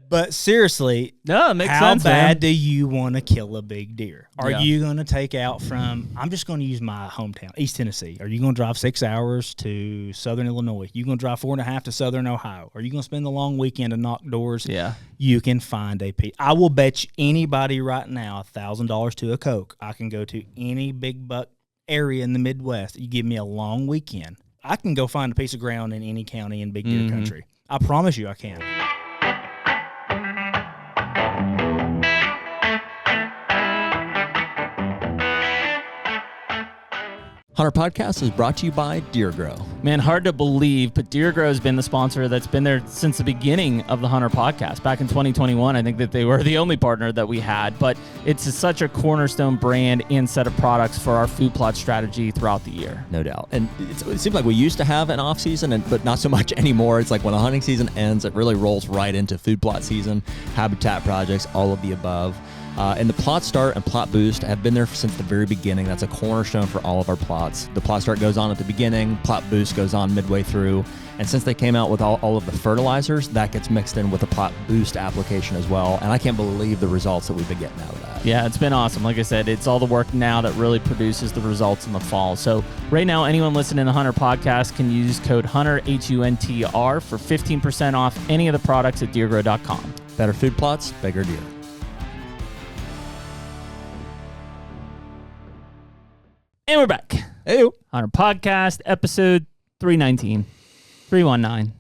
But seriously, no, it makes how sense, bad man. do you want to kill a big deer? Are you going to take out from, I'm just going to use my hometown, East Tennessee. Are you going to drive 6 hours to southern Illinois? You going to drive 4.5 to southern Ohio? Are you going to spend the long weekend and knock doors? Yeah. You can find a piece. I will bet you anybody right now $1,000 to a Coke. I can go to any big buck area in the Midwest. You give me a long weekend, I can go find a piece of ground in any county in big deer country. I promise you I can. HUNTR Podcast is brought to you by Deer Grow. Man, hard to believe, but Deer Grow has been the sponsor that's been there since the beginning of the HUNTR Podcast. Back in 2021, I think that they were the only partner that we had, but it's such a cornerstone brand and set of products for our food plot strategy throughout the year. No doubt. And it seems like we used to have an off season, but not so much anymore. It's like when the hunting season ends, it really rolls right into food plot season, habitat projects, all of the above. And the Plot Start and Plot Boost have been there since the very beginning. That's a cornerstone for all of our plots. The Plot Start goes on at the beginning, Plot Boost goes on midway through. And since they came out with all of the fertilizers, that gets mixed in with the Plot Boost application as well. And I can't believe the results that we've been getting out of that. Yeah, it's been awesome. Like I said, it's all the work now that really produces the results in the fall. So right now, anyone listening to the HUNTR Podcast can use code HUNTR, HUNTR, for 15% off any of the products at deergrow.com. Better food plots, bigger deer. And we're back. Hey, HUNTR Podcast, episode 319. 319.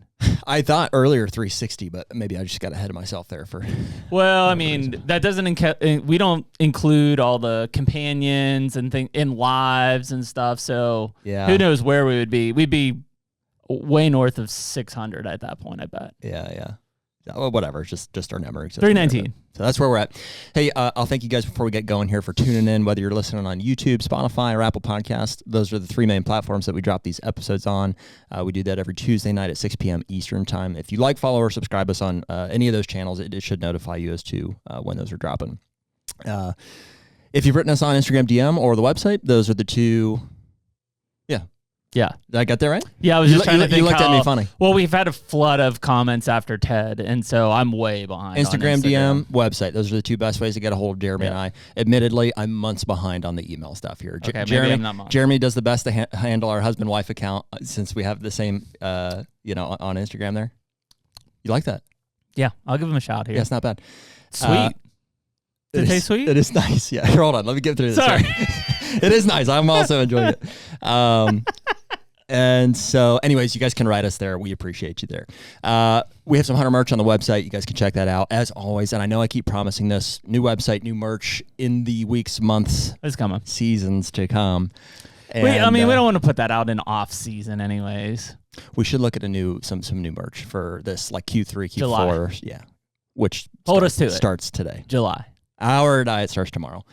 I thought earlier 360, but maybe I just got ahead of myself there for. Well, I mean, that doesn't we don't include all the companions and in lives and stuff. So who knows where we would be? We'd be way north of 600 at that point, I bet. Yeah. Well, whatever. It's just our number. 319. So that's where we're at. Hey, I'll thank you guys before we get going here for tuning in, whether you're listening on YouTube, Spotify, or Apple Podcast. Those are the three main platforms that we drop these episodes on. We do that every Tuesday night at 6 p.m. Eastern time. If you like, follow, or subscribe us on any of those channels, it should notify you as to when those are dropping. If you've written us on Instagram DM or the website, those are the two. Yeah. Did I get that right? Yeah, I was just trying to think. You looked at me funny. Well, we've had a flood of comments after Ted, and so I'm way behind. Instagram, DM, website. Those are the two best ways to get a hold of Jeremy and I. Admittedly, I'm months behind on the email stuff here. Okay, maybe I'm not months. Jeremy does the best to handle our husband-wife account since we have the same, on Instagram there. You like that? Yeah, I'll give him a shout here. Yeah, it's not bad. Sweet. Did it taste sweet? It is nice. Yeah. Hold on. Let me get through this. Sorry. It is nice. I'm also enjoying it. And so, anyways, you guys can write us there. We appreciate you there. We have some HUNTR merch on the website. You guys can check that out, as always. And I know I keep promising this. New website, new merch in the weeks, months, it's coming, seasons to come. And, we don't want to put that out in off season anyways. We should look at some new merch for this, like Q3, Q4. July. Yeah. Which starts today. July. Our diet starts tomorrow.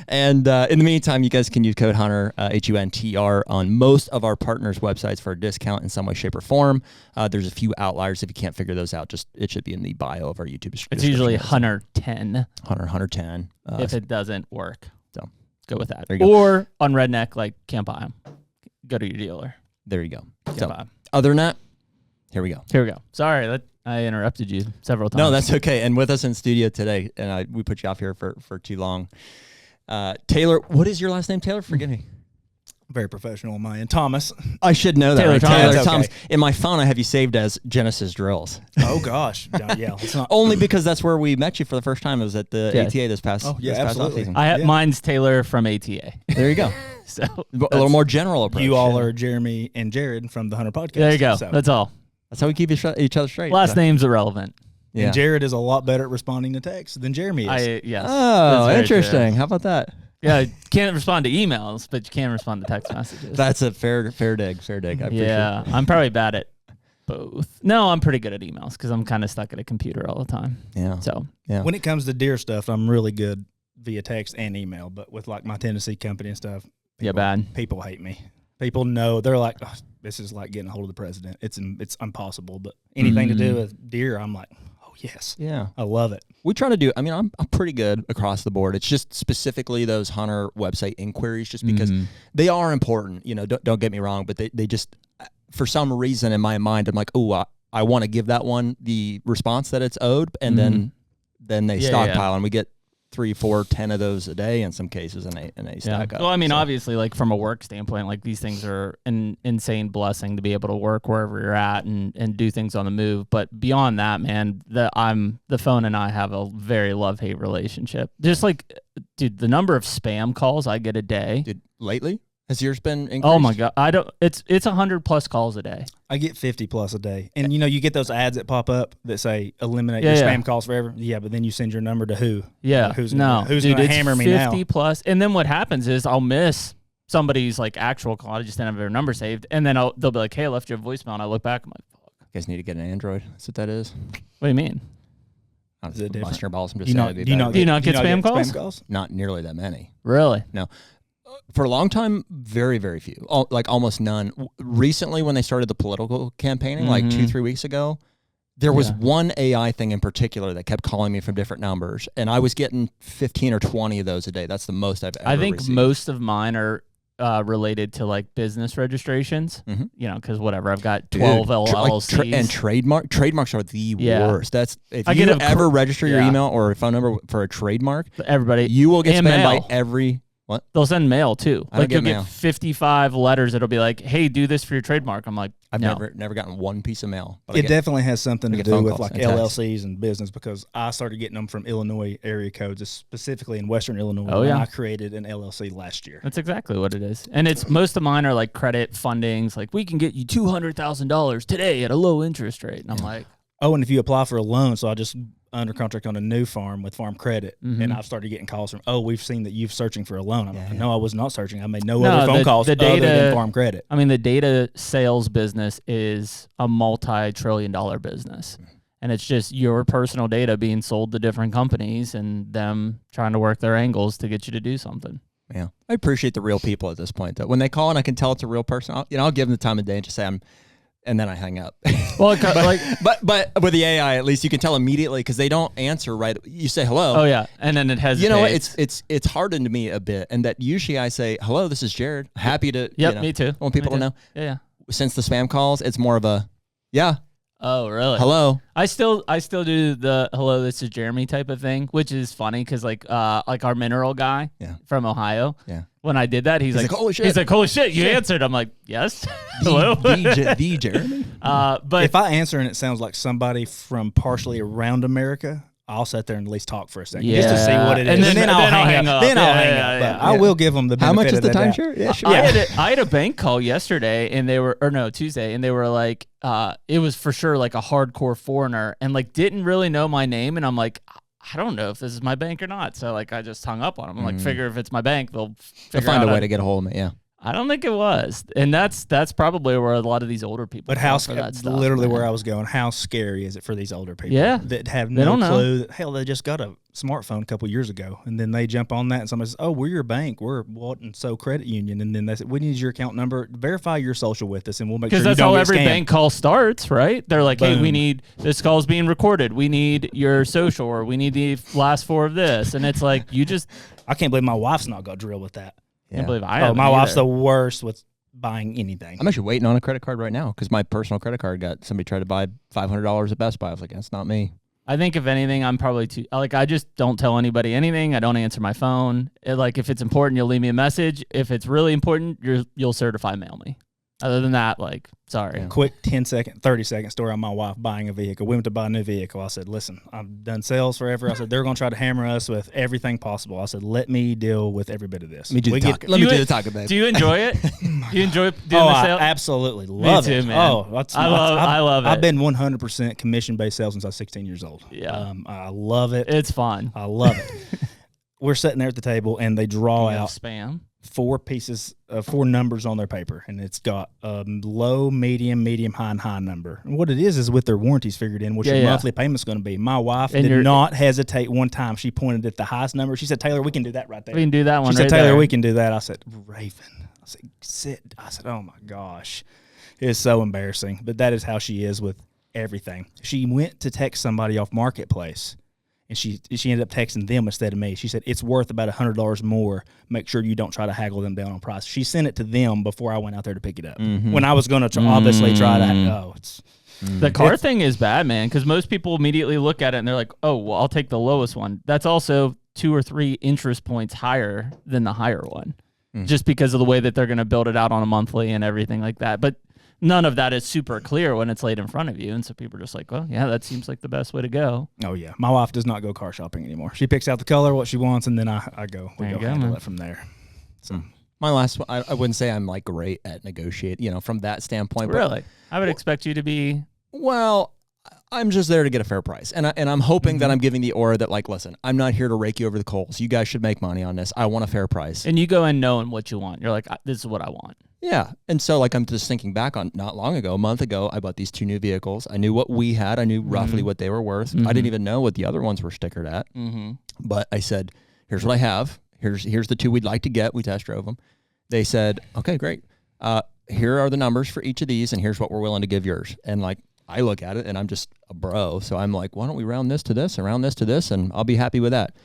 And in the meantime, you guys can use code HUNTR, HUNTR, on most of our partners' websites for a discount in some way, shape, or form. There's a few outliers. If you can't figure those out, it should be in the bio of our YouTube description. It's usually HUNTR10. HUNTR10. If it doesn't work, so go with that. There you go. Or on Redneck, can't buy them. Go to your dealer. There you go. Can't buy 'em. Other than that, here we go. Sorry, I interrupted you several times. No, that's okay. And with us in studio today, and we put you off here for too long. Taylor, what is your last name, Taylor? Forgive me. Very professional on my end. Thomas. I should know that. Taylor Taylor Thomas. Thomas. In my phone, I have you saved as Genesis Drills. Oh, gosh. Yeah. It's not. Only because that's where we met you for the first time. It was at the ATA this past absolutely. offseason. Mine's Taylor from ATA. There you go. So a little more general approach. You all are Jeremy and Jared from the HUNTR Podcast. There you go. So. That's all. That's how we keep each other straight. Last name's irrelevant. Yeah. And Jared is a lot better at responding to texts than Jeremy is. Yes. Oh, interesting. True. How about that? Yeah, can't respond to emails, but you can respond to text messages. That's a fair dig. I appreciate it. I'm probably bad at both. No, I'm pretty good at emails because I'm kind of stuck at a computer all the time. Yeah. So when it comes to deer stuff, I'm really good via text and email. But with my Tennessee company and stuff, people hate me. People know, they're like, oh, this is like getting a hold of the president. It's impossible. But anything to do with deer, I'm like, oh yes, yeah, I love it. We try to do. I mean, I'm pretty good across the board. It's just specifically those HUNTR website inquiries, just because they are important. Don't get me wrong, but they just, for some reason in my mind, I'm like, oh, I want to give that one the response that it's owed, and then they stockpile, and we get 3, 4, 10 of those a day in some cases, and they stack up. Well, I mean, obviously, like from a work standpoint, like these things are an insane blessing to be able to work wherever you're at and do things on the move. But beyond that, man, the phone and I have a very love-hate relationship. Just like, dude, the number of spam calls I get a day. Dude, lately? Has yours been increased? Oh my God. It's 100+ calls a day. I get 50+ a day. And you get those ads that pop up that say eliminate your spam calls forever. Yeah, but then you send your number to who? Yeah. Who's going to hammer me now? 50+. And then what happens is I'll miss somebody's like actual call. I just didn't have their number saved. And then they'll be like, hey, I left you a voicemail. And I look back, I'm like, fuck. You guys need to get an Android. That's what that is. What do you mean? Is it different? Your balls. I'm just do you not get spam calls? Not nearly that many. Really? No. For a long time, very, very few, like almost none. Recently, when they started the political campaigning, like 2-3 weeks ago, there was one AI thing in particular that kept calling me from different numbers, and I was getting 15 or 20 of those a day. That's the most I've ever received. Most of mine are related to like business registrations, because whatever, I've got 12 LLCs. And trademarks are the worst. That's if you ever register your email or phone number for a trademark, you will get spammed by every. What? They'll send mail too. Like you'll get 55 letters. It'll be like, "Hey, do this for your trademark." I'm like, I've never gotten one piece of mail. It definitely has something to do with like LLCs and business, because I started getting them from Illinois area codes, specifically in Western Illinois. Oh yeah, I created an LLC last year. That's exactly what it is, and it's most of mine are like credit fundings. Like we can get you $200,000 today at a low interest rate, and I'm like, oh, and if you apply for a loan, so I just under contract on a new farm with Farm Credit, and I've started getting calls from, we've seen that you're searching for a loan. I'm like, no, I was not searching. I made no other phone calls other than Farm Credit. I mean, the data sales business is a multi-trillion-dollar business, and it's just your personal data being sold to different companies and them trying to work their angles to get you to do something. Yeah, I appreciate the real people at this point, though. When they call and I can tell it's a real person, I'll give them the time of day and just say and then I hang up. Well, but with the AI, at least you can tell immediately because they don't answer right. You say hello. Oh yeah, and then it hesitates. You know what? It's hardened to me a bit, and that usually I say hello. This is Jared. Happy to. Yep, me too. I want people to know. Yeah. Since the spam calls, it's more of a yeah. Oh really? Hello. I still do the hello. This is Jeremy type of thing, which is funny because like our mineral guy from Ohio. Yeah. When I did that, he's like, holy shit. He's like, holy shit, you answered. I'm like, yes. Hello? The Jeremy? But if I answer and it sounds like somebody from partially around America, I'll sit there and at least talk for a second just to see what it is. And then I'll hang up. Then I'll hang up. But I will give them the benefit. How much is the timeshare? Yeah, sure. I had a bank call yesterday, and Tuesday, and they were like, it was for sure like a hardcore foreigner, and like didn't really know my name, and I'm like, I don't know if this is my bank or not. So like I just hung up on them. I'm like, figure if it's my bank, they'll find a way to get a hold of me. Yeah. I don't think it was, and that's probably where a lot of these older people. But literally where I was going. How scary is it for these older people? Yeah, that have no clue. That, hell, they just got a smartphone a couple years ago, and then they jump on that, and somebody says, "Oh, we're your bank. We're what and so credit union," and then they say, "We need your account number. Verify your social with us, and we'll make sure you don't get scammed." Because that's how every bank call starts, right? They're like, "Hey, we need this call's being recorded. We need your social, or we need the last 4 of this," and it's like you just. I can't believe my wife's not got drilled with that. I can't believe I haven't my either. wife's the worst with buying anything. I'm actually waiting on a credit card right now because my personal credit card got somebody tried to buy $500 at Best Buy. I was like, that's not me. I think if anything, I'm probably too I just don't tell anybody anything. I don't answer my phone. If it's important, you'll leave me a message. If it's really important, you'll certify mail me. Other than that, sorry. Yeah. Quick 30-second story on my wife buying a vehicle. We went to buy a new vehicle. I said, listen, I've done sales forever. I said, they're going to try to hammer us with everything possible. I said, let me deal with every bit of this. Let me do the talking, babe. Do you enjoy it? Do you enjoy doing the sales? I absolutely love it. Man. I love it. I've been 100% commission-based sales since I was 16 years old. Yeah. I love it. It's fun. I love it. We're sitting there at the table, and they draw out spam. 4 numbers on their paper, and it's got low, medium, high, and high number. And what it is with their warranties figured in, what your monthly payment's going to be. My wife did not hesitate one time. She pointed at the highest number. She said, Taylor, we can do that right there. We can do that one. She said, Taylor, we can do that. I said, Raven. I said, sit. I said, oh my gosh. It's so embarrassing. But that is how she is with everything. She went to text somebody off Marketplace, And she ended up texting them instead of me. She said, it's worth about $100 more. Make sure you don't try to haggle them down on price. She sent it to them before I went out there to pick it up. When I was going to obviously try to, the car thing is bad, man, because most people immediately look at it and they're like, oh, well, I'll take the lowest one. That's also 2 or 3 interest points higher than the higher one, just because of the way that they're going to build it out on a monthly and everything like that. But none of that is super clear when it's laid in front of you. And so people are just like, well, yeah, that seems like the best way to go. Oh, yeah. My wife does not go car shopping anymore. She picks out the color, what she wants, and then I go. We go handle it from there. So my last one, I wouldn't say I'm like great at negotiating, from that standpoint. Really? I would expect you to be. Well, I'm just there to get a fair price. And I'm hoping that I'm giving the aura that, like, listen, I'm not here to rake you over the coals. You guys should make money on this. I want a fair price. And you go in knowing what you want. You're like, this is what I want. Yeah. And so, like, I'm just thinking back on not long ago, a month ago, I bought these 2 new vehicles. I knew what we had. I knew roughly what they were worth. I didn't even know what the other ones were stickered at. But I said, here's what I have. Here's the 2 we'd like to get. We test drove them. They said, okay, great. Here are the numbers for each of these, and here's what we're willing to give yours. And, like, I look at it, and I'm just a bro. So I'm like, why don't we round this to this and round this to this, and I'll be happy with that.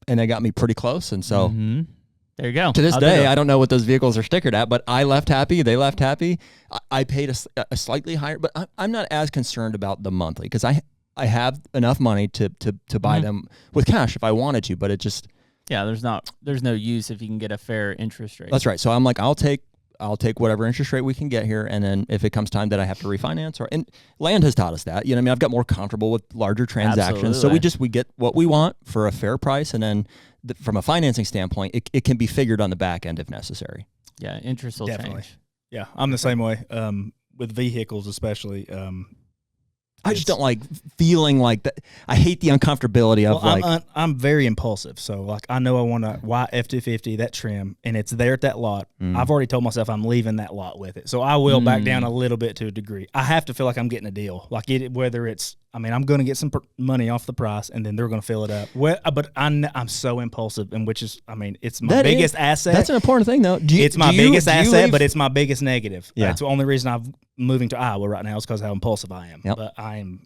And they got me pretty close. And so there you go. To this day, I don't know what those vehicles are stickered at, but I left happy. They left happy. I paid a slightly higher, but I'm not as concerned about the monthly because I have enough money to buy them with cash if I wanted to, but it just... Yeah, there's no use if you can get a fair interest rate. That's right. So I'm like, I'll take whatever interest rate we can get here, and then if it comes time that I have to refinance, and land has taught us that. You know what I mean? I've got more comfortable with larger transactions. Absolutely. So we get what we want for a fair price, and then from a financing standpoint, it can be figured on the back end if necessary. Yeah, interest will change. Yeah, I'm the same way with vehicles, especially. I just don't like feeling like that. I hate the uncomfortability of I'm very impulsive. So like I know I want a white F-250, that trim, and it's there at that lot. I've already told myself I'm leaving that lot with it. So I will back down a little bit to a degree. I have to feel like I'm getting a deal. Like whether it's, I'm going to get some money off the price, and then they're going to fill it up. But I'm so impulsive, and which is, it's my biggest asset. That's an important thing, though. It's my biggest asset, but it's my biggest negative. Yeah. That's the only reason I'm moving to Iowa right now is because of how impulsive I am. Yep. But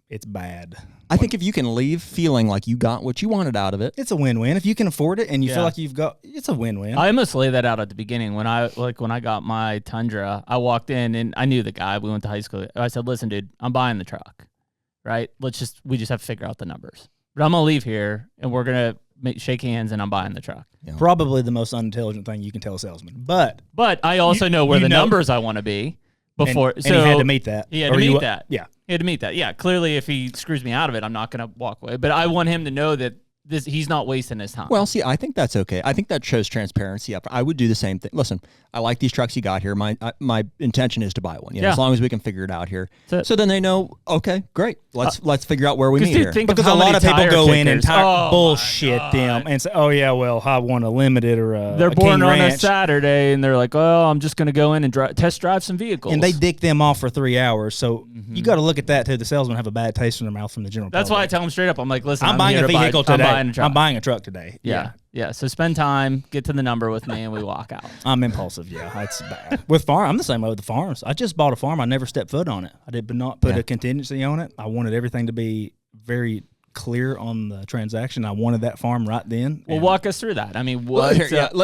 it's bad. I think if you can leave feeling like you got what you wanted out of it, it's a win-win. If you can afford it and you feel like it's a win-win. I almost lay that out at the beginning when I got my Tundra. I walked in and I knew the guy. We went to high school. I said, "Listen, dude, I'm buying the truck. Right? We just have to figure out the numbers. But I'm gonna leave here and we're gonna shake hands and I'm buying the truck." Yeah. Probably the most unintelligent thing you can tell a salesman. But I also know where the numbers I want to be before. And he had to meet that. He had to meet that. Yeah. He had to meet that. Yeah. Clearly, if he screws me out of it, I'm not gonna walk away. But I want him to know that he's not wasting his time. Well, see, I think that's okay. I think that shows transparency. I would do the same thing. Listen, I like these trucks you got here. My intention is to buy one. As long as we can figure it out here. So then they know, okay, great. Let's figure out where we meet here. Because a lot of people go in and bullshit them and say, "Oh yeah, well, I want a limited or a they're born on Ranch. A Saturday and they're like, "Oh, I'm just going to go in and test drive some vehicles." And they dick them off for 3 hours. So you got to look at that too. The salesmen have a bad taste in their mouth from the general. That's public. why I tell them straight up. I'm like, "Listen, I'm buying a vehicle today. I'm buying a truck today." Yeah. So spend time, get to the number with me, and we walk out. I'm impulsive. Yeah, it's bad. With farm, I'm the same way with the farms. I just bought a farm. I never stepped foot on it. I did not put a contingency on it. I wanted everything to be very clear on the transaction. I wanted that farm right then. Well, walk us through that. I mean, what?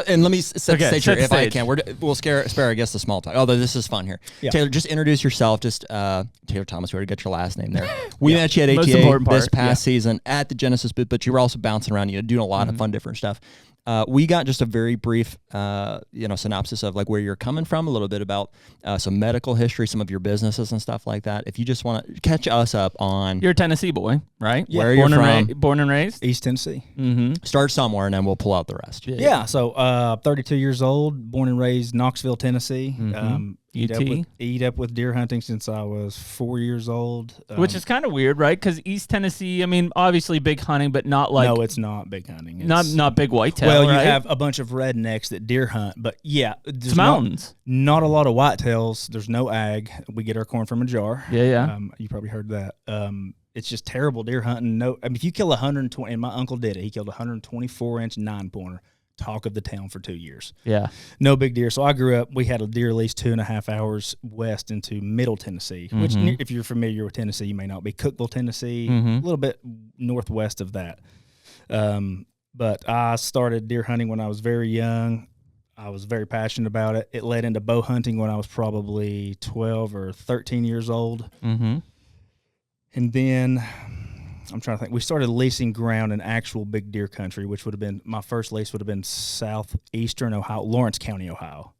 And let me set the stage here if I can. We'll spare, I guess, the small talk. Although this is fun here. Yeah. Taylor, just introduce yourself. Just Taylor Thomas. We already got your last name there. We met you at ATA this past season at the Genesis booth, but you were also bouncing around, doing a lot of fun different stuff. We got just a very brief, synopsis of like where you're coming from, a little bit about some medical history, some of your businesses and stuff like that. If you just want to catch us up on, you're a Tennessee boy, right? Yeah. Where you're from? Born and raised, East Tennessee. Start somewhere, and then we'll pull out the rest. Yeah. So 32 years old, born and raised Knoxville, Tennessee. Eat up with deer hunting since I was 4 years old. Which is kind of weird, right? Because East Tennessee, obviously big hunting, but not like... No, it's not big hunting. It's not big whitetail, well, right? You have a bunch of rednecks that deer hunt, but yeah. It's mountains. Not a lot of whitetails. There's no ag. We get our corn from a jar. Yeah. You probably heard that. It's just terrible deer hunting. If you kill 120, and my uncle did it, he killed 124-inch 9-pointer. Talk of the town for 2 years. Yeah. No big deer. So I grew up, we had a deer lease 2.5 hours west into Middle Tennessee, which if you're familiar with Tennessee, you may not be. Cookeville, Tennessee, a little bit northwest of that. But I started deer hunting when I was very young. I was very passionate about it. It led into bow hunting when I was probably 12 or 13 years old. Mm-hmm. And then I'm trying to think. We started leasing ground in actual big deer country, which would have been, my first lease would have been southeastern Ohio, Lawrence County, Ohio.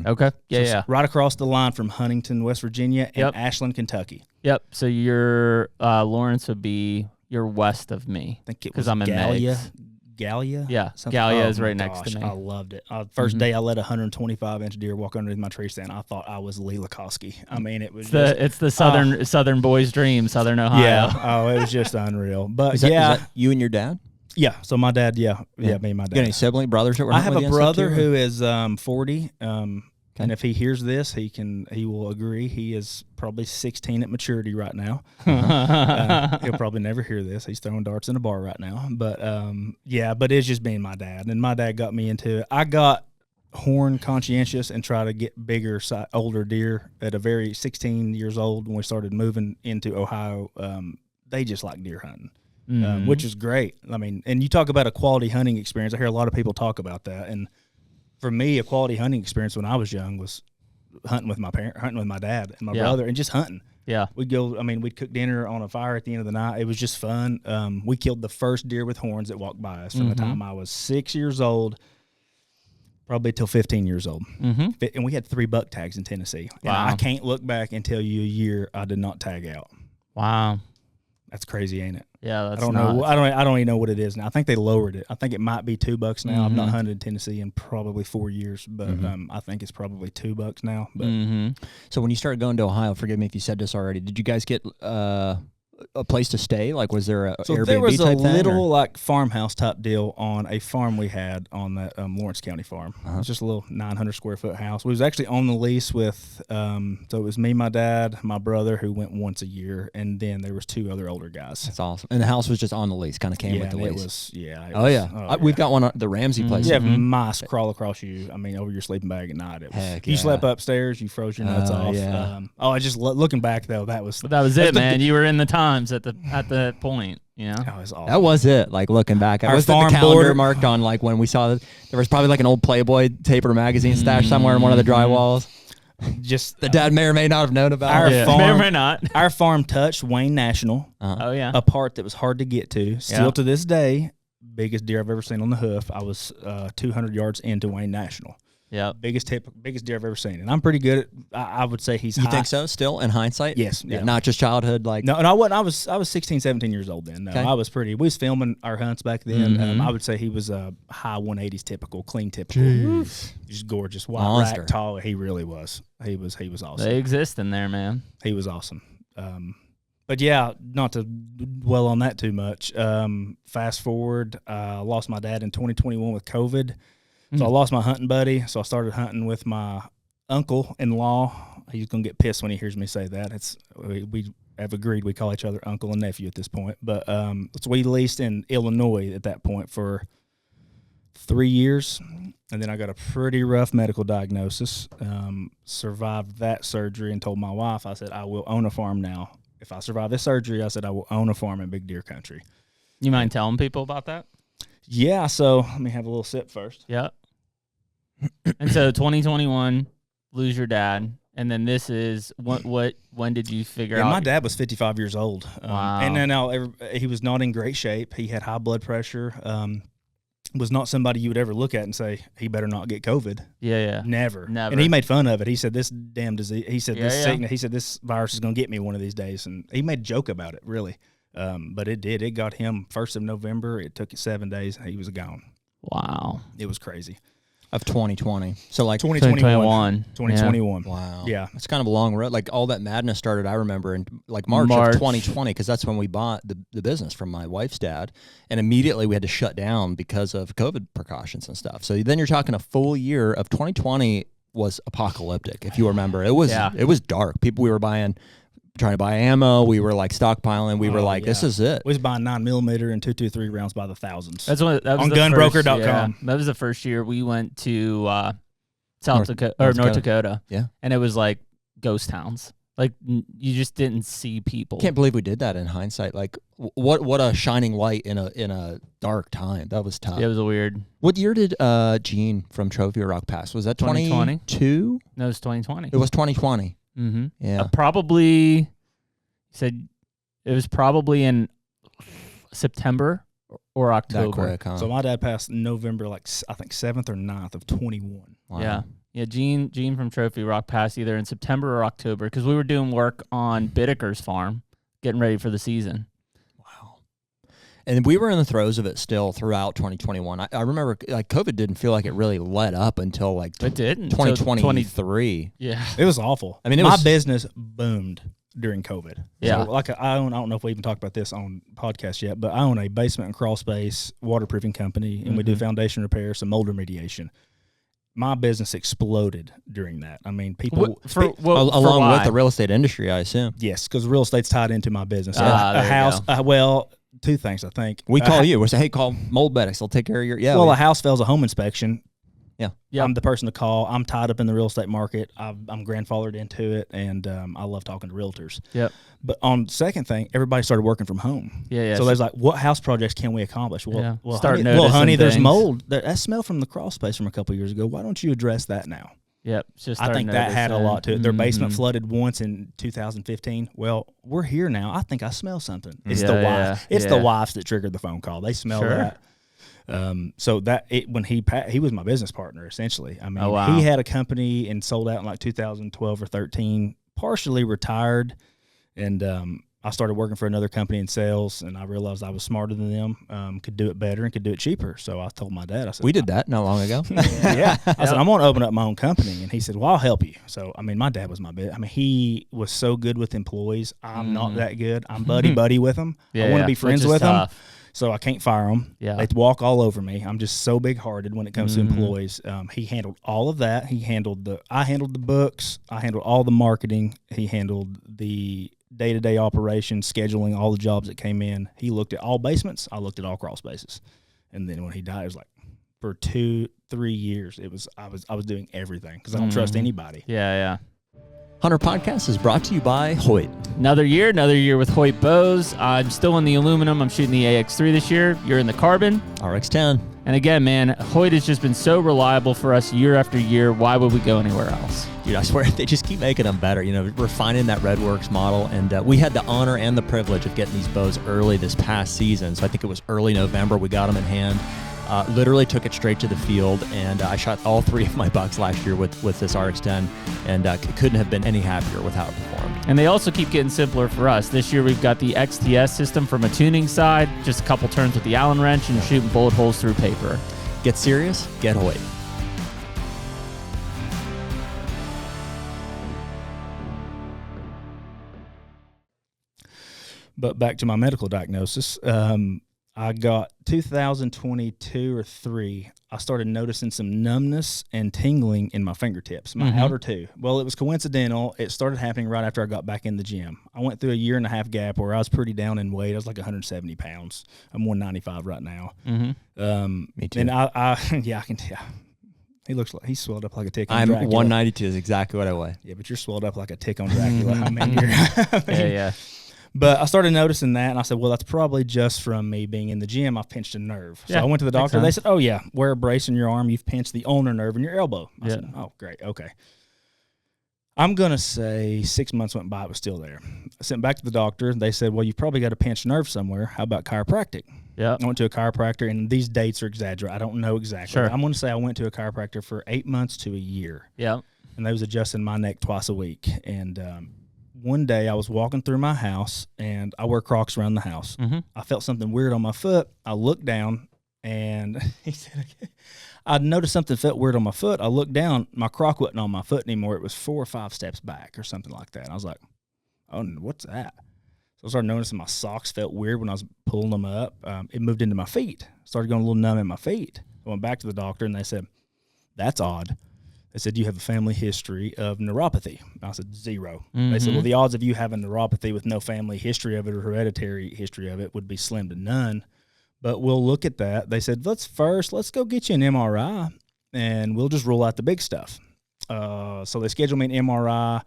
Okay. Yeah, So right across the line from Huntington, West Virginia, and Ashland, Kentucky. Yep. So your Lawrence would be you're west of me. I think it was I'm in Gallia? Yeah. Something. Gallia is right next to me. I loved it. First day I let a 125-inch deer walk underneath my tree stand. I thought I was Lee Lakowski. I mean, it was it's the southern boy's dream, Southern Ohio. Yeah. Oh, it was just unreal. But is that you and your dad? Yeah. So my dad, me and my dad. You got any sibling brothers that were I have with a you brother who is 40. Okay. And if he hears this, he will agree. He is probably 16 at maturity right now. He'll probably never hear this. He's throwing darts in a bar right now. But but it's just being my dad. And my dad got me into it. I got horn conscientious and try to get bigger, older deer at a very 16 years old when we started moving into Ohio. They just like deer hunting, which is great. I mean, and you talk about a quality hunting experience. I hear a lot of people talk about that. And for me, a quality hunting experience when I was young was hunting with my hunting with my dad and my brother, and just hunting. Yeah. We'd go, we'd cook dinner on a fire at the end of the night. It was just fun. We killed the first deer with horns that walked by us from the time I was 6 years old, probably till 15 years old. Mm-hmm. And we had 3 buck tags in Tennessee. Wow. And I can't look back and tell you a year I did not tag out. Wow. That's crazy, ain't it? Yeah, that's I don't know. I don't even know what it is now. I think they lowered it. I think it might be $2 now. I've not hunted in Tennessee in probably 4 years, but I think it's probably $2 now. But So when you started going to Ohio, forgive me if you said this already, did you guys get a place to stay? Like, was there a Airbnb there was a type thing, little like farmhouse type deal on a farm we had on that Lawrence County farm. It was just a little 900 square foot house. We was actually on the lease with so it was me, my dad, my brother, who went once a year, and then there was 2 other older guys. That's awesome. And the house was just on the lease, kind of came with the lease. We've got one at the Ramsey place. You have mice crawl across you. I mean, over your sleeping bag at night. It was, you slept upstairs, you froze your nuts off. Yeah. I just looking back though, that was it, man. You were in the times at the point, you know. That was awesome. That was it. Like looking back, I was the calendar marked on like when we saw that there was probably like an old Playboy taper magazine stashed somewhere in one of the dry walls. Just the dad may or may not have known about our farm. May or may not. Our farm touched Wayne National. Oh yeah, a part that was hard to get to. Still to this day, biggest deer I've ever seen on the hoof. I was 200 yards into Wayne National. Yeah, biggest deer I've ever seen, and I'm pretty good at. I would say he's. You think so? Still in hindsight? Yes. Yeah. Not just childhood, like. No, and I wasn't. I was 16, 17 years old then. No, I was pretty. We was filming our hunts back then. I would say he was a high 180s typical, clean typical. Just gorgeous, wild rack, tall. He really was. He was awesome. They exist in there, man. He was awesome. But yeah, not to dwell on that too much. Fast forward, I lost my dad in 2021 with COVID. So I lost my hunting buddy. So I started hunting with my uncle-in-law. He's gonna get pissed when he hears me say that. We have agreed we call each other uncle and nephew at this point. But so we leased in Illinois at that point for 3 years, and then I got a pretty rough medical diagnosis. Survived that surgery and told my wife, I said, I will own a farm now. If I survive this surgery, I said I will own a farm in big deer country. You mind telling people about that? Yeah. So let me have a little sip first. Yeah. And so 2021, lose your dad, and then this is when did you figure out? My dad was 55 years old. Wow. And then he was not in great shape. He had high blood pressure. Was not somebody you would ever look at and say he better not get COVID. Yeah. Never. And he made fun of it. He said this damn disease. He said this sickness. He said this virus is going to get me one of these days, and he made a joke about it, really. But it did. It got him 1st of November. It took it 7 days. He was gone. Wow. It was crazy. Of 2020. So like 2021. 2021. Yeah. Wow. Yeah. It's kind of a long road. Like all that madness started, I remember, in like March of 2020, because that's when we bought the business from my wife's dad. And immediately we had to shut down because of COVID precautions and stuff. So then you're talking a full year of 2020 was apocalyptic, if you remember. It was dark. We were trying to buy ammo. We were like stockpiling. We were like, this is it. We was buying 9mm and .223 rounds by the thousands. That was on gunbroker.com. Yeah, that was the first year we went to North Dakota. Yeah. And it was like ghost towns. Like you just didn't see people. Can't believe we did that in hindsight. Like what a shining light in a dark time. That was tough. Yeah, it was weird. What year did Gene from Trophy Rock pass? Was that 2020? 2022? No, it was 2020. It was 2020. Mm-hmm. Yeah. Probably said it was probably in September or October. That quick, huh? So my dad passed November, like I think 7th or 9th of 21. Wow. Yeah. Yeah, Gene from Trophy Rock passed either in September or October because we were doing work on Bittaker's farm, getting ready for the season. Wow. And we were in the throes of it still throughout 2021. I remember like COVID didn't feel like it really let up until like It didn't. 2023. Yeah. It was awful. I mean, my business boomed during COVID. Yeah. So like I don't know if we even talked about this on podcast yet, but I own a basement and crawl space waterproofing company, and we do foundation repair, some mold remediation. My business exploded during that. I mean, people along with the real estate industry, I assume. Yes, because real estate's tied into my business. A house. Well, two things I think. We call you. We say, hey, call Mold Medics. They'll take care of your. Yeah. Well, a house fails a home inspection. Yeah. I'm the person to call. I'm tied up in the real estate market. I'm grandfathered into it, and I love talking to realtors. Yep. But on the second thing, everybody started working from home. Yeah. So there's like, what house projects can we accomplish? Well, honey, there's mold. That smell from the crawl space from a couple of years ago. Why don't you address that now? Yep. I think that had a lot to it. Their basement flooded once in 2015. Well, we're here now. I think I smell something. It's the wife. It's the wives that triggered the phone call. They smell that. So that when he was my business partner essentially. I mean, he had a company and sold out in like 2012 or 13. Partially retired, and I started working for another company in sales, and I realized I was smarter than them, could do it better and could do it cheaper. So I told my dad, I said, we did that not long ago. I said, I'm going to open up my own company. And he said, well, I'll help you. So, I mean, my dad was my bit. I mean, he was so good with employees. I'm not that good. I'm buddy with them. I want to be friends with them. So I can't fire them. Yeah. They walk all over me. I'm just so big-hearted when it comes to employees. He handled all of that. I handled the books. I handled all the marketing. He handled the day-to-day operations, scheduling all the jobs that came in. He looked at all basements. I looked at all crawl spaces. And then when he died, it was like for 2-3 years, I was doing everything because I don't trust anybody. Yeah. HUNTR Podcast is brought to you by Hoyt. Another year with Hoyt bows. I'm still in the aluminum. I'm shooting the AX3 this year. You're in the carbon. RX10. And again, man, Hoyt has just been so reliable for us year after year. Why would we go anywhere else? Dude, I swear, they just keep making them better. You know, refining that Redworks model. And we had the honor and the privilege of getting these bows early this past season. So I think it was early November we got them in hand. Literally took it straight to the field, and I shot all 3 of my bucks last year with this RX10, and couldn't have been any happier with how it performed. And they also keep getting simpler for us. This year we've got the XTS system from a tuning side, just a couple turns with the Allen wrench and shooting bullet holes through paper. Get serious, get Hoyt. But back to my medical diagnosis. I got 2022 or 3. I started noticing some numbness and tingling in my fingertips, my outer 2. Well, it was coincidental. It started happening right after I got back in the gym. I went through a 1.5 year gap where I was pretty down in weight. I was like 170 pounds. I'm 195 right now. Me too. And I can tell. He looks like he's swelled up like a tick on Dracula. I'm 192 is exactly what I weigh. Yeah, but you're swelled up like a tick on Dracula. I mean, Yeah. But I started noticing that, and I said, well, that's probably just from me being in the gym. I've pinched a nerve. So I went to the doctor. They said, oh, yeah, wear a brace in your arm. You've pinched the ulnar nerve in your elbow. I said, oh, great, okay. I'm going to say 6 months went by. It was still there. I sent back to the doctor. They said, well, you've probably got a pinched nerve somewhere. How about chiropractic? Yeah. I went to a chiropractor, and these dates are exaggerated. I don't know exactly. Sure. I'm going to say I went to a chiropractor for 8 months to a year. Yeah. And they was adjusting my neck twice a week. And one day I was walking through my house, and I wear Crocs around the house. I felt something weird on my foot. I looked down, and he said, I noticed something felt weird on my foot. I looked down. My Croc wasn't on my foot anymore. It was 4 or 5 steps back or something like that. And I was like, oh, what's that? So I started noticing my socks felt weird when I was pulling them up. It moved into my feet. Started going a little numb in my feet. I went back to the doctor, and they said, that's odd. They said, you have a family history of neuropathy. I said, 0. They said, well, the odds of you having neuropathy with no family history of it or hereditary history of it would be slim to none. But we'll look at that. They said, let's go get you an MRI, and we'll just rule out the big stuff. So they scheduled me an MRI.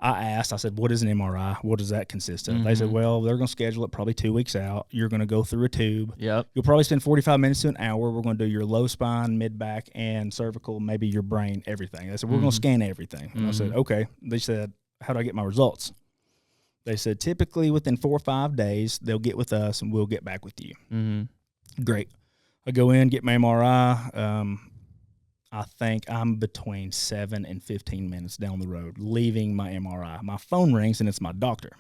I asked, I said, what is an MRI? What does that consist of? They said, well, they're going to schedule it probably 2 weeks out. You're going to go through a tube. Yep. You'll probably spend 45 minutes to an hour. We're going to do your low spine, mid back, and cervical, maybe your brain, everything. They said, we're going to scan everything. And I said, okay. They said, how do I get my results? They said, typically within 4 or 5 days, they'll get with us and we'll get back with you. Great. I go in, get my MRI. I think I'm between 7 and 15 minutes down the road, leaving my MRI. My phone rings, and it's my doctor.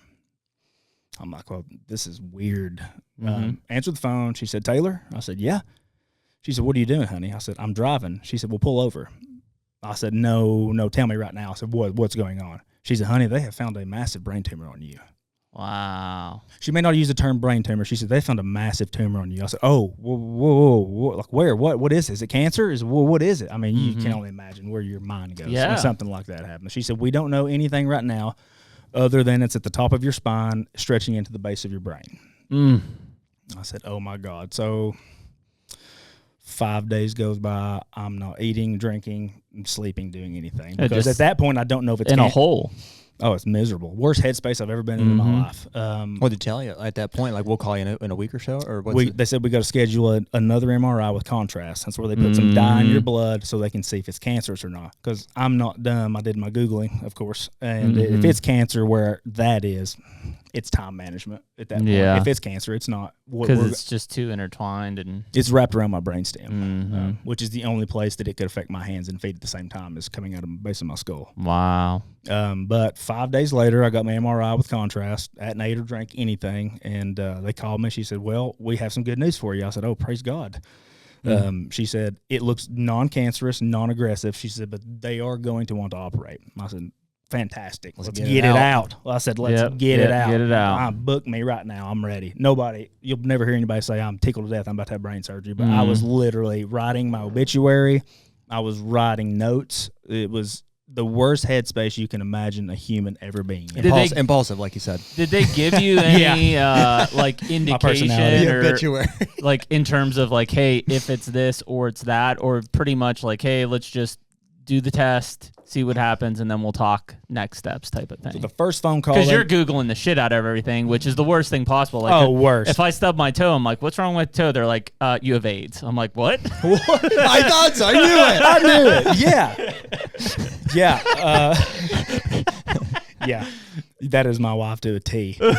I'm like, well, this is weird. Answered the phone. She said, Taylor? I said, yeah. She said, what are you doing, honey? I said, I'm driving. She said, well, pull over. I said, no, tell me right now. I said, what's going on? She said, honey, they have found a massive brain tumor on you. Wow. She may not use the term brain tumor. She said, they found a massive tumor on you. I said, oh, whoa, like where? What is it? Is it cancer? What is it? I mean, you can only imagine where your mind goes when something like that happens. She said, we don't know anything right now other than it's at the top of your spine, stretching into the base of your brain. I said, oh, my God. So 5 days goes by. I'm not eating, drinking, sleeping, doing anything. Because at that point, I don't know if it's in a hole. Oh, it's miserable. Worst headspace I've ever been in my life. What did they tell you at that point? Like, we'll call you in a week or so? Or they said we got to schedule another MRI with contrast. That's where they put some dye in your blood so they can see if it's cancerous or not. Because I'm not dumb. I did my Googling, of course. And if it's cancer where that is, it's time management at that point. If it's cancer, it's not. Because it's just too intertwined. And it's wrapped around my brainstem, which is the only place that it could affect my hands and feet at the same time as coming out of the base of my skull. Wow. But 5 days later, I got my MRI with contrast. I hadn't ate or drank anything. And they called me. She said, well, we have some good news for you. I said, oh, praise God. She said, it looks non-cancerous, non-aggressive. She said, but they are going to want to operate. I said, fantastic. Let's get it out. Well, I said, let's get it out. Get it out. Book me right now. I'm ready. Nobody, you'll never hear anybody say I'm tickled to death. I'm about to have brain surgery. But I was literally writing my obituary. I was writing notes. It was the worst headspace you can imagine a human ever being in. Impulsive, like you said. Did they give you any like indication or obituary. like in terms of like, hey, if it's this or it's that, or pretty much like, hey, let's just do the test, see what happens, and then we'll talk next steps type of thing? So the first phone call, because you're Googling the shit out of everything, which is the worst thing possible. Like, worst. If I stub my toe, I'm like, what's wrong with toe? They're like, you have AIDS. I'm like, what? I thought so. I knew it. Yeah. Yeah. That is my wife to a T. But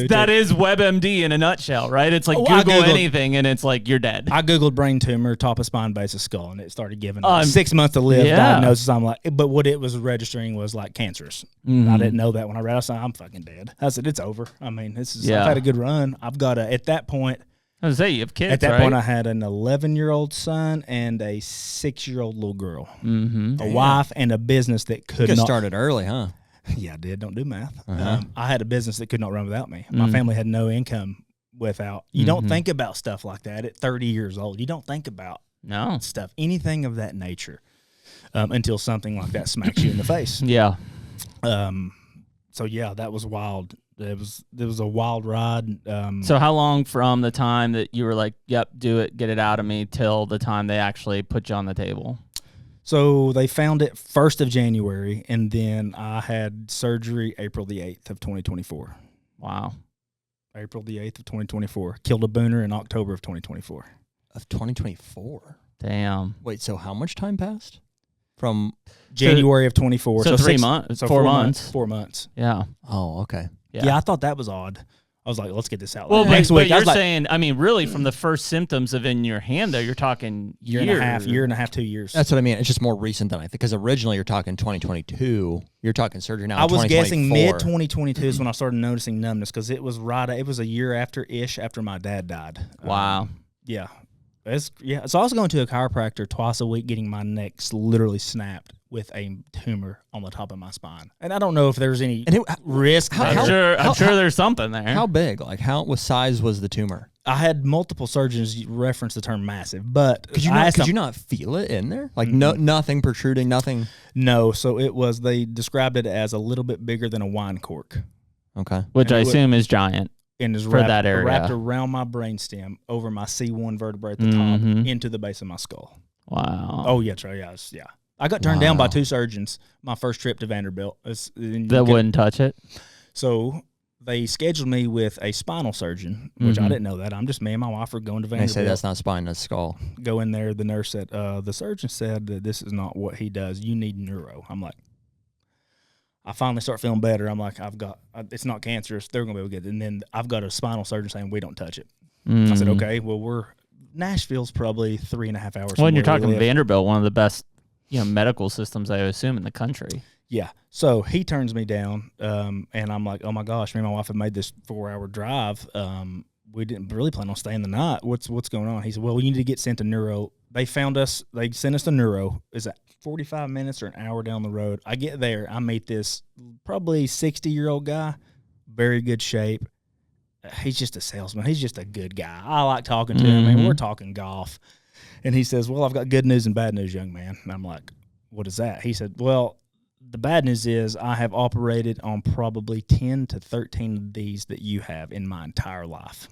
that is WebMD in a nutshell, right? It's like Google anything and it's like you're dead. I Googled brain tumor, top of spine, base of skull, and it started giving 6 months to live diagnosis. I'm like, but what it was registering was like cancerous. I didn't know that when I read it. I said, I'm fucking dead. I said, it's over. I mean, I've had a good run. I've got at that point. I was say you have kids. At that point, I had an 11-year-old son and a 6-year-old little girl, a wife, and a business that could not. Started early, huh? Yeah, I did. Don't do math. I had a business that could not run without me. My family had no income without. You don't think about stuff like that at 30 years old. You don't think about stuff, anything of that nature, until something like that smacks you in the face. Yeah. So yeah, that was wild. It was a wild ride. So how long from the time that you were like, yep, do it, get it out of me, till the time they actually put you on the table? So they found it 1st of January, and then I had surgery April the 8th of 2024. Wow. April the 8th of 2024. Killed a booner in October of 2024. Of 2024? Damn. Wait, so how much time passed? From January of 24. So 3 months. So 4 months. 4 months. Yeah. Oh, okay. Yeah, I thought that was odd. I was like, let's get this out. Well, next week. But you're saying, I mean, really, from the first symptoms of in your hand, though, you're talking year and a half, 2 years. That's what I mean. It's just more recent than I think. Because originally you're talking 2022. You're talking surgery now. I was guessing mid 2022 is when I started noticing numbness, because it was a year after my dad died. Wow. Yeah. So I was going to a chiropractor twice a week, getting my neck literally snapped with a tumor on the top of my spine. And I don't know if there's any risk. I'm sure there's something there. How big? Like what size was the tumor? I had multiple surgeons reference the term massive, but could you not feel it in there? Like nothing protruding, nothing? No. So they described it as a little bit bigger than a wine cork. Okay. Which I assume is giant. And is that area. Wrapped around my brainstem, over my C1 vertebrae at the top, into the base of my skull. Wow. Oh, yeah, Trey. Yeah. I got turned down by 2 surgeons my first trip to Vanderbilt. That wouldn't touch it? So they scheduled me with a spinal surgeon, which I didn't know that. I'm just, me and my wife are going to Vanderbilt. They say that's not spine, that's skull. Go in there. The nurse said, the surgeon said that this is not what he does. You need neuro. I'm like, I finally start feeling better. I'm like, it's not cancerous. They're going to be able to get it. And then I've got a spinal surgeon saying we don't touch it. I said, okay, well, Nashville's probably 3.5 hours. When you're talking Vanderbilt, one of the best, medical systems, I assume, in the country. Yeah. So he turns me down, and I'm like, oh my gosh, me and my wife have made this 4-hour drive. We didn't really plan on staying the night. What's going on? He said, well, you need to get sent to neuro. They sent us to neuro. Is that 45 minutes or an hour down the road? I get there. I meet this probably 60-year-old guy, very good shape. He's just a salesman. He's just a good guy. I like talking to him, and we're talking golf. And he says, well, I've got good news and bad news, young man. And I'm like, what is that? He said, well, the bad news is I have operated on probably 10 to 13 of these that you have in my entire life.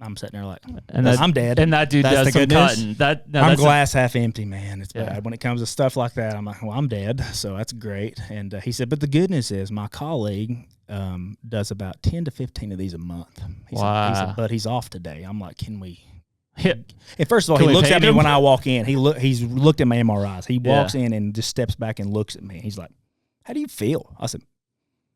I'm sitting there like, I'm dead. And that dude does some cutting. I'm glass half empty, man. It's bad. When it comes to stuff like that, I'm like, well, I'm dead, so that's great. And he said, but the good news is my colleague does about 10 to 15 of these a month. He said, but he's off today. I'm like, can we? And first of all, he looks at me when I walk in. He's looked at my MRIs. He walks in and just steps back and looks at me. He's like, how do you feel? I said,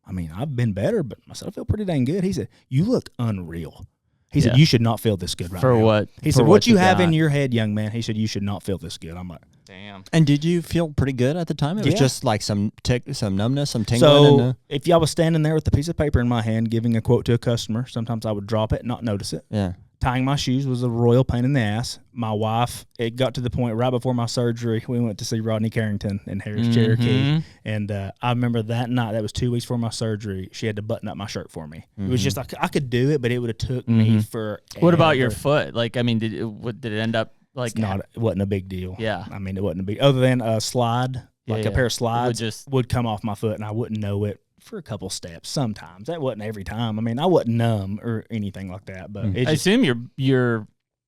I mean, I've been better, but I said, I feel pretty dang good. He said, you look unreal. He said, you should not feel this good right now. For what? He said, what you have in your head, young man, he said, you should not feel this good. I'm like, damn. And did you feel pretty good at the time? It was just like some numbness, some tingling. So if I was standing there with a piece of paper in my hand giving a quote to a customer, sometimes I would drop it and not notice it. Yeah. Tying my shoes was a royal pain in the ass. My wife, it got to the point right before my surgery, we went to see Rodney Carrington in Harris, Cherokee. And I remember that night, that was 2 weeks before my surgery, she had to button up my shirt for me. It was just, I could do it, but it would have took me forever. What about your foot? Like, I mean, did it end up like? It wasn't a big deal. Yeah. I mean, it wasn't a big, other than a slide, a pair of slides would come off my foot and I wouldn't know it for a couple steps sometimes. That wasn't every time. I mean, I wasn't numb or anything like that, but I assume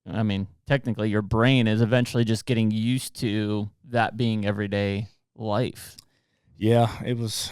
I mean, technically your brain is eventually just getting used to that being everyday life. Yeah, it was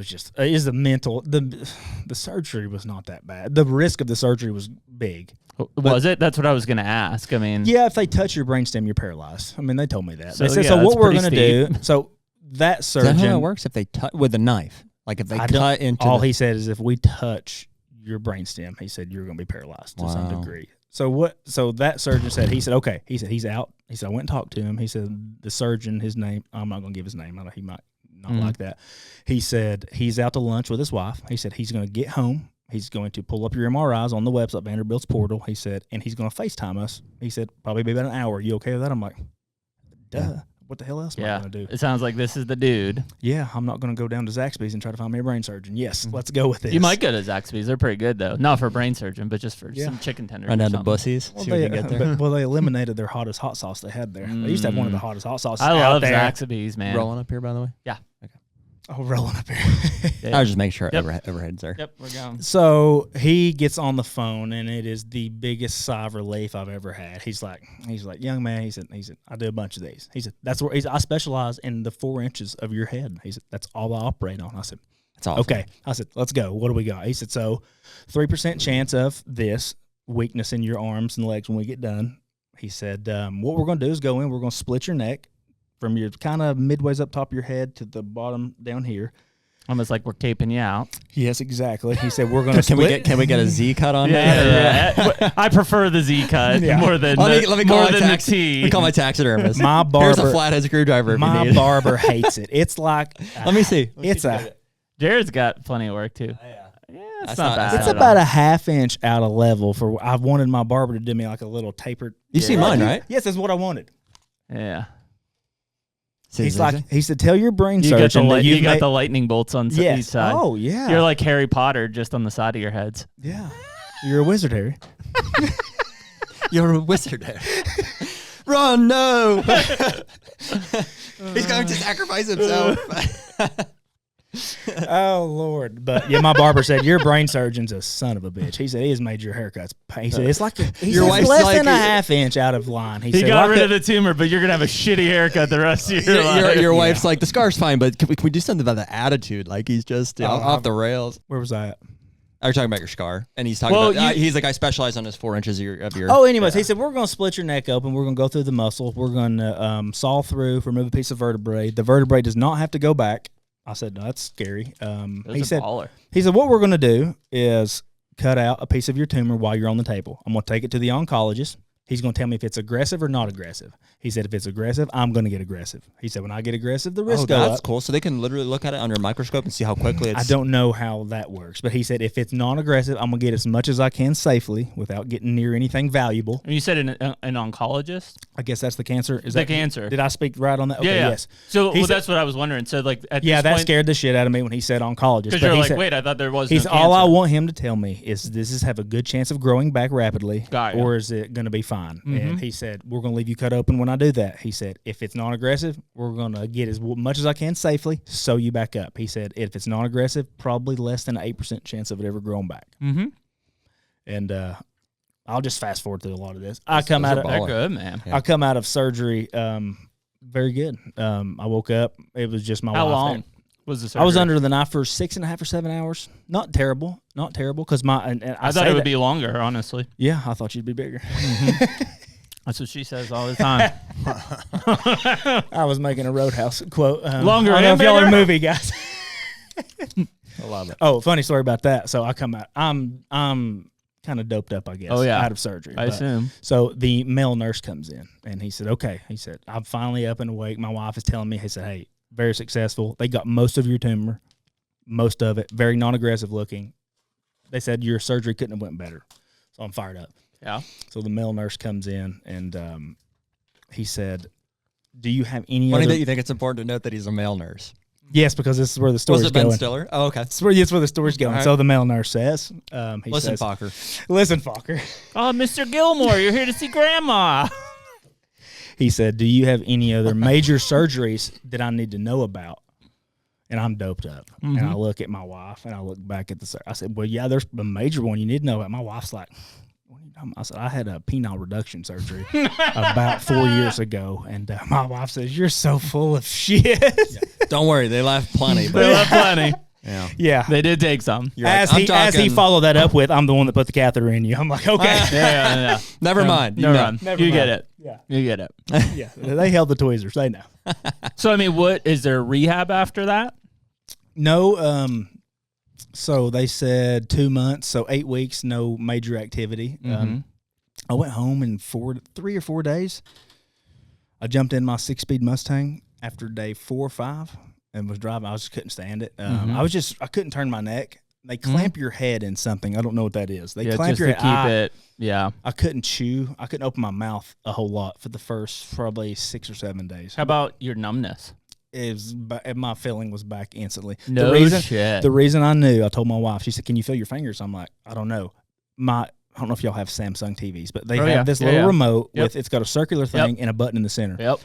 just, it is the mental, the surgery was not that bad. The risk of the surgery was big. Was it? That's what I was going to ask. I mean, yeah, if they touch your brainstem, you're paralyzed. I mean, they told me that. So, they said, so what we're going to do, so that surgeon. Is that how it works? If they touch with a knife? Like if they cut into he said is if we touch your brainstem, he said you're going to be paralyzed to some degree. So that surgeon said, he said, okay. He said, he's out. He said, I went and talked to him. He said, the surgeon, his name, I'm not going to give his name. He might not like that. He said, he's out to lunch with his wife. He said, he's going to get home. He's going to pull up your MRIs on the website, Vanderbilt's portal. He said, and he's going to FaceTime us. He said, probably be about an hour. You okay with that? I'm like, duh. Yeah. What the hell else am I going to do? It sounds like this is the dude. Yeah, I'm not going to go down to Zaxby's and try to find me a brain surgeon. Yes, let's go with this. You might go to Zaxby's. They're pretty good, though. Not for a brain surgeon, but just for some chicken tenders. Run down to Bussies. Well, they eliminated their hottest hot sauce they had there. They used to have one of the hottest hot sauces I love there. Zaxby's, man. Rolling up here, by the way? Yeah. Okay. Oh, rolling up here. I was just making sure overhead's there. Yep, we're going. So he gets on the phone, and it is the biggest sigh of relief I've ever had. He's like, young man, he said, I do a bunch of these. He said, that's where I specialize in the 4 inches of your head. He said, that's all I operate on. I said, that's awesome. Okay. I said, let's go. What do we got? He said, so 3% chance of this weakness in your arms and legs when we get done. He said, what we're going to do is go in, we're going to split your neck from your kind of midways up top of your head to the bottom down here. Almost like we're caping you out. Yes, exactly. He said, we're going to split. Can we get a Z cut on that? Yeah. I prefer the Z cut more than let me call the T. Let me call my taxodermist. My barber. Here's a flathead screwdriver if you need it. My barber hates it. It's like. Let me see. Jared's got plenty of work, too. Yeah, it's not bad. It's about a ½ inch out of level for. I've wanted my barber to do me like a little tapered. You see mine, right? Yes, that's what I wanted. Yeah. He's like, he said, tell your brain surgeon that you got the lightning bolts on each side. Oh, yeah. You're like Harry Potter just on the side of your heads. Yeah. You're a wizard, Harry. You're a wizard, Harry. Run, no. He's going to sacrifice himself. Oh, Lord. But, yeah, my barber said, your brain surgeon's a son of a bitch. He said, he has made your haircuts. He said, it's like your wife's less than a half inch out of line. He said, got rid of the tumor, but you're going to have a shitty haircut the rest of your life. Your wife's like, the scar's fine, but can we do something about the attitude? Like, he's just off the rails. Where was I at? Are you talking about your scar? And he's talking about, he's like, I specialize on this 4 inches of your. Oh, anyways, he said, we're going to split your neck open. We're going to go through the muscle. We're going to saw through, remove a piece of vertebrae. The vertebrae does not have to go back. I said, no, that's scary. He said, what we're going to do is cut out a piece of your tumor while you're on the table. I'm going to take it to the oncologist. He's going to tell me if it's aggressive or not aggressive. He said, if it's aggressive, I'm going to get aggressive. He said, when I get aggressive, the risk goes up. That's cool. So they can literally look at it under a microscope and see how quickly it's... I don't know how that works, but he said, if it's non-aggressive, I'm going to get as much as I can safely without getting near anything valuable. And you said an oncologist? I guess that's the cancer. Is the that cancer? Did I speak right on that? Okay, yeah. Yes. So that's what I was wondering. So like, at yeah, this that point, scared the shit out of me when he said oncologist. Because you're like, wait, I thought there was. He's all I want him to tell me is, does this have a good chance of growing back rapidly, or is it going to be fine? Mm-hmm. And he said, we're going to leave you cut open when I do that. He said, if it's non-aggressive, we're going to get as much as I can safely, sew you back up. He said, if it's non-aggressive, probably less than an 8% chance of it ever growing back. Mm-hmm. And I'll just fast forward through a lot of this. I come out of surgery very good. I woke up. It was just my wife. How long was the surgery? I was under the knife for 6.5 or 7 hours. Not terrible. Because I thought it would be longer, honestly. Yeah, I thought you'd be bigger. Mm-hmm. That's what she says all the time. I was making a Roadhouse quote. Longer. I don't know if y'all are movie guys. I love it. Oh, funny story about that. So I come out. I'm kind of doped up, I guess. Oh, yeah. Out of surgery. I assume. So the male nurse comes in, and he said, okay. He said, I'm finally up and awake. My wife is telling me, he said, hey, very successful. They got most of your tumor, most of it, very non-aggressive looking. They said your surgery couldn't have went better. So I'm fired up. Yeah. So the male nurse comes in, and he said, do you have any Funny other... that you think it's important to note that he's a male nurse. Yes, because this is where the story's going. Was it Ben Stiller? Oh, okay. That's where the story's going. Right. So the male nurse says, Listen, Fokker. Listen, Fokker. Oh, Mr. Gilmore, you're here to see Grandma. He said, do you have any other major surgeries that I need to know about? And I'm doped up. Mm-hmm. And I look at my wife, and I look back at I said, well, yeah, there's a major one you need to know about. My wife's like... I said, I had a penile reduction surgery about 4 years ago, and my wife says, you're so full of shit. Yeah. Don't worry, they laughed plenty. They laughed plenty. Yeah. They did take some. As he followed that up with, I'm the one that put the catheter in you. I'm like, okay. Yeah. Never mind. Never mind. You get it. Yeah. You get it. Yeah. They held the tweezers. They know. So, I mean, what is there rehab after that? No. So they said 2 months, so 8 weeks, no major activity. Mm-hmm. I went home in 3 or 4 days. I jumped in my 6-speed Mustang after day 4 or 5 and was driving. I just couldn't stand it. I couldn't turn my neck. They clamp your head in something. I don't know what that is. They clamp your head. Keep it. Yeah. I couldn't chew. I couldn't open my mouth a whole lot for the first probably 6 or 7 days. How about your numbness? My feeling was back instantly. No shit. The reason I knew, I told my wife, she said, can you feel your fingers? I'm like, I don't know. I don't know if y'all have Samsung TVs, but they have this little remote with, it's got a circular thing and a button in the center. Yep.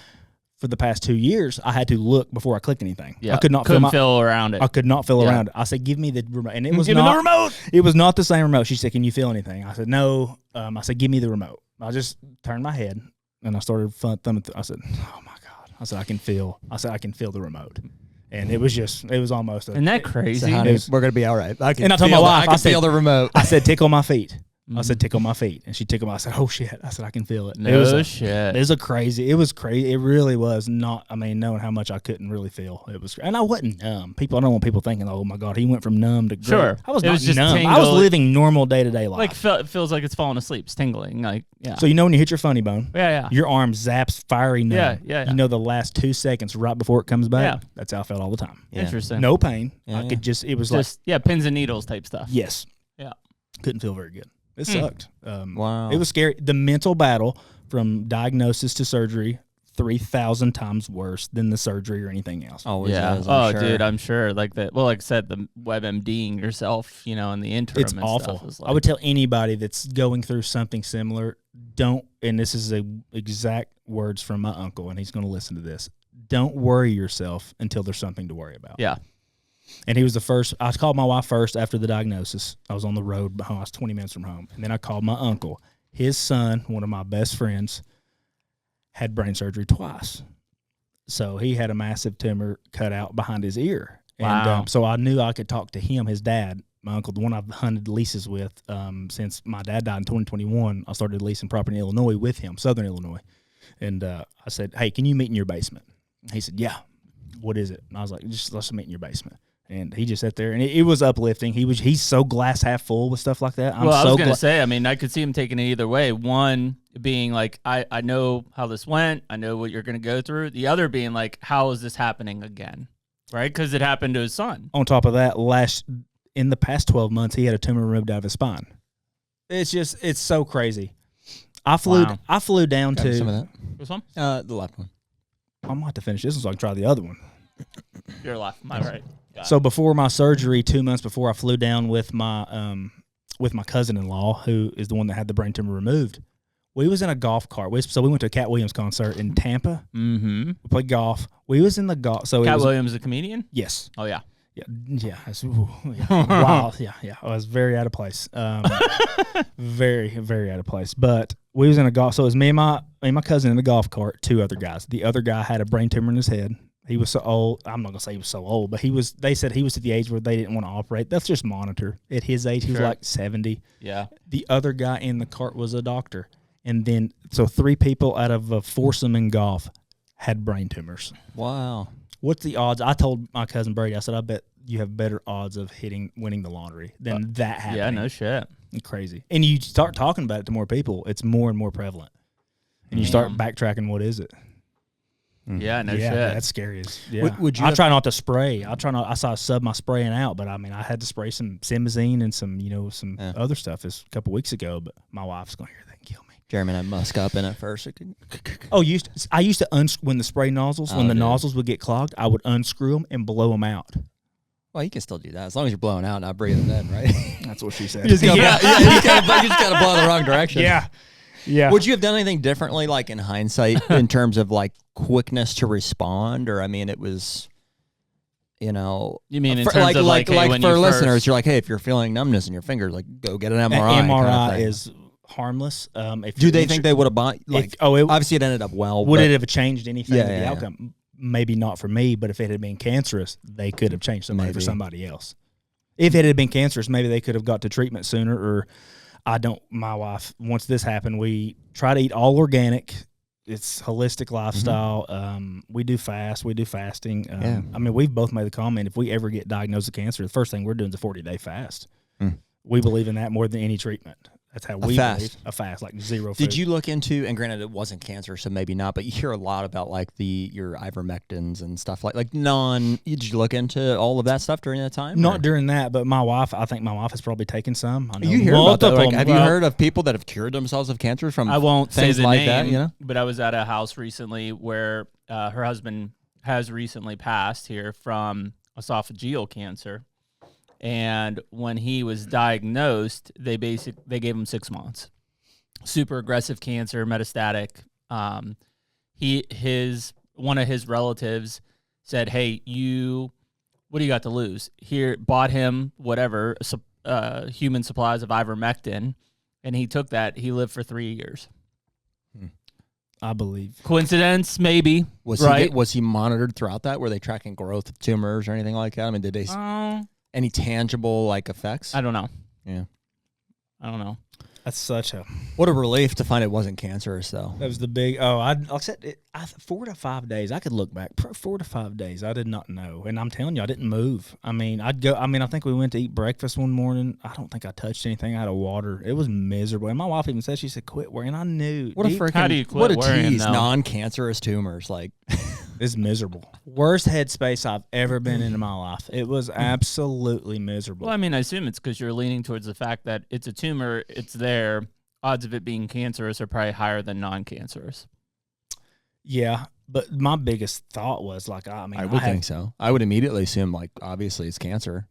For the past 2 years, I had to look before I clicked anything. Yeah. I could not feel around it. I could not feel around it. I said, give me the remote. And it was not the remote. It was not the same remote. She said, can you feel anything? I said, no. I said, give me the remote. I just turned my head and I started thumbing through. I said, oh my God. I said, I can feel the remote. And it was almost. Isn't that crazy? So, honey, we're going to be all right. I told my wife, I said, feel the remote. I said, tickle my feet. I said, tickle my feet. And she tickled my, I said, oh shit. I said, I can feel it. Shit. It was crazy. It really was not, knowing how much I couldn't really feel. It was, and I wasn't numb. I don't want people thinking, oh my God, he went from numb to great. Sure. I was not numb. I was living normal day-to-day life. Like, it feels like it's falling asleep. It's tingling. Like, yeah. So, when you hit your funny bone, yeah. Your arm zaps fiery numb. Yeah. You know the last 2 seconds right before it comes back? Yeah. That's how I felt all the time. Yeah. Interesting. No pain. Yeah. I could just, it was just, like. Pins and needles type stuff. Yes. Yeah. Couldn't feel very good. It sucked. Wow. It was scary. The mental battle from diagnosis to surgery, 3,000 times worse than the surgery or anything else. Always is, I'm sure. Dude, I'm sure. Like that. Well, like I said, the WebMDing yourself, in the interim. It's awful. Stuff I would tell anybody that's going through something similar, don't, and this is exact words from my uncle, and he's going to listen to this. Don't worry yourself until there's something to worry about. Yeah. And he was the first. I called my wife first after the diagnosis. I was on the road. I was 20 minutes from home. And then I called my uncle. His son, one of my best friends, had brain surgery twice. So he had a massive tumor cut out behind his ear. Wow. And so I knew I could talk to him, his dad, my uncle, the one I've hunted leases with since my dad died in 2021. I started leasing property in Illinois with him, Southern Illinois. And I said, hey, can you meet in your basement? He said, yeah. What is it? And I was like, just let's meet in your basement. And he just sat there, and it was uplifting. He's so glass half full with stuff like that. I was going to say, I mean, I could see him taking it either way. One being like, I know how this went. I know what you're going to go through. The other being like, how is this happening again? Right? Because it happened to his son. On top of that, in the past 12 months, he had a tumor removed out of his spine. It's so crazy. I flew down to some of that. Which one? The left one. I'm going to have to finish this one so I can try the other one. Your left, my right. So before my surgery, 2 months before, I flew down with my cousin-in-law, who is the one that had the brain tumor removed. We was in a golf cart. So we went to a Cat Williams concert in Tampa. Mm-hmm. We played golf. We was in the golf. So Cat Williams, a comedian? Yes. Oh, yeah. Yeah. Wow. Yeah. I was very out of place. Very, very out of place. But we was in a golf. So it was me and my cousin in the golf cart, 2 other guys. The other guy had a brain tumor in his head. He was so old. I'm not going to say he was so old, but they said he was at the age where they didn't want to operate. That's just monitor. At his age, he was like 70. Yeah. The other guy in the cart was a doctor. And then, so 3 people out of a foursome in golf had brain tumors. Wow. What's the odds? I told my cousin Brady, I said, I bet you have better odds of winning the lottery than that happening. Yeah, no shit. Crazy. And you start talking about it to more people, it's more and more prevalent. And you start backtracking, what is it? Yeah, no shit. That's scary. Would you I try not to spray. I saw sub my spraying out, but I mean, I had to spray some Simazine and some other stuff this a couple weeks ago, but my wife's going to hear that and kill me. Jeremy and I musk up in it first. I used to when the spray nozzles, nozzles would get clogged, I would unscrew them and blow them out. Well, you can still do that as long as you're blowing out, not breathing in, right? That's what she said. You just gotta blow in the wrong direction. Yeah. Would you have done anything differently, like in hindsight, in terms of like quickness to respond, or I mean, it was, you mean in terms of like for listeners, you're like, hey, if you're feeling numbness in your fingers, like go get an MRI. An MRI is harmless. Do they think they would have bought? Like, obviously it ended up well. Would it have changed anything to the outcome? Maybe not for me, but if it had been cancerous, they could have changed somebody for somebody else. If it had been cancerous, maybe they could have got to treatment sooner. Or my wife, once this happened, we try to eat all organic. It's holistic lifestyle. Mm-hmm. We do fasting. I mean, we've both made the comment, if we ever get diagnosed with cancer, the first thing we're doing is a 40-day fast. We believe in that more than any treatment. That's how we believe. A fast, like zero food. Did you look into, and granted it wasn't cancer, so maybe not, but you hear a lot about like your ivermectins and stuff did you look into all of that stuff during that time? Not during that, but I think my wife has probably taken some. I know you hear about that? Like, have you heard of people that have cured themselves of cancer from I won't things say the like name, that, but I was at a house recently where her husband has recently passed here from esophageal cancer. And when he was diagnosed, they gave him 6 months. Super aggressive cancer, metastatic. One of his relatives said, "Hey, what do you got to lose?" Here, bought him whatever human supplies of ivermectin, and he took that. He lived for 3 years. I believe. Coincidence, maybe. Was he monitored throughout that? Were they tracking growth of tumors or anything like that? I mean, did they? Any tangible like effects? I don't know. Yeah. I don't know. That's what a relief to find it wasn't cancerous though. That was the big. Like I said, 4 to 5 days. I could look back 4 to 5 days. I did not know, and I'm telling you, I didn't move. I mean, I think we went to eat breakfast one morning. I don't think I touched anything. I had water. It was miserable. And my wife even said, she said, "Quit worrying." I knew. How do you quit worrying? Non-cancerous tumors like. It's miserable. Worst headspace I've ever been in my life. It was absolutely miserable. Well, I mean, I assume it's because you're leaning towards the fact that it's a tumor, it's there. Odds of it being cancerous are probably higher than non-cancerous. Yeah, but my biggest thought was I think so. I would immediately assume obviously it's cancer.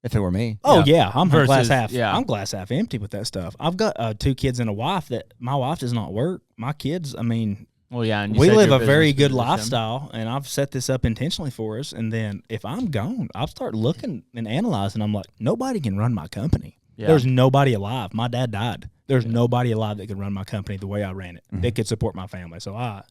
If it were me. Oh yeah, I'm glass half. Yeah. I'm glass half empty with that stuff. I've got 2 kids and a wife that my wife does not work. My kids, I mean. Well, yeah, and we live a very good lifestyle, and I've set this up intentionally for us. And then if I'm gone, I'll start looking and analyzing. I'm like, nobody can run my company. Yeah. There's nobody alive. My dad died. There's nobody alive that could run my company the way I ran it. That could support my family. So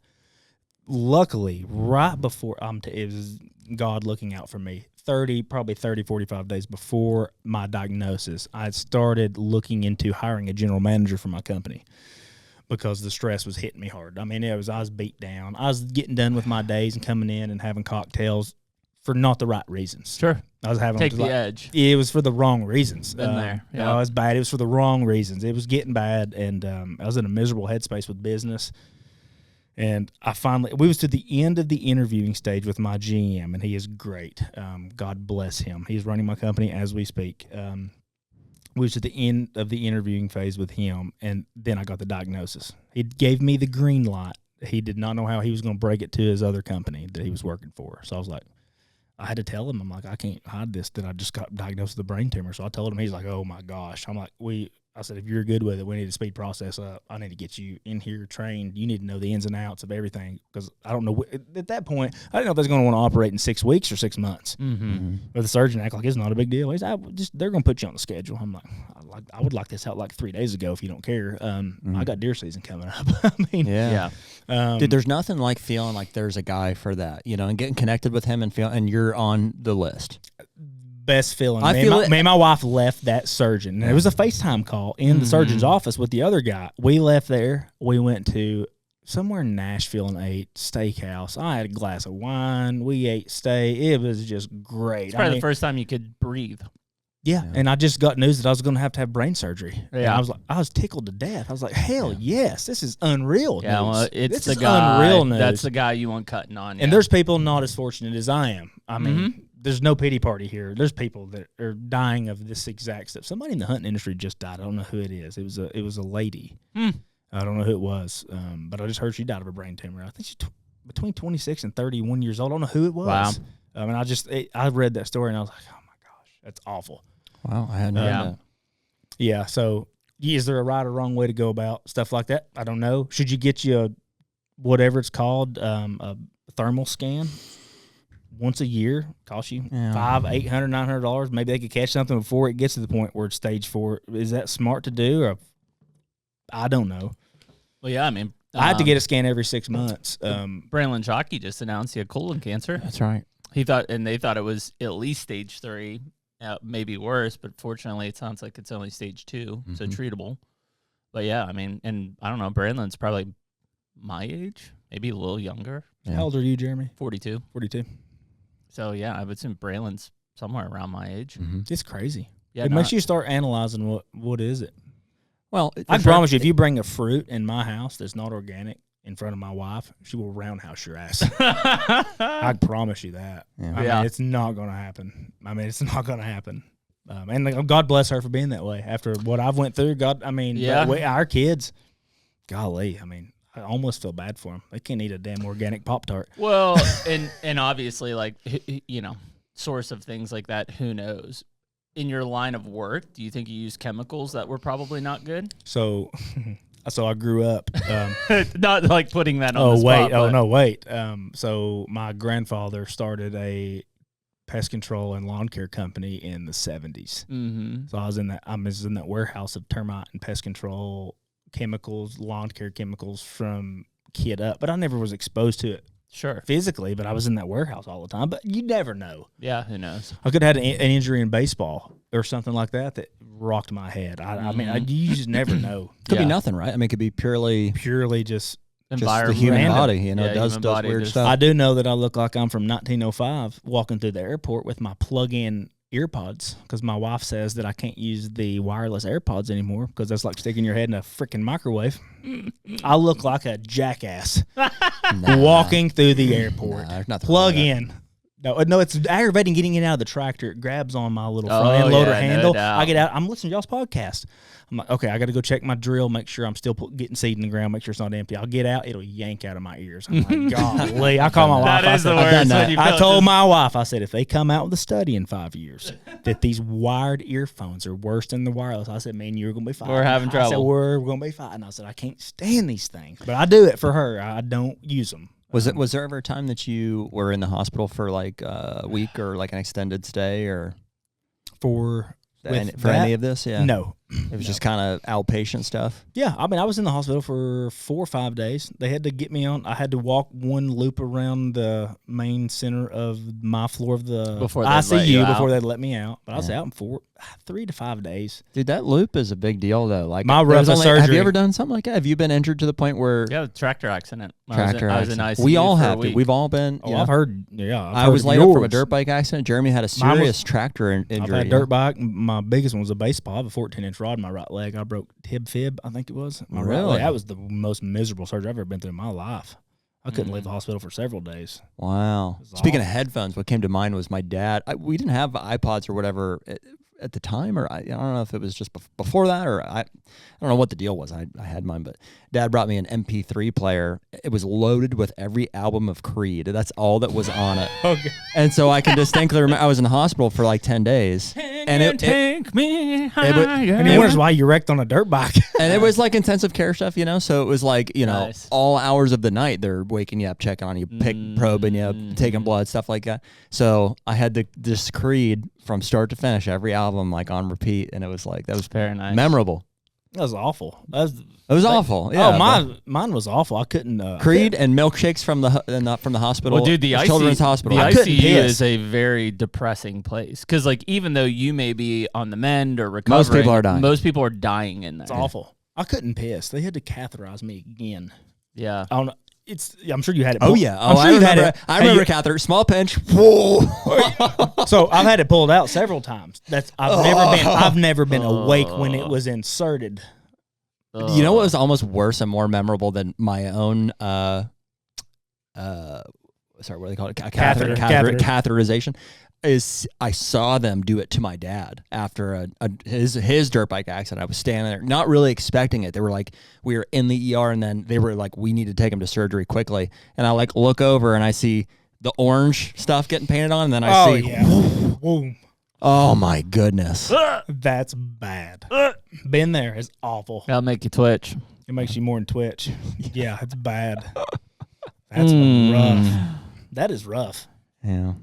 luckily, right before it was God looking out for me. 45 days before my diagnosis, I started looking into hiring a general manager for my company because the stress was hitting me hard. I mean, I was beat down. I was getting done with my days and coming in and having cocktails for not the right reasons. Sure. I was having take the edge. It was for the wrong reasons. Been there. Yeah. It was bad. It was for the wrong reasons. It was getting bad, and I was in a miserable headspace with business. And we was to the end of the interviewing stage with my GM, and he is great. God bless him. He's running my company as we speak. We was at the end of the interviewing phase with him, and then I got the diagnosis. He gave me the green light. He did not know how he was going to break it to his other company that he was working for. So I was like, I had to tell him, I'm like, I can't hide this, that I just got diagnosed with a brain tumor. So I told him, he's like, oh my gosh. I'm like, I said, if you're good with it, we need to speed process up. I need to get you in here trained. You need to know the ins and outs of everything, because I don't know. At that point, I didn't know if they was going to want to operate in 6 weeks or 6 months. But the surgeon acted like it's not a big deal. He's they're going to put you on the schedule. I'm like, I would like this out like 3 days ago if you don't care. I got deer season coming up. I mean, dude, there's nothing like feeling like there's a guy for that, and getting connected with him and you're on the list. Best feeling. Me and my wife left that surgeon. It was a FaceTime call in the surgeon's office with the other guy. We left there. We went to somewhere in Nashville and ate steakhouse. I had a glass of wine. We ate steak. It was just great. It's probably the first time you could breathe. Yeah, and I just got news that I was going to have brain surgery. Yeah, and I was tickled to death. I was like, hell yes, this is unreal news. Yeah, well, it's the guy. Unreal news. That's the guy you want cutting on. And there's people not as fortunate as I am. I mean, there's no pity party here. There's people that are dying of this exact stuff. Somebody in the hunting industry just died. I don't know who it is. It was a lady. I don't know who it was, but I just heard she died of a brain tumor. I think she's between 26 and 31 years old. I don't know who it was. Wow. And I read that story and I was like, oh my gosh, that's awful. Wow, I hadn't heard that. Yeah, so is there a right or wrong way to go about stuff like that? I don't know. Should you get you whatever it's called, a thermal scan once a year? Cost you $500, $800, $900. Maybe they could catch something before it gets to the point where it's stage 4. Is that smart to do? Or I don't know. Well, yeah, I mean, I have to get a scan every 6 months. Brandon Shockey just announced he had colon cancer. That's right. They thought it was at least stage 3. Maybe worse, but fortunately it sounds like it's only stage 2, so treatable. But yeah, I mean, and I don't know, Brandon's probably my age, maybe a little younger. Yeah. How old are you, Jeremy? 42. 42. So yeah, I would assume Brandon's somewhere around my age. It's crazy. Yeah, it makes you start analyzing what is it. Well, I promise you, if you bring a fruit in my house that's not organic in front of my wife, she will roundhouse your ass. I promise you that. Yeah. I mean, it's not going to happen. And God bless her for being that way. After what I've went through, our kids, golly, I mean, I almost feel bad for them. They can't eat a damn organic Pop-Tart. Well, and obviously, like, source of things like that, who knows? In your line of work, do you think you use chemicals that were probably not good? So I grew up. Not like putting that on the spot. Wait. So my grandfather started a pest control and lawn care company in the 70s. So I was in that warehouse of termite and pest control chemicals, lawn care chemicals from kid up. But I never was exposed to it physically, but I was in that warehouse all the time. But you never know. Yeah, who knows? I could have had an injury in baseball or something like that rocked my head. I mean, you just never know. Could be nothing, right? I mean, it could be purely just the human body. Does weird stuff. I do know that I look like I'm from 1905 walking through the airport with my plug-in earpods, because my wife says that I can't use the wireless AirPods anymore because that's like sticking your head in a freaking microwave. I look like a jackass walking through the airport. Plug in. No, it's aggravating getting it out of the tractor. It grabs on my little front end loader handle. No, I get out. I'm listening to y'all's podcast. I'm like, okay, I got to go check my drill, make sure I'm still getting seed in the ground, make sure it's not empty. I'll get out. It'll yank out of my ears. I'm like, golly. I call my wife. That is the worst. I told my wife, I said, if they come out with a study in 5 years that these wired earphones are worse than the wireless, I said, man, you're going to be fighting. We're having trouble. I said, we're going to be fighting. I said, I can't stand these things. But I do it for her. I don't use them. Was there ever a time that you were in the hospital for like a week or like an extended stay or for any of this? Yeah. No. It was just kind of outpatient stuff? Yeah. I mean, I was in the hospital for 4 or 5 days. They had to get me on. I had to walk one loop around the main center of my floor of the ICU before they'd let me out. But I was out in 3 to 5 days. Dude, that loop is a big deal, though. Like my rough surgery. Have you ever done something like that? Have you been injured to the point where... Yeah, tractor accident. I was in ICU. We all have to. We've all been... Oh, I've heard... Yeah, I was laid up from a dirt bike accident. Jeremy had a serious tractor injury. I've had a dirt bike. My biggest one was a baseball. I have a 14-inch rod in my right leg. I broke fib, I think it was. My right leg. That was the most miserable surgery I've ever been through in my life. I couldn't leave the hospital for several days. Wow. Speaking of headphones, what came to mind was my dad. We didn't have iPods or whatever at the time, or I don't know if it was just before that, or I don't know what the deal was. I had mine, but Dad brought me an MP3 player. It was loaded with every album of Creed. That's all that was on it. Okay. And so I can distinctly remember I was in the hospital for like 10 days. And it take me higher. And he wonders why you wrecked on a dirt bike. And it was like intensive care stuff, so it was like, nice. all hours of the night they're waking you up, checking on you, probing you, taking blood, stuff like that. So I had this Creed from start to finish, every album like on repeat, and it was like that was very nice, memorable. That was awful. It was awful. Yeah, mine was awful. I couldn't. Creed and milkshakes from the hospital. Well, dude, the children's hospital. The ICU is a very depressing place because, like, even though you may be on the mend or recovering, most people are dying. Most people are dying in there. It's awful. I couldn't piss. They had to catheterize me again. Yeah. I don't know. I'm sure you had it. Oh yeah. Oh, I remember catheter. Small pinch. Whoa. So I've had it pulled out several times. I've never been awake when it was inserted. You know what was almost worse and more memorable than my own what do they call it? Catheterization. Is I saw them do it to my dad after his dirt bike accident. I was standing there, not really expecting it. They were like, we were in the ER, and then they were like, we need to take him to surgery quickly. And I like look over and I see the orange stuff getting painted on, and then I see, boom. Oh my goodness, that's bad. Been there. It's awful. That'll make you twitch. It makes you more than twitch. Yeah, it's bad. That's rough. That is rough. Yeah.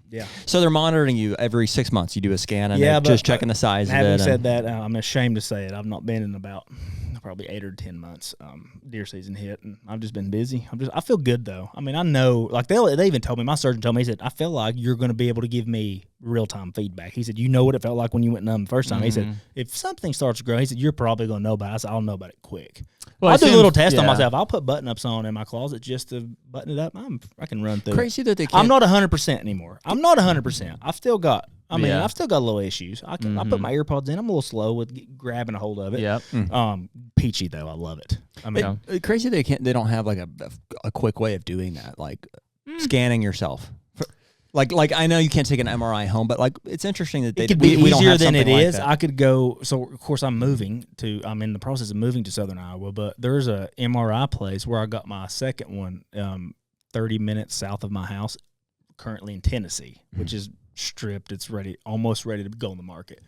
So they're monitoring you every 6 months. You do a scan and they're just checking the size of it. Having said that, I'm ashamed to say it. I've not been in about probably 8 or 10 months. Deer season hit, and I've just been busy. I feel good though. I mean, I know. Like they even told me. My surgeon told me. He said, I feel like you're going to be able to give me real-time feedback. He said, you know what it felt like when you went numb the first time. He said, if something starts to grow, he said, you're probably going to know about it. I said, I'll know about it quick. Well, I'll do a little test on myself. I'll put button-ups on in my closet just to button it up. I can run through Crazy that they can't. I'm not 100% anymore. I'm not 100%. I've still got little issues. I put my earpods in. I'm a little slow with grabbing a hold of it. Yep. Peachy, though. I love it. I mean, crazy they don't have like a quick way of doing that, like scanning yourself. Like I know you can't take an MRI home, but like it's interesting that it could be easier than it is. I could go. So of course I'm in the process of moving to Southern Iowa, but there's a MRI place where I got my second one 30 minutes south of my house, currently in Tennessee, which is stripped. It's almost ready to go on the market.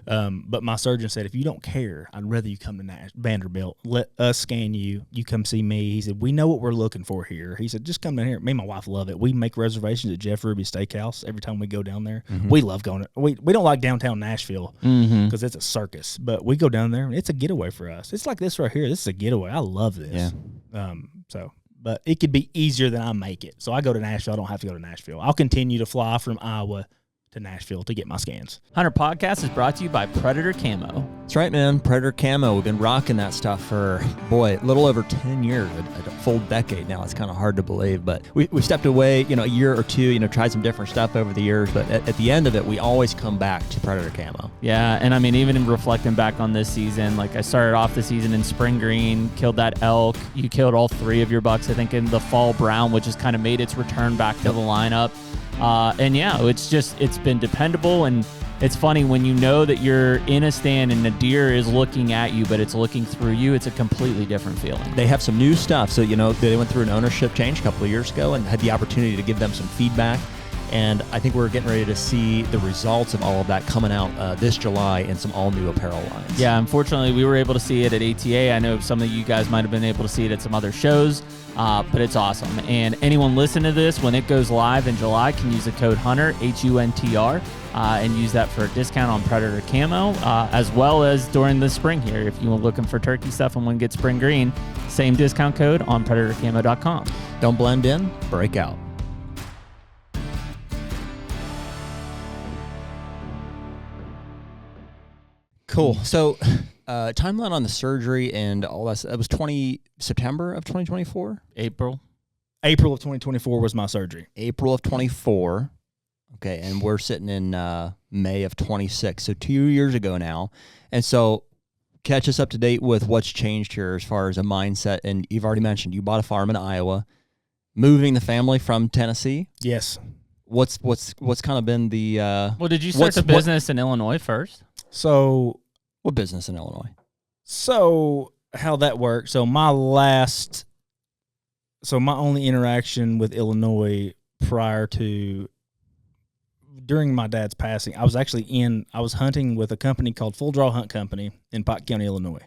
But my surgeon said, if you don't care, I'd rather you come to Vanderbilt. Let us scan you. You come see me. He said, we know what we're looking for here. He said, just come down here. Me and my wife love it. We make reservations at Jeff Ruby's Steakhouse every time we go down there. We love going. We don't like downtown Nashville because it's a circus. But we go down there, and it's a getaway for us. It's like this right here. This is a getaway. I love this. Yeah. But it could be easier than I make it. So I go to Nashville. I don't have to go to Nashville. I'll continue to fly from Iowa to Nashville to get my scans. HUNTR Podcast is brought to you by Predator Camo. That's right, man. Predator Camo. We've been rocking that stuff for, boy, a little over 10 years, a full decade now. It's kind of hard to believe, but we stepped away, a year or two, tried some different stuff over the years, but at the end of it, we always come back to Predator Camo. Yeah, and I mean, even in reflecting back on this season, like I started off the season in spring green, killed that elk. You killed all 3 of your bucks, I think, in the fall brown, which has kind of made its return back to the lineup. And yeah, it's been dependable, and it's funny when you know that you're in a stand and the deer is looking at you, but it's looking through you. It's a completely different feeling. They have some new stuff. So, they went through an ownership change a couple of years ago and had the opportunity to give them some feedback. And I think we're getting ready to see the results of all of that coming out this July in some all-new apparel lines. Yeah, unfortunately, we were able to see it at ATA. I know some of you guys might have been able to see it at some other shows, but it's awesome. And anyone listening to this, when it goes live in July, can use the code HUNTR, HUNTR, and use that for a discount on Predator Camo, as well as during the spring here. If you're looking for turkey stuff and want to get spring green, same discount code on PredatorCamo.com. Don't blend in, break out. Cool. So, timeline on the surgery and all that. It was September of 2024? April of 2024 was my surgery. April of 24. Okay, and we're sitting in May of 26. So 2 years ago now. And so catch us up to date with what's changed here as far as a mindset. And you've already mentioned you bought a farm in Iowa, moving the family from Tennessee. Yes. What's kind of been the well, did you start the business in Illinois first? So what business in Illinois? So how that worked. So my only interaction with Illinois during my dad's passing, I was hunting with a company called Full Draw Hunt Company in Pike County, Illinois.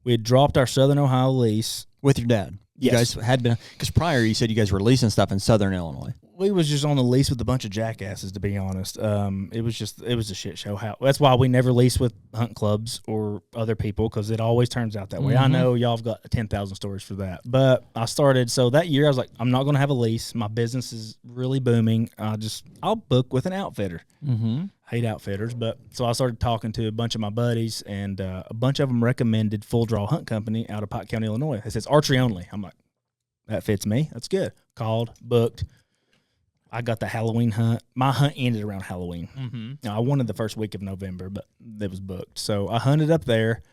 We had dropped our Southern Ohio lease. With your dad? You guys had been, because prior you said you guys were leasing stuff in Southern Illinois. We was just on a lease with a bunch of jackasses, to be honest. It was a shit show. That's why we never lease with hunt clubs or other people, because it always turns out that way. I know y'all have got 10,000 stories for that. But so that year I was like, I'm not going to have a lease. My business is really booming. I'll book with an outfitter. Hate outfitters. But so I started talking to a bunch of my buddies, and a bunch of them recommended Full Draw Hunt Company out of Pike County, Illinois. It says archery only. I'm like, that fits me. That's good. Called, booked. I got the Halloween hunt. My hunt ended around Halloween. Now, I wanted the first week of November, but it was booked. So I hunted up there.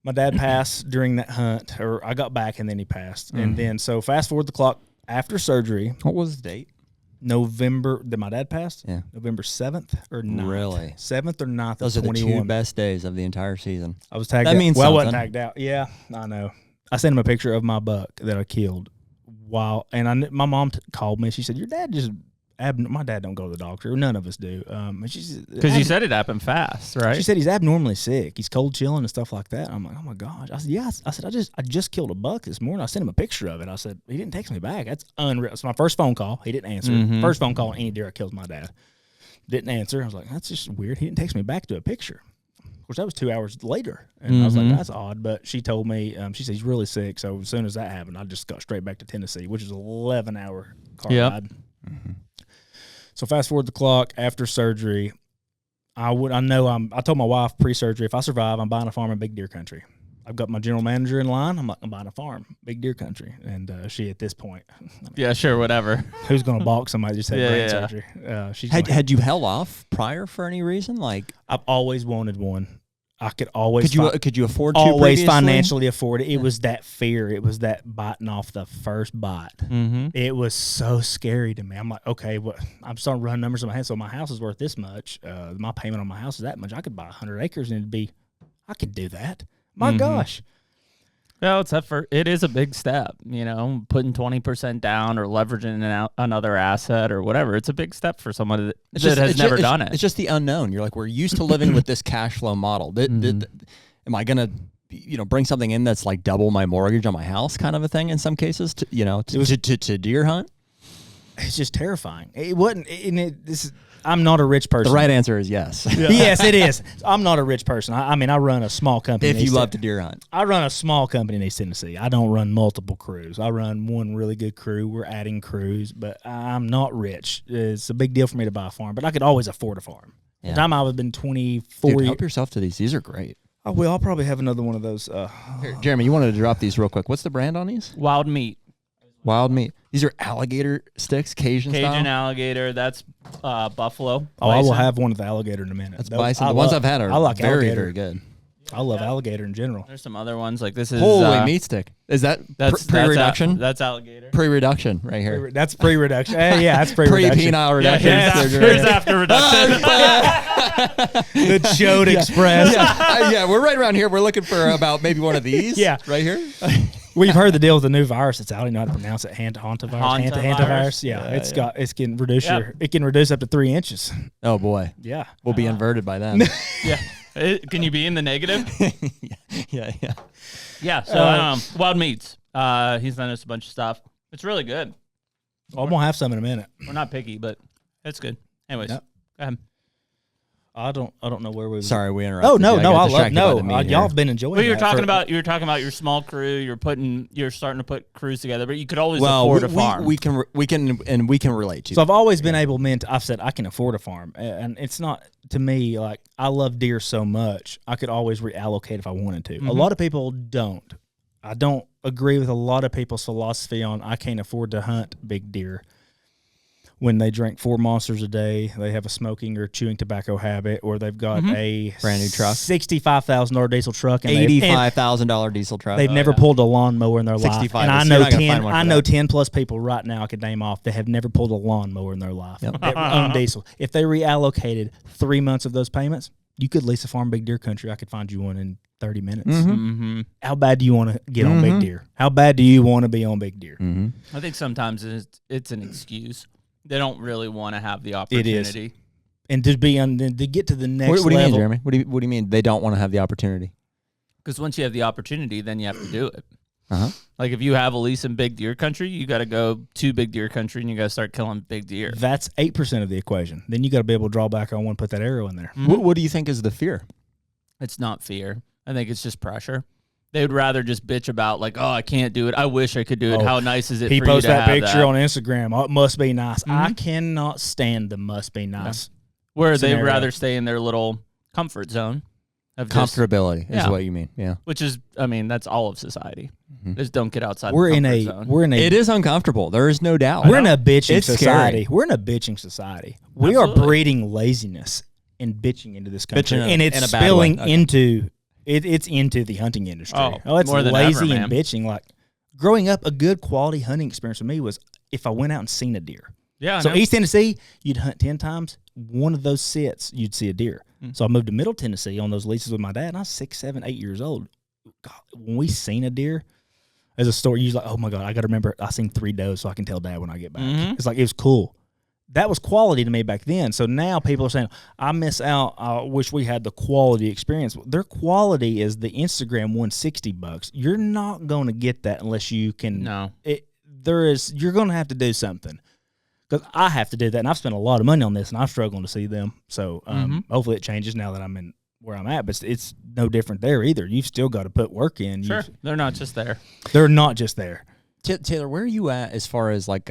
My dad passed during that hunt, or I got back and then he passed. And then, so fast forward the clock after surgery. What was the date? November. Did my dad pass? Yeah. November 7th or 9th. Really? 7th or 9th Those of 21. Those are the 2 best days of the entire season. I was tagged out. That means well, something. I wasn't tagged out. Yeah, I know. I sent him a picture of my buck that I killed. My mom called me. She said, "Your dad just my dad don't go to the doctor. None of us do." Because you said it happened fast, right? She said he's abnormally sick. He's cold chilling and stuff like that. I'm like, oh my gosh. I said, yeah. I said, I just killed a buck this morning. I sent him a picture of it. I said, he didn't text me back. That's unreal. It's my first phone call. He didn't answer. First phone call on any deer I killed my dad. Didn't answer. I was like, that's just weird. He didn't text me back to a picture. Of course, that was 2 hours later. And I was like, that's odd. But she told me, she said he's really sick. So as soon as that happened, I just got straight back to Tennessee, which is an 11-hour car ride. So fast forward the clock after surgery. I told my wife pre-surgery, if I survive, I'm buying a farm in Big Deer Country. I've got my general manager in line. I'm like, I'm buying a farm, Big Deer Country. And she, at this point, yeah, sure, whatever. Who's going to balk somebody just had brain surgery? Had you held off prior for any reason? Like, I've always wanted one. I could always could you afford to always previously? Financially afford it. It was that fear. It was that biting off the first bite. It was so scary to me. I'm like, okay, I'm starting to run numbers in my head. So my house is worth this much. My payment on my house is that much. I could buy 100 acres and I could do that. My gosh. Well, it's effort. It is a big step, putting 20% down or leveraging another asset or whatever. It's a big step for someone that has never done it. It's just the unknown. You're like, we're used to living with this cash flow model. Am I going to, bring something in that's like double my mortgage on my house kind of a thing in some cases, to deer hunt? it's just terrifying. It wasn't. I'm not a rich person. The right answer is yes. Yeah. Yes, it is. I'm not a rich person. I mean, I run a small company. If you love to deer hunt. I run a small company in East Tennessee. I don't run multiple crews. I run one really good crew. We're adding crews, but I'm not rich. It's a big deal for me to buy a farm, but I could always afford a farm. Yeah. The time I was been 24 years. Help yourself to these. These are great. I will. I'll probably have another one of those. Here, Jeremy, you wanted to drop these real quick. What's the brand on these? Wild Meat. Wild Meat. These are alligator sticks, Cajun style? Alligator. That's buffalo. Oh, I will have one of the alligator in a minute. That's bison. The ones I've had are very, alligator. Very good. I love alligator in general. There's some other ones like this is holy meat stick. Is that pre-reduction? That's alligator. Pre-reduction right here. That's pre-reduction. Yeah, that's pre-reduction. Pre-penile reduction. Here's after reduction. The Chode Express. Yeah, we're right around here. We're looking for about maybe one of these. Yeah, right here. We've heard the deal with the new virus that's out. You know how to pronounce it? Hantavirus. Yeah, it can reduce it can reduce up to 3 inches. Oh boy. Yeah, we'll be inverted by then. Yeah. Can you be in the negative? Yeah. So Wild Meats. He's done us a bunch of stuff. It's really good. I'm gonna have some in a minute. We're not picky, but it's good. Anyways, go ahead. I don't know where we. Sorry, we interrupted. Oh no, I love y'all have been enjoying. Well, you were talking about your small crew. You're starting to put crews together, but you could always afford a farm. We can relate to. So I've always been able. I've said I can afford a farm, and it's not to me like I love deer so much. I could always reallocate if I wanted to. Mm-hmm. A lot of people don't. I don't agree with a lot of people's philosophy on I can't afford to hunt big deer. When they drink 4 monsters a day, they have a smoking or chewing tobacco habit, or they've got a brand new truck, $65,000 diesel truck, and $85,000 diesel truck. They've never pulled a lawnmower in their life. And I know 10 plus people right now I could name off that have never pulled a lawnmower in their life. Yep. On diesel. If they reallocated 3 months of those payments, you could lease a farm big deer country. I could find you one in 30 minutes. Mm-hmm. Mm-hmm. How bad do you want to get on big deer? How bad do you want to be on big deer? Mm-hmm. I think sometimes it's an excuse. They don't really want to have the opportunity. It is. And to get to the next level. What do you mean, Jeremy? What do you mean they don't want to have the opportunity? Because once you have the opportunity, then you have to do it. Like if you have a lease in big deer country, you got to go to big deer country and you got to start killing big deer. That's 8% of the equation. Then you got to be able to draw back on one, put that arrow in there. Mm-hmm. What do you think is the fear? It's not fear. I think it's just pressure. They would rather just bitch about like, oh, I can't do it. I wish I could do it. How nice is it for you to have that? He posted that picture on Instagram. Oh, it must be nice. Mm-hmm. I cannot stand the must be nice. Yeah. Where they'd rather stay in their little comfort zone. Of comfortability is what you mean. Yeah. Which is, I mean, that's all of society. Mm-hmm. Just don't get outside the comfort zone. It is uncomfortable. There is no doubt. We're in a bitching society. We're in a bitching society. We are breeding laziness and bitching into this country. And it's spilling into... It's into the hunting industry. It's more than lazy and bitching. Like growing up, a good quality hunting experience for me was if I went out and seen a deer. Yeah. So East Tennessee, you'd hunt 10 times. One of those sits, you'd see a deer. So I moved to Middle Tennessee on those leases with my dad. And I was 6, 7, 8 years old. God, when we seen a deer, as a story, you're like, oh my God, I got to remember I seen 3 does so I can tell Dad when I get back. Mm-hmm. It's like it was cool. That was quality to me back then. So now people are saying, I miss out. I wish we had the quality experience. Their quality is the Instagram $160. You're not going to get that unless you can. No. You're going to have to do something. Because I have to do that. And I've spent a lot of money on this, and I'm struggling to see them. So hopefully it changes now that I'm in where I'm at. But it's no different there either. You've still got to put work in. Sure. They're not just there. They're not just there. Taylor, where are you at as far as like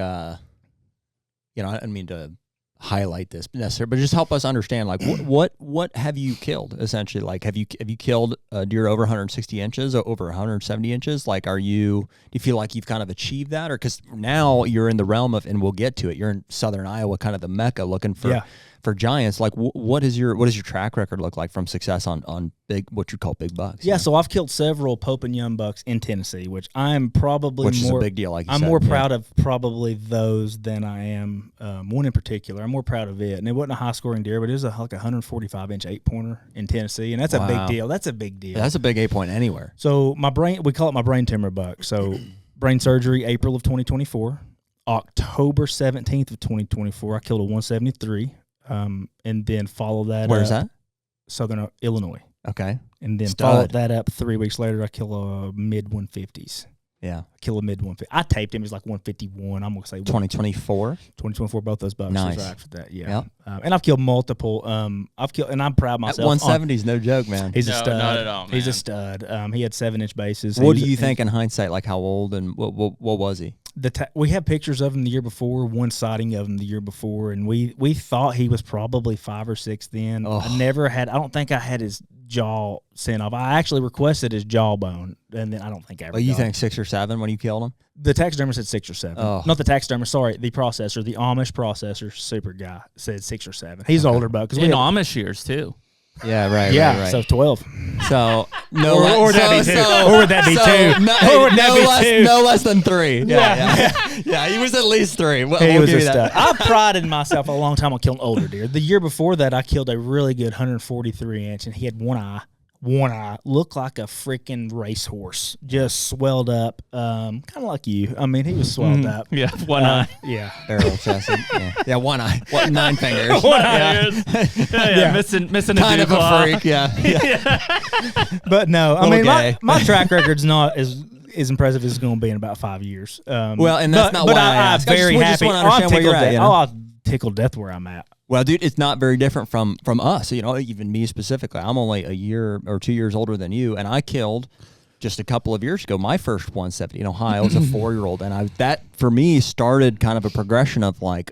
I don't mean to highlight this necessarily, but just help us understand, like, what have you killed, essentially? Like, have you killed a deer over 160 inches, or over 170 inches? Like, do you feel like you've kind of achieved that? Or because now you're in the realm of, and we'll get to it, you're in southern Iowa, kind of the mecca, looking for giants. Like, what does your track record look like from success on big, what you call big bucks? Yeah, so I've killed several Pope and Young bucks in Tennessee, which I'm probably is a big deal. Like you I'm said. more proud of probably those than I am one in particular. I'm more proud of it, and it wasn't a high scoring deer, but it was like a 145-inch 8-pointer in Tennessee, and that's a big deal. That's a big deal. Yeah, that's a big 8-point anywhere. So we call it my brain tumor buck. So brain surgery, April of 2024, October 17th of 2024, I killed a 173. And then follow that. Where's that? Southern Illinois. Okay. And then followed that up 3 weeks later. I kill a mid 150s. Yeah. Kill a mid 150. I taped him. He's like 151. I'm going to say 2024. 2024, both those bucks. Nice. Right after that, yeah. Yep. And I've killed multiple. And I'm proud of myself. At 170 is no joke, man. He's a stud. Not at all, man. He's a stud. He had 7-inch bases. What do you think in hindsight? Like how old and what was he? We have pictures of him the year before, one sighting of him the year before, and we thought he was probably 5 or 6 then. Oh. I don't think I had his jaw sent off. I actually requested his jawbone, and then I don't think I ever you think 6 or 7 when you killed him? The taxidermist said 6 or 7. Oh. Not the taxidermist, sorry. The processor, the Amish processor, super guy, said 6 or 7. He's an older buck. In Amish years, too. Yeah, right. Yeah, right. So 12. So no, or would that be 2? Or would that be 2? Or would that be 2? No less than 3. Yeah. He was at least 3. He was a stud. I prided myself a long time on killing older deer. The year before that, I killed a really good 143-inch, and he had one eye, looked like a freaking racehorse, just swelled up, kind of like you. I mean, he was swelled up. Yeah, one eye. Yeah, barrel chested. Yeah, one eye. 9 fingers. One eye. Yeah. Missing kind a of a freak. Yeah. But no, I mean, my track record's not as impressive as it's going to be in about 5 years. Well, and that's not why I asked. I'm very happy. I'm tickled death. I'm tickled death where I'm at. Well, dude, it's not very different from us. You know, even me specifically. I'm only a year or 2 years older than you, and I killed just a couple of years ago my first 170 in Ohio as a 4-year-old, and that for me started kind of a progression of like,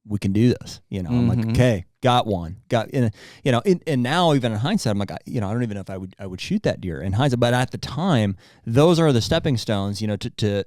we can do this. You know, I'm like, okay, got one, and now even in hindsight, I'm like, I don't even know if I would shoot that deer in hindsight, but at the time, those are the stepping stones, to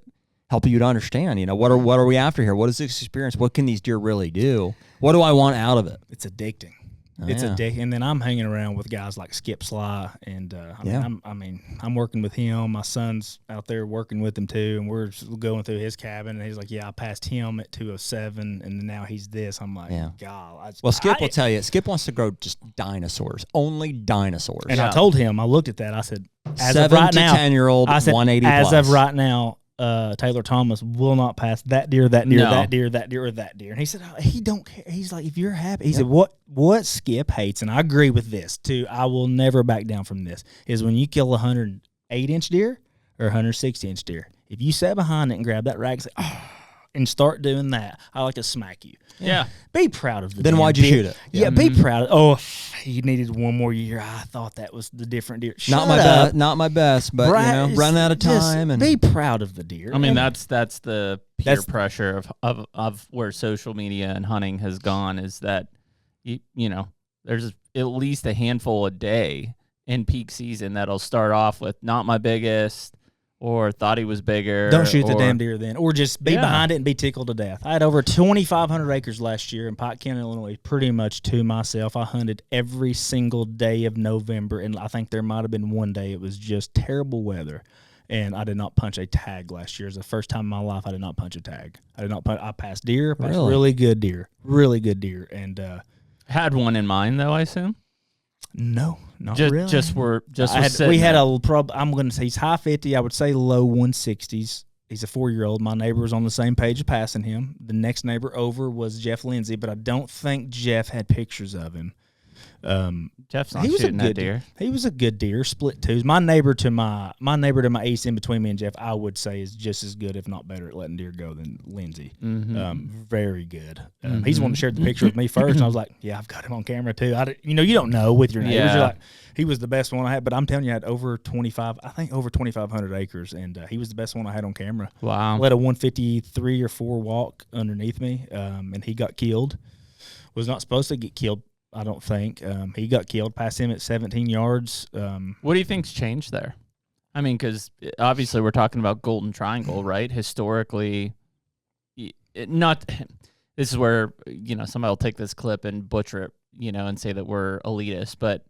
help you to understand, what are we after here? What is this experience? What can these deer really do? What do I want out of it? It's addicting. Addicting. And then I'm hanging around with guys like Skip Sly, and I'm working with him. My son's out there working with him too, and we're going through his cabin, and he's like, "Yeah, I passed him at 207, and now he's this." I'm like, "God." Well, Skip will tell you. Skip wants to grow just dinosaurs, only dinosaurs. And I told him, I looked at that. I said, "As 7 of right to now, 10-year-old, 180 as plus. of right now." Taylor Thomas will not pass that deer, that deer, that deer, that deer, or that deer. And he said, he don't care. He's like, if you're happy, he said, what Skip hates, and I agree with this too, I will never back down from this, is when you kill a 108-inch deer or 160-inch deer. If you sat behind it and grab that rag and say, and start doing that, I like to smack you. Yeah. Be proud of the Then why'd you shoot it? Yeah, be proud of he needed one more year. I thought that was the different deer. Not my best, but run out of time and be proud of the deer. I mean, that's the peer pressure of where social media and hunting has gone, is that there's at least a handful a day in peak season that'll start off with not my biggest, or thought he was bigger. Don't shoot the damn deer then. Or just be behind it and be tickled to death. I had over 2,500 acres last year in Pike County, Illinois, pretty much to myself. I hunted every single day of November, and I think there might have been one day it was just terrible weather, and I did not punch a tag last year. It was the first time in my life I did not punch a tag. I passed deer, really good deer, and had one in mind, though, I assume? No, not really. We had a problem. I'm going to say he's high 50. I would say low 160s. He's a 4-year-old. My neighbor was on the same page of passing him. The next neighbor over was Jeff Lindsay, but I don't think Jeff had pictures of him. Jeff's not shooting that deer. He was a good deer, split twos. My neighbor to my east, in between me and Jeff, I would say is just as good, if not better, at letting deer go than Lindsay. Very good. He's the one that shared the picture with me first, and I was like, "Yeah, I've got him on camera too." You don't know with your neighbors. You're like, he was the best one I had, but I'm telling you, I had over 2,500 acres, and he was the best one I had on camera. Wow. Let a 153 or 4 walk underneath me, and he got killed. Was not supposed to get killed, I don't think. He got killed, passed him at 17 yards. What do you think's changed there? I mean, because obviously we're talking about Golden Triangle, right? Historically, this is where, somebody will take this clip and butcher it, and say that we're elitist, but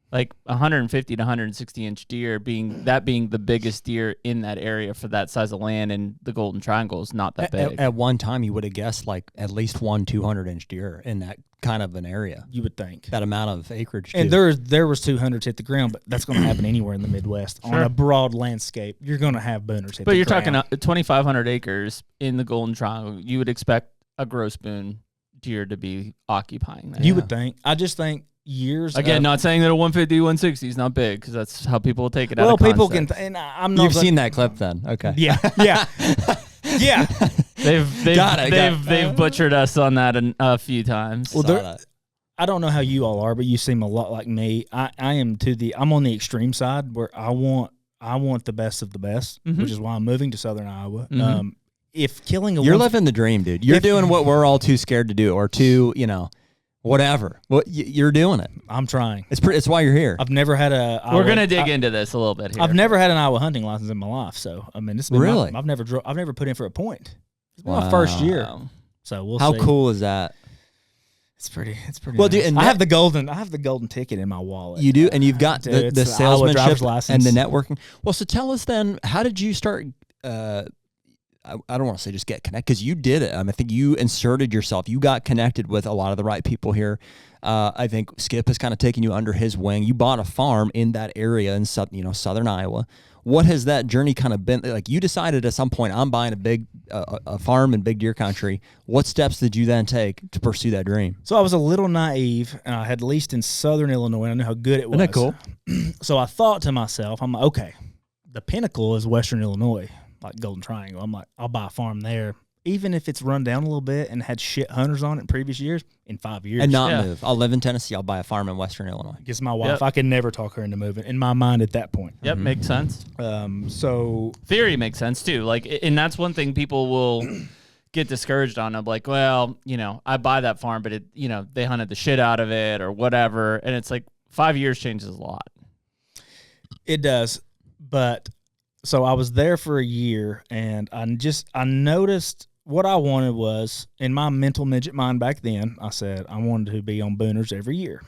like 150 to 160-inch deer being the biggest deer in that area for that size of land, and the Golden Triangle is not that big. At one time, you would have guessed like at least one 200-inch deer in that kind of an area. You would think. That amount of acreage. And there was 200s hit the ground, but that's going to happen anywhere in the Midwest. Sure. On a broad landscape, you're going to have booners hit the ground. But you're talking 2,500 acres in the Golden Triangle. You would expect a gross boon deer to be occupying that. You would think. I just think years. Again, not saying that a 150, 160 is not big, because that's how people will take it out of context. Well, people can, and I'm not. You've seen that clip then, okay? Yeah. Yeah. They've butchered us on that a few times. Well, I don't know how you all are, but you seem a lot like me. I'm on the extreme side where I want the best of the best, which is why I'm moving to Southern Iowa. If killing you're living the dream, dude. You're doing what we're all too scared to do, or too, whatever. Well, you're doing it. I'm trying. It's why you're here. I've never had a. We're gonna dig into this a little bit here. I've never had an Iowa hunting license in my life, so I mean, this has been really. I've never put in for a point. It's been my first year, so we'll see. How cool is that? It's pretty. Well, nice. dude, and I have the golden ticket in my wallet. You do, and you've got the salesmanship and the networking. Well, so tell us then, how did you start? I don't want to say just get connected, because you did it. I think you inserted yourself. You got connected with a lot of the right people here. I think Skip has kind of taken you under his wing. You bought a farm in that area in Southern Iowa. What has that journey kind of been like? You decided at some point, I'm buying a farm in Big Deer Country. What steps did you then take to pursue that dream? So I was a little naive, and I had leased in Southern Illinois. I knew how good it was. Isn't that cool? So I thought to myself, I'm like, okay, the pinnacle is Western Illinois, like Golden Triangle. I'm like, I'll buy a farm there, even if it's run down a little bit and had shit hunters on it in previous years, in 5 years. And not move. I'll live in Tennessee. I'll buy a farm in Western Illinois. Because my wife, I can never talk her into moving, in my mind at that point. Yep, makes sense. So theory makes sense too. Like, and that's one thing people will get discouraged on. I'm like, well, I buy that farm, but they hunted the shit out of it or whatever. And it's like 5 years changes a lot. It does. But so I was there for a year, and I noticed what I wanted was, in my mental midget mind back then, I said I wanted to be on booners every year.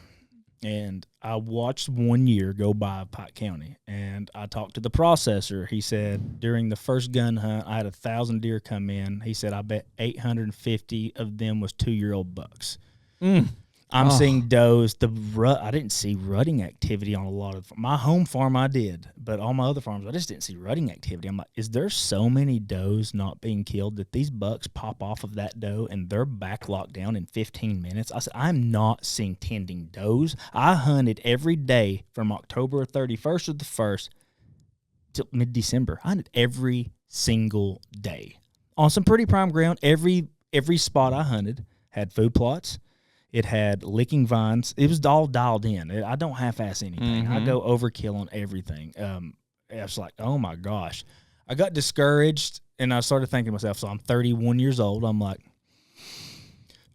And I watched 1 year go by Pike County, and I talked to the processor. He said during the first gun hunt, I had 1,000 deer come in. He said I bet 850 of them was 2-year-old bucks. I'm seeing does. I didn't see rutting activity on a lot of my home farm. I did, but all my other farms, I just didn't see rutting activity. I'm like, is there so many does not being killed that these bucks pop off of that doe and they're back locked down in 15 minutes? I said, I'm not seeing tending does. I hunted every day from October 31st or the 1st till mid-December. I hunted every single day on some pretty prime ground. Every spot I hunted had food plots. It had licking vines. It was all dialed in. I don't half-ass anything. I go overkill on everything. I was like, oh, my gosh. I got discouraged, and I started thinking to myself, so I'm 31 years old. I'm like,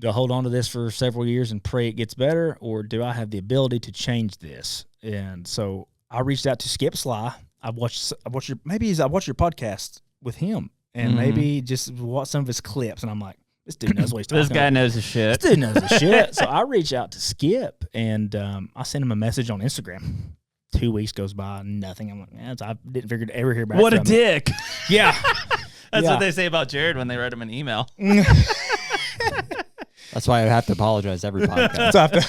do I hold on to this for several years and pray it gets better, or do I have the ability to change this? And so I reached out to Skip Sly. I watched your podcast with him, and maybe just watch some of his clips, and I'm like, this dude knows what he's talking about. This guy knows his shit. This dude knows his shit. So I reach out to Skip, and I send him a message on Instagram. 2 weeks goes by, nothing. I'm like, I didn't figure to ever hear back what from a dick. Yeah. That's what they say about Jared when they write him an email. That's why I have to apologize every podcast.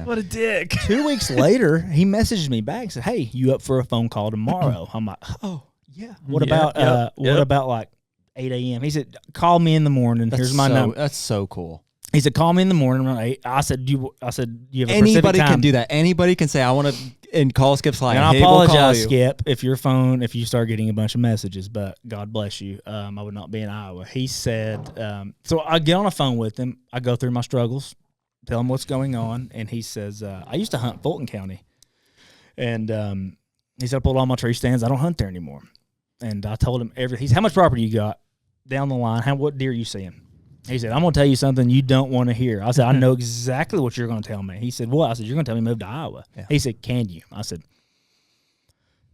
What a dick. 2 weeks later, he messaged me back and said, hey, you up for a phone call tomorrow? I'm like, oh, yeah. What about like 8 a.m.? He said, call me in the morning. Here's my number. That's so cool. He said, call me in the morning around 8. I said, you have a Anybody Pacific time? Can do that. Anybody can say, I want to, and call Skip's line. And I apologize, Skip, if you start getting a bunch of messages, but God bless you. I would not be in Iowa. He said, so I get on the phone with him. I go through my struggles, tell him what's going on. And he says, I used to hunt Fulton County. And he said, I pulled all my tree stands. I don't hunt there anymore. And I told him he said, how much property you got down the line? What deer are you seeing? He said, I'm going to tell you something you don't want to hear. I said, I know exactly what you're going to tell me. He said, what? I said, you're going to tell me to move to Iowa. Yeah. He said, can you? I said,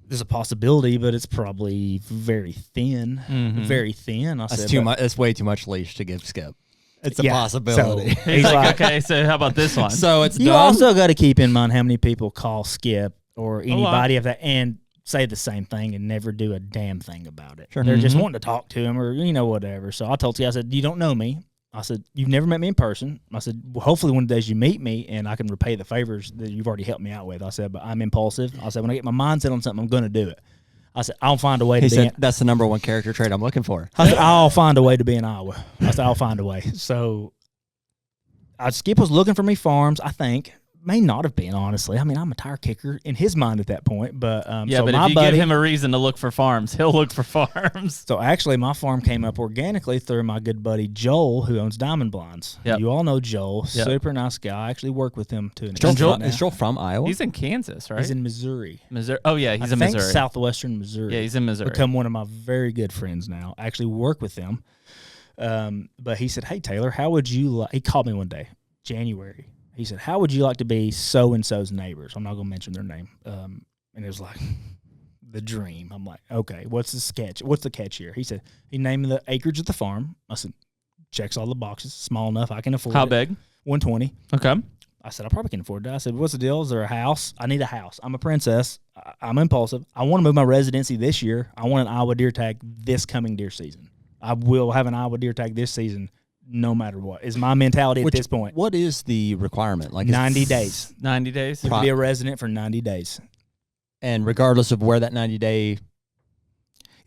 there's a possibility, but it's probably very thin. Very thin. I said, too much. That's way too much leash to give Skip. It's a possibility. So he's like, okay, so how about this one? So it's you done? Also got to keep in mind how many people call Skip or anybody of that and say the same thing and never do a damn thing about it. Sure. They're just wanting to talk to him or, whatever. So I told you, I said, you don't know me. I said, you've never met me in person. I said, well, hopefully one of the days you meet me and I can repay the favors that you've already helped me out with. I said, but I'm impulsive. I said, when I get my mindset on something, I'm going to do it. I said, I'll find a way to be in. That's the number one character trait I'm looking for. I said, I'll find a way to be in Iowa. I said, I'll find a way. So Skip was looking for me farms, I think. may not have been, honestly. I mean, I'm a tire kicker in his mind at that point. But so but if you give him a reason to look for farms, he'll look for farms. So actually, my farm came up organically through my good buddy Joel, who owns Diamond Blinds. Yep. You all know Joel, super nice guy. I actually work with him too. Is Joel from Iowa? He's in Kansas, right? He's in Missouri. Oh yeah, he's in Missouri. Southwestern Missouri. Yeah, he's in Missouri. Become one of my very good friends now. I actually work with them. But he said, "Hey Taylor, how would you like?" He called me one day, January. He said, "How would you like to be so-and-so's neighbors?" I'm not going to mention their name. And it was like the dream. I'm like, okay, what's the sketch? What's the catch here? He said, he named the acreage of the farm. I said, checks all the boxes. Small enough I can afford How it. big? 120. Okay. I said, I probably can afford that. I said, what's the deal? Is there a house? I need a house. I'm a princess. I'm impulsive. I want to move my residency this year. I want an Iowa deer tag this coming deer season. I will have an Iowa deer tag this season. No matter what is my mentality at this point. What is the requirement? Like 90 days. 90 days. You can be a resident for 90 days, and regardless of where that 90-day,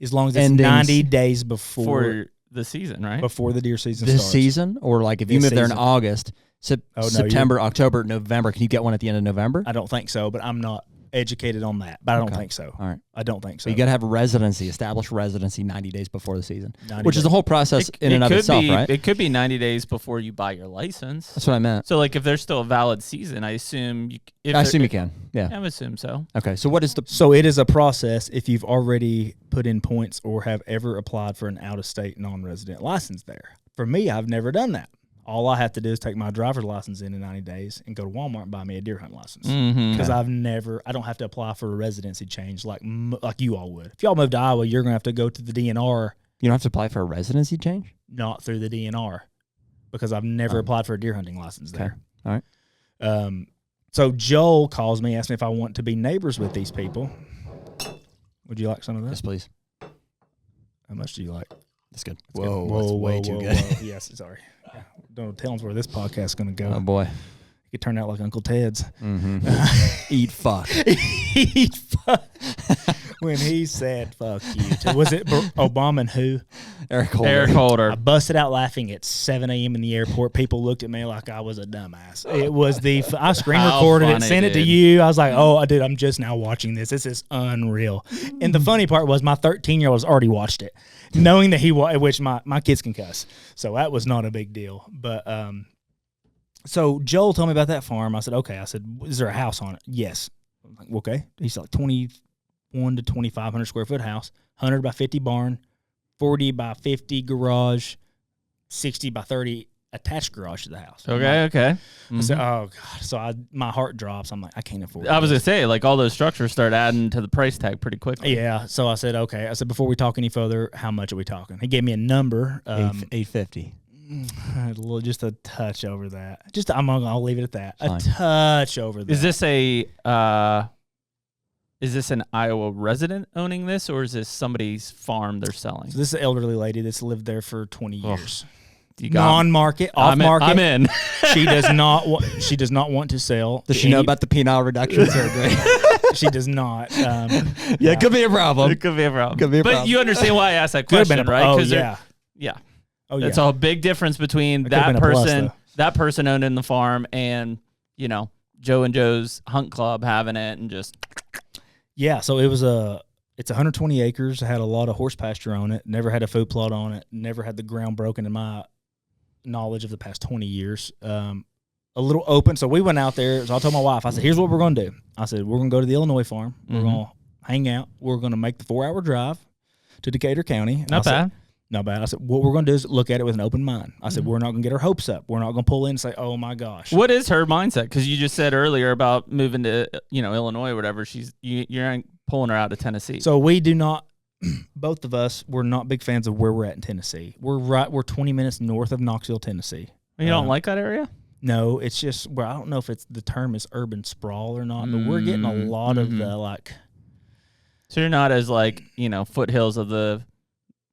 as long as it's 90 days before the season, right? Before the deer season starts. This season, or like if you move there in August, September, October, November, can you get one at the end of November? I don't think so, but I'm not educated on that, but I don't think so. All right. I don't think so. But you got to have a established residency 90 days before the season, which is the whole process in and of itself, right? It could be 90 days before you buy your license. That's what I meant. So, like, if there's still a valid season, I assume you can. Yeah. I would assume so. Okay. So what is the... So it is a process if you've already put in points or have ever applied for an out-of-state non-resident license there. For me, I've never done that. All I have to do is take my driver's license in 90 days and go to Walmart and buy me a deer hunt license. Because I don't have to apply for a residency change like you all would. If y'all move to Iowa, you're going to have to go to the DNR. You don't have to apply for a residency change? Not through the DNR, because I've never applied for a deer hunting license there. All right. So Joel calls me, asks me if I want to be neighbors with these people. Would you like some of that? Yes, please. How much do you like? That's good. That's good. That's way too good. Yes, sorry. Yeah. Don't tell us where this podcast is going to go. Oh, boy. It could turn out like Uncle Ted's. Mm-hmm. Eat fuck. Eat fuck. When he said fuck you. Was it Obama and who? Eric Holder. Eric Holder. I busted out laughing at 7 a.m. in the airport. People looked at me like I was a dumbass. It was I screen recorded it, sent it to you. I was like, oh, dude, I'm just now watching this. This is unreal. And the funny part was my 13-year-old has already watched it, knowing that which my kids can cuss. So that was not a big deal. But so Joel told me about that farm. I said, okay. I said, is there a house on it? Yes. I'm like, okay. He's like 21 to 2,500 square foot house, 100 by 50 barn, 40 by 50 garage, 60 by 30 attached garage to the house. Okay. I said, oh God. So my heart drops. I'm like, I can't afford it. I was going to say, like, all those structures start adding to the price tag pretty quickly. Yeah. So I said, okay. I said, before we talk any further, how much are we talking? He gave me a number. $850. Just a touch over that. I'll leave it at that. Fine. A touch over that. Is this an Iowa resident owning this, or is this somebody's farm they're selling? So this is an elderly lady that's lived there for 20 years. Non-market, off-market. I'm in. She does not want to sell. Does she know about the penile reduction surgery? She does not. It could be a problem. It could be a problem. Could be a problem. But you understand why I asked that question, right? Oh, yeah. Yeah. Oh, yeah. It's a big difference between that person owning the farm and, Joe and Joe's Hunt Club having it and just... Yeah, so it's 120 acres. It had a lot of horse pasture on it. Never had a food plot on it. Never had the ground broken in my knowledge of the past 20 years. A little open. So we went out there. So I told my wife, I said, here's what we're going to do. I said, we're going to go to the Illinois farm. We're going to hang out. We're going to make the 4-hour drive to Decatur County. Not bad. I said, what we're going to do is look at it with an open mind. I said, we're not going to get our hopes up. We're not going to pull in and say, oh, my gosh. What is her mindset? Because you just said earlier about moving to, Illinois or whatever. You're pulling her out of Tennessee. So we do not, both of us, we're not big fans of where we're at in Tennessee. We're 20 minutes north of Knoxville, Tennessee. You don't like that area? No, it's just where I don't know if the term is urban sprawl or not, but we're getting a lot of the So you're not as foothills of the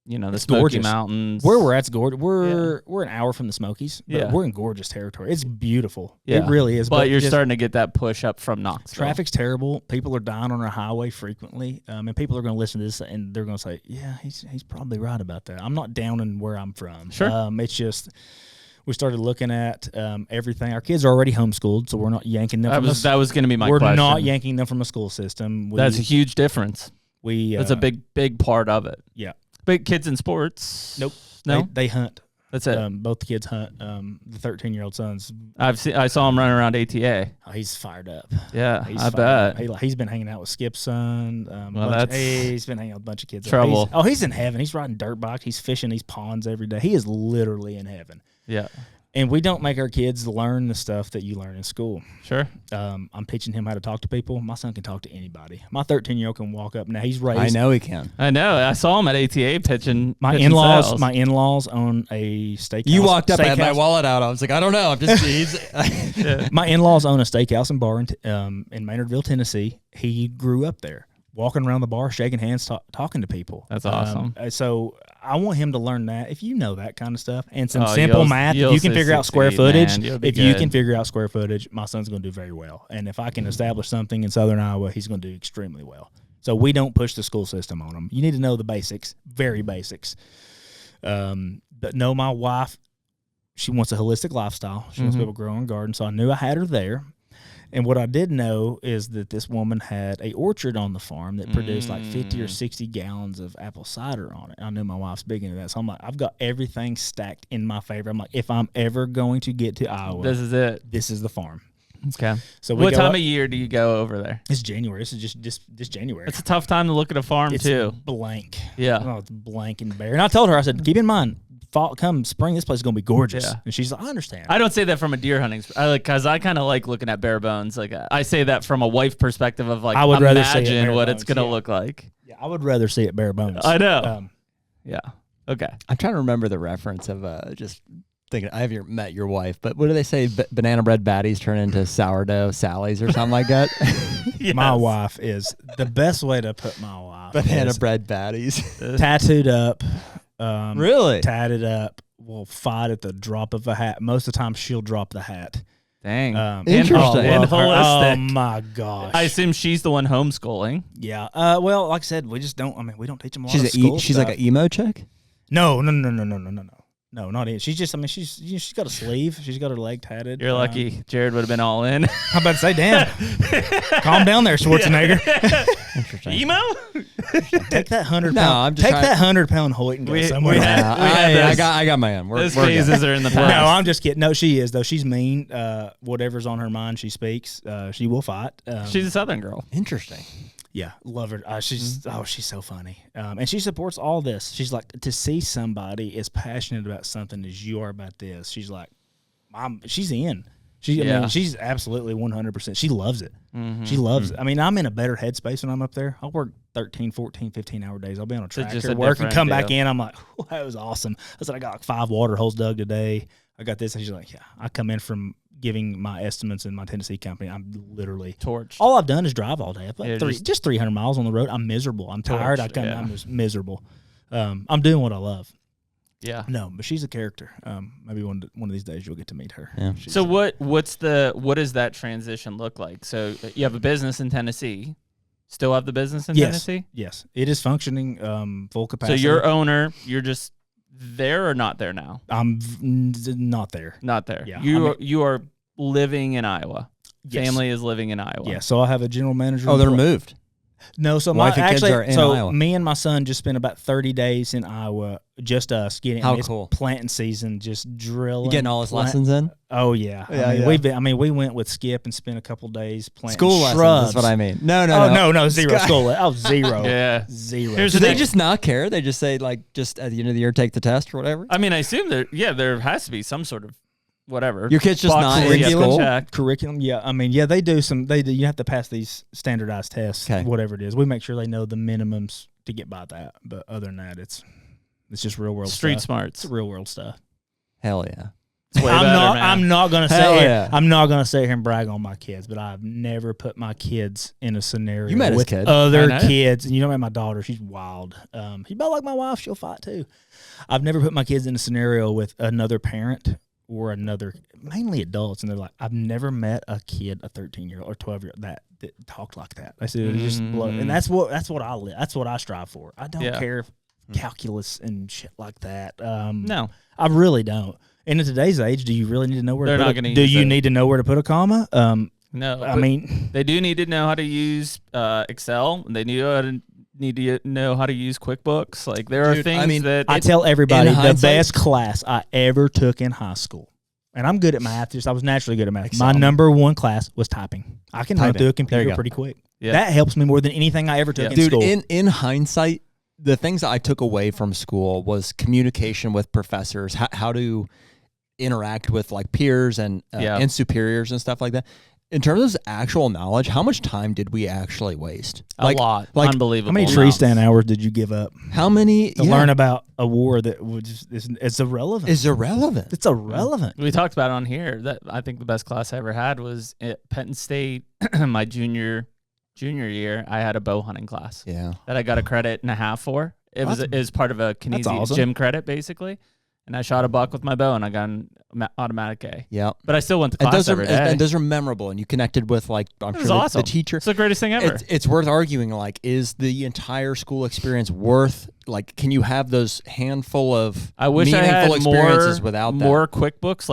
the Smoky gorgeous. Mountains. Where we're at's gorgeous. We're an hour from the Smokies, but we're in gorgeous territory. It's beautiful. Yeah. It really is. But you're starting to get that push up from Knoxville. Traffic's terrible. People are dying on our highway frequently, and people are going to listen to this and they're going to say, "Yeah, he's probably right about that." I'm not down in where I'm from. Sure. It's just We started looking at everything. Our kids are already homeschooled, so we're not yanking them. That was going to be my question. We're not yanking them from a school system. That's a huge difference. That's a big part of it. Yeah. Big kids in sports. Nope. No, they hunt. That's it. Both the kids hunt. The 13-year-old son's. I saw him running around ATA. Oh, he's fired up. Yeah, I bet. He's been hanging out with Skip's son. He's been hanging out with a bunch of kids. Trouble. He's in heaven. He's riding dirt bikes. He's fishing these ponds every day. He is literally in heaven. Yeah. And we don't make our kids learn the stuff that you learn in school. Sure. I'm teaching him how to talk to people. My son can talk to anybody. My 13-year-old can walk up. Now he's raised. I know he can. I know. I saw him at ATA pitching. My in-laws own a steakhouse. You walked up, I had my wallet out. I was like, I don't know. I'm just. Yeah. My in-laws own a steakhouse and bar in Maynardville, Tennessee. He grew up there, walking around the bar, shaking hands, talking to people. That's awesome. So I want him to learn that. If you know that kind of stuff and some simple math, if you can figure out square footage, you can figure out square footage, my son's going to do very well. And if I can establish something in Southern Iowa, he's going to do extremely well. So we don't push the school system on him. You need to know the basics, very basics. But no, my wife, she wants a holistic lifestyle. She wants to be able to grow and garden. So I knew I had her there. And what I did know is that this woman had a orchard on the farm that produced like 50 or 60 gallons of apple cider on it. I knew my wife's big into that. So I'm like, I've got everything stacked in my favor. I'm like, if I'm ever going to get to Iowa, this is it. This is the farm. Okay. So what time of year do you go over there? It's January. This is just January. It's a tough time to look at a farm too. Blank. Yeah. Oh, it's blank and bare. And I told her, I said, keep in mind, fall, come spring, this place is gonna be gorgeous. Yeah. And she's like, I understand. I don't say that from a deer hunting, because I kind of like looking at bare bones. Like I say that from a wife perspective of like, I would rather imagine what it's gonna look like. Yeah, I would rather see it bare bones. I know. Yeah. Okay. I'm trying to remember the reference of just thinking. I haven't met your wife, but what do they say? Banana bread baddies turn into sourdough Sallies or something like that. Yes. My wife is the best way to put my wife. Banana bread baddies, tattooed up. Really? Tatted up, will fight at the drop of a hat. Most of the time, she'll drop the hat. Dang. Interesting. And holistic. Oh, my gosh. I assume she's the one homeschooling. Yeah. Well, like I said, we just don't, we don't teach them a lot of school She's stuff. like an emo chick? No. No, not it. She's just, she's got a sleeve. She's got her leg tatted. You're lucky. Jared would have been all in. I'm about to say, damn. Calm down there, Schwarzenegger. Interesting. Emo? Take that 100-pound. That 100-pound Hoyt and go somewhere. I got my own. Those phases are in the past. No, I'm just kidding. No, she is though. She's mean. Whatever's on her mind, she speaks. She will fight. She's a Southern girl. Interesting. Yeah, love her. She's so funny, and she supports all this. She's like, to see somebody as passionate about something as you are about this. She's like, she's in. She's absolutely 100%. She loves it. Mm-hmm. She loves it. I'm in a better headspace when I'm up there. I'll work 13, 14, 15-hour days. I'll be on a tractor, work, and come back in. I'm like, oh, that was awesome. I said, I got like 5 water holes dug today. I got this. And she's like, yeah. I come in from giving my estimates in my Tennessee company. I'm literally torched. All I've done is drive all day. I've like just 300 miles on the road. I'm miserable. I'm tired. I'm just miserable. I'm doing what I love. Yeah. No, but she's a character. Maybe one of these days you'll get to meet her. Yeah. So what does that transition look like? So you have a business in Tennessee. Still have the business in Tennessee? Yes. It is functioning full capacity. So you're owner, you're just there or not there now? I'm not there. Not there. Yeah. You are living in Iowa. Yes. Family is living in Iowa. Yeah. So I have a general manager. Oh, they're moved. No, so wife and kids are in Iowa. Me and my son just spent about 30 days in Iowa, just us getting. How cool! Planting season, just drilling. You getting all his lessons in? Oh yeah. We went with Skip and spent a couple days planting school shrubs. lessons. That's what I mean. No, zero school. Oh, zero. Yeah, zero. Do they just not care? They just say like, just at the end of the year, take the test or whatever. I assume there has to be some sort of whatever. Your kid's just not in school? Curriculum, yeah. They do some. You have to pass these standardized tests, whatever it is. We make sure they know the minimums to get by that. But other than that, it's just real world street stuff. Smarts. It's real world stuff. Hell yeah. It's way better, man. I'm not gonna sit here and brag on my kids, but I've never put my kids in a scenario with other kids. And you know, my daughter, she's wild. She's about like my wife. She'll fight too. I've never put my kids in a scenario with another parent or mainly adults, and they're like, I've never met a kid, a 13-year-old or 12-year-old that talked like that. I said, just blow. And that's what I live. That's what I strive for. I don't care if calculus and shit like that. No, I really don't. And in today's age, do you really need to know where They're to not put gonna Do use you it. need to know where to put a comma? No. I mean, they do need to know how to use Excel. They need to know how to use QuickBooks. Like, there are things that... I tell everybody the hindsight, best class I ever took in high school. And I'm good at math. I was naturally good at math. Excel. My number one class was typing. I can run through a computer go. pretty quick. Yeah. That helps me more than anything I ever took in school. Dude, in hindsight, the things that I took away from school was communication with professors, how to interact with like peers and superiors and stuff like that. In terms of actual knowledge, how much time did we actually waste? A lot. Like, unbelievable. How many tree stand hours did you give up? How many to learn about a war that is irrelevant? Is irrelevant. It's irrelevant. We talked about it on here. That I think the best class I ever had was at Penn State. My junior year, I had a bow hunting class. Yeah. That I got a credit and a half for. It was part of a Canadian gym credit, basically. And I shot a buck with my bow, and I got an automatic A. Yeah. But I still went to class every day. And those are memorable, and you connected with, like, I'm sure awesome. the teacher. It's the greatest thing ever. It's worth arguing, like, is the entire school experience worth, like, can you have those handful of I wish meaningful I had experiences without that? more QuickBooks,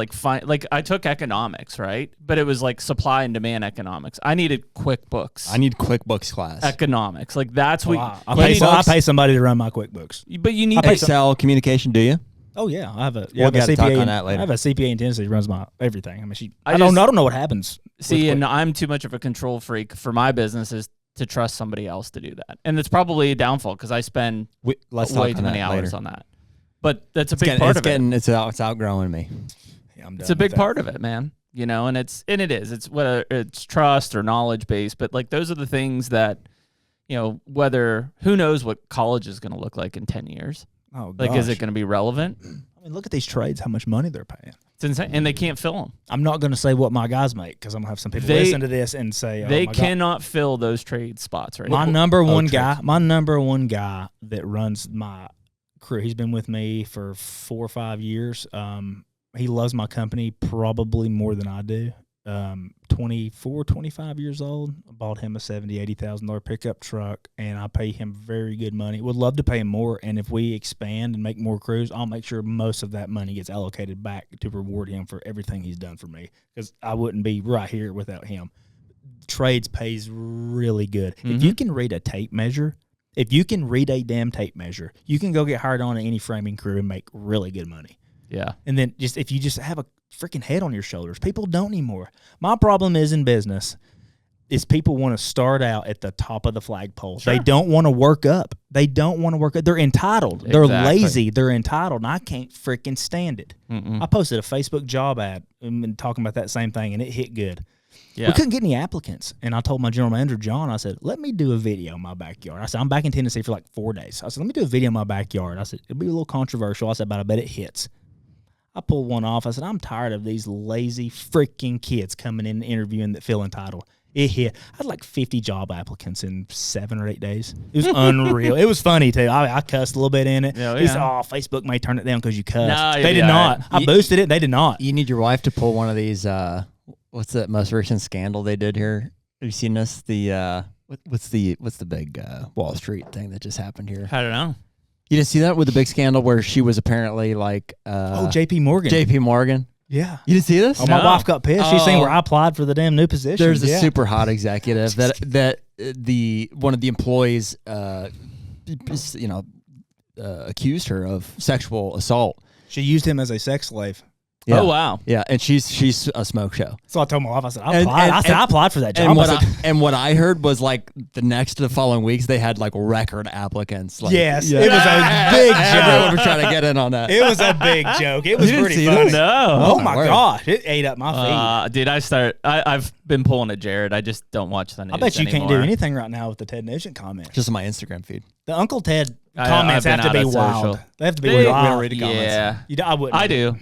like I took economics, right? But it was like supply and demand economics. I needed QuickBooks. I need QuickBooks class. Economics. Like, that's what... I pay somebody to run my QuickBooks. But you need... Excel, communication, do you? Oh yeah, I have a gotta talk CPA. on that later. I have a CPA in Tennessee who runs my everything. I mean, I don't know what happens. See, and I'm too much of a control freak for my business is to trust somebody else to do that, and it's probably a downfall because I spend way too many hours on that. But that's a big part of it. It's outgrowing me. Yeah, I'm done it's a big with that. part of it, man. You know, and it's whether it's trust or knowledge based, but like those are the things that, you know, who knows what college is going to look like in 10 years. Oh, like, is it going to be relevant? I mean, look at these trades, how much money they're paying. It's insane. And they can't fill them. I'm not going to say what my guys make because I'm going to have some people listen to this and say, oh, they cannot fill those trade spots right now. My number one guy that runs my crew, he's been with me for 4 or 5 years. He loves my company probably more than I do. 24, 25 years old. I bought him a $70,000, $80,000 pickup truck, and I pay him very good money. Would love to pay him more, and if we expand and make more crews, I'll make sure most of that money gets allocated back to reward him for everything he's done for me, because I wouldn't be right here without him. Trades pays really good. Mm-hmm. If you can read a tape measure, if you can read a damn tape measure, you can go get hired on any framing crew and make really good money. Yeah. And then if you just have a freaking head on your shoulders, people don't anymore. My problem is in business is people want to start out at the top of the flagpole. Sure. They don't want to work up. They're entitled. Exactly. They're lazy. They're entitled. And I can't freaking stand it. Mm-mm. I posted a Facebook job ad and talking about that same thing, and it hit good. Yeah. We couldn't get any applicants. And I told my general manager, John, I said, let me do a video in my backyard. I said, I'm back in Tennessee for like 4 days. I said, let me do a video in my backyard. I said, it'll be a little controversial. I said, but I bet it hits. I pulled one off. I said, I'm tired of these lazy freaking kids coming in and interviewing that feel entitled. It hit. I had like 50 job applicants in 7 or 8 days. It was unreal. It was funny, too. I cussed a little bit in it. He said, Facebook may turn it down because you cussed. No, they did not. I boosted it. They did not. You need your wife to pull one of these, what's that most recent scandal they did here? Have you seen this? What's the big Wall Street thing that just happened here? I don't know. You didn't see that with the big scandal where she was apparently like... J.P. Morgan. J.P. Morgan. Yeah. You didn't see this? Oh, my wife got pissed. She's seen where I applied for the damn new position. There's a super hot executive that one of the employees, accused her of sexual assault. She used him as a sex slave. Yeah. Oh, wow. Yeah, and she's a smoke show. So I told my wife, I said, I applied for that job. And what I heard was like the following weeks, they had like record applicants. Like, yes, it was a big joke. Everyone was trying to get in on that. It was a big joke. It was pretty funny. No. Oh my gosh, it ate up my feed. Dude, I've been pulling at Jared. I just don't watch the news I bet you anymore. can't do anything right now with the Ted Nugent comments. Just on my Instagram feed. The Uncle Ted comments have to be wild. They have to be wild. We don't read the comments. Yeah. I wouldn't. I do.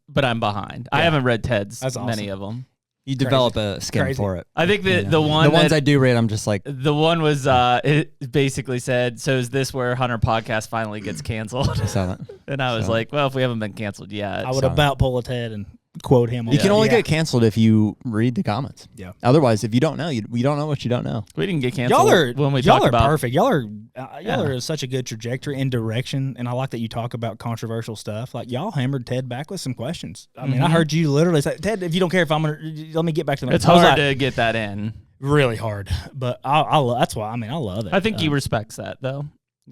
But I'm behind. Yeah. I haven't read Ted's many of them. You develop a skin for it. I think the ones I do read, I'm just like... The one was, it basically said, so is this where HUNTR Podcast finally gets canceled? I saw that. And I was like, well, if we haven't been canceled yet. I would about pull a Ted and quote him. You can only get canceled if you read the comments. Yeah. Otherwise, if you don't know, you don't know what you don't know. We didn't get canceled when we talk about. Y'all are perfect. Y'all are in such a good trajectory and direction, and I like that you talk about controversial stuff. Like y'all hammered Ted back with some questions. I mean, I heard you literally say, "Ted, if you don't care if I'm gonna, let me get back to the." It's hard to get that in. Really hard, but that's why. I mean, I love it. I think he respects that though.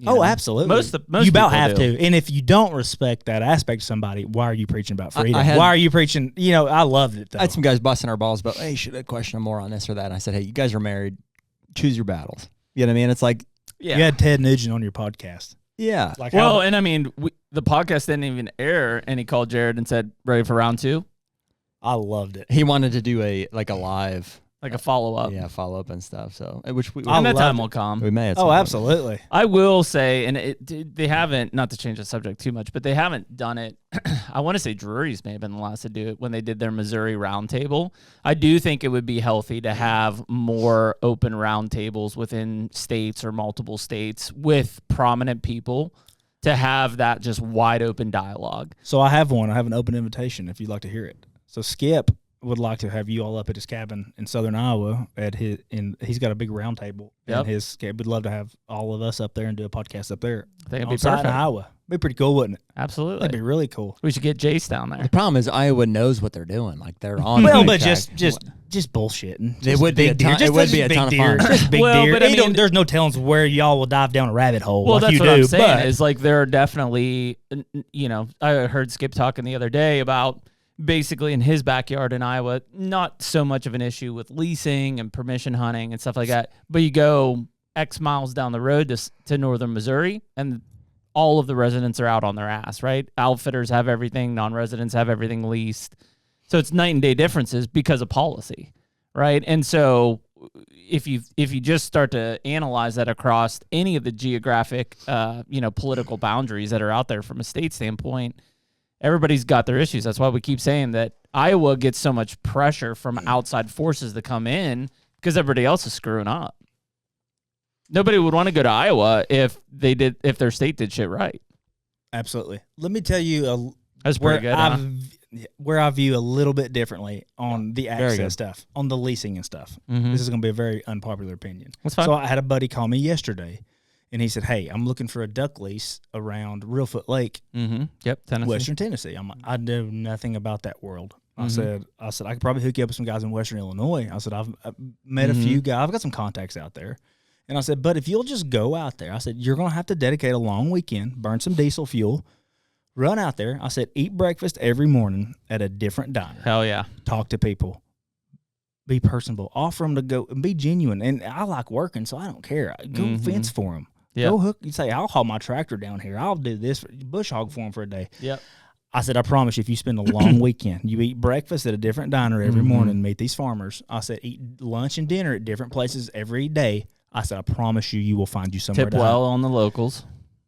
Absolutely. Most you about have do. to. And if you don't respect that aspect of somebody, why are you preaching about freedom? Why are you preaching? I loved it, though. I had some guys busting our balls about, hey, should I question more on this or that? And I said, hey, you guys are married. Choose your battles. You know what I mean? It's like. Yeah. You had Ted Nugent on your podcast. Yeah. And I mean, the podcast didn't even air, and he called Jared and said, ready for round 2? I loved it. He wanted to do a live. Like a follow-up. Yeah, follow-up and stuff. So, which and that time will come. We may. Absolutely. I will say, and they haven't, not to change the subject too much, but they haven't done it. I want to say Drury's may have been the last to do it when they did their Missouri roundtable. I do think it would be healthy to have more open roundtables within states or multiple states with prominent people to have that just wide open dialogue. So I have one. I have an open invitation if you'd like to hear it. So Skip would like to have you all up at his cabin in southern Iowa he's got a big round table in his cabin. We'd love to have all of us up there and do a podcast up there. I think it'd be perfect. In Iowa. It'd be pretty cool, wouldn't it? Absolutely. That'd be really cool. We should get Jace down there. The problem is Iowa knows what they're doing. Like they're on. Well, but just bullshitting. It would be a ton. It would be a ton of fun. Just big deer. But I mean, there's no telling where y'all will dive down a rabbit hole. Well, that's what I'm saying is like there are definitely, I heard Skip talking the other day about basically in his backyard in Iowa, not so much of an issue with leasing and permission hunting and stuff like that. But you go X miles down the road to northern Missouri, and all of the residents are out on their ass, right? Outfitters have everything, non-residents have everything leased. So it's night and day differences because of policy, right? And so if you just start to analyze that across any of the geographic, political boundaries that are out there from a state standpoint, everybody's got their issues. That's why we keep saying that Iowa gets so much pressure from outside forces to come in because everybody else is screwing up. Nobody would want to go to Iowa if their state did shit right. Absolutely. Let me tell you that's pretty good. Where I view a little bit differently on the access stuff, on the leasing and stuff. Mm-hmm. This is going to be a very unpopular opinion. That's fine. So I had a buddy call me yesterday. And he said, hey, I'm looking for a duck lease around Reelfoot Lake, Tennessee. Western Tennessee. I'm like, I know nothing about that world. I said, I could probably hook you up with some guys in Western Illinois. I said, I've met a few guys. I've got some contacts out there. And I said, but if you'll just go out there, I said, you're going to have to dedicate a long weekend, burn some diesel fuel, run out there. I said, eat breakfast every morning at a different diner. Hell yeah. Talk to people. Be personable. Offer them to go and be genuine. And I like working, so I don't care. Go fence for them. Yep. Go hook. You say, I'll haul my tractor down here. I'll do this. Bush hog for them for a day. Yep. I said, I promise you, if you spend a long weekend, you eat breakfast at a different diner every morning, meet these farmers. I said, eat lunch and dinner at different places every day. I said, I promise you, you will find you somewhere. Tip well on the locals.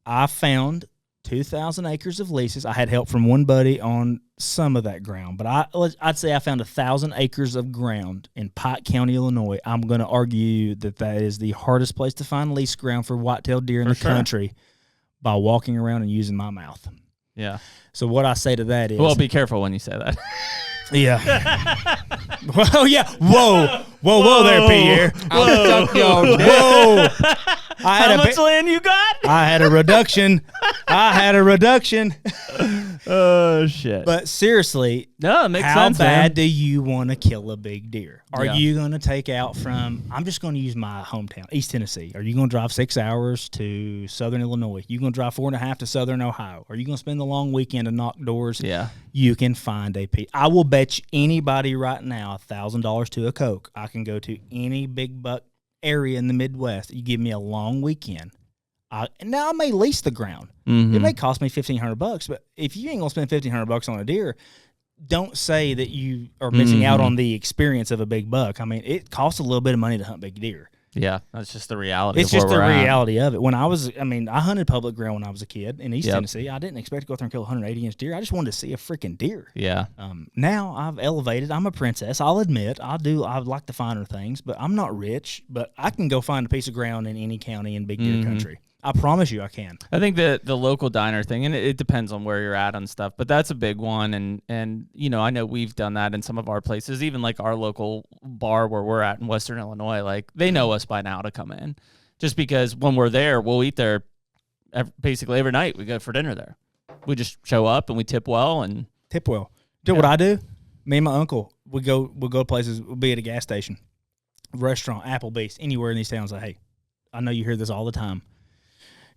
I found 2,000 acres of leases. I had help from one buddy on some of that ground, but I'd say I found 1,000 acres of ground in Pike County, Illinois. I'm going to argue that is the hardest place to find lease ground for whitetail deer in the country by walking around and using my mouth. Yeah. So what I say to that is... Well, be careful when you say that. Yeah. Well, yeah. Whoa there, Pierre. Whoa. How much land you got? I had a reduction. Oh, shit. But seriously, no, it makes how sense, bad do you want to kill a big deer? Are you going to take out from, I'm just going to use my hometown, East Tennessee. Are you going to drive 6 hours to southern Illinois? You going to drive 4.5 to southern Ohio? Are you going to spend the long weekend to knock doors? Yeah. You can find a piece. I will bet you anybody right now $1,000 to a Coke. I can go to any big buck area in the Midwest. You give me a long weekend. Now I may lease the ground. It may cost me $1,500, but if you ain't gonna spend $1,500 on a deer, don't say that you are missing out on the experience of a big buck. I mean, it costs a little bit of money to hunt big deer. Yeah, that's just the reality. It's just the reality of it. When I hunted public ground when I was a kid in East Tennessee. I didn't expect to go out there and kill a 180-inch deer. I just wanted to see a freaking deer. Yeah. Now I've elevated. I'm a princess. I'll admit I like the finer things, but I'm not rich. But I can go find a piece of ground in any county in big deer country. I promise you I can. I think the local diner thing, and it depends on where you're at on stuff, but that's a big one. And you know, I know we've done that in some of our places, even like our local bar where we're at in Western Illinois. Like, they know us by now to come in, just because when we're there, we'll eat there basically every night. We go for dinner there. We just show up and we tip well. What I do? Me and my uncle, we'll go places. We'll be at a gas station, restaurant, Applebee's, anywhere in these towns. Like, hey, I know you hear this all the time.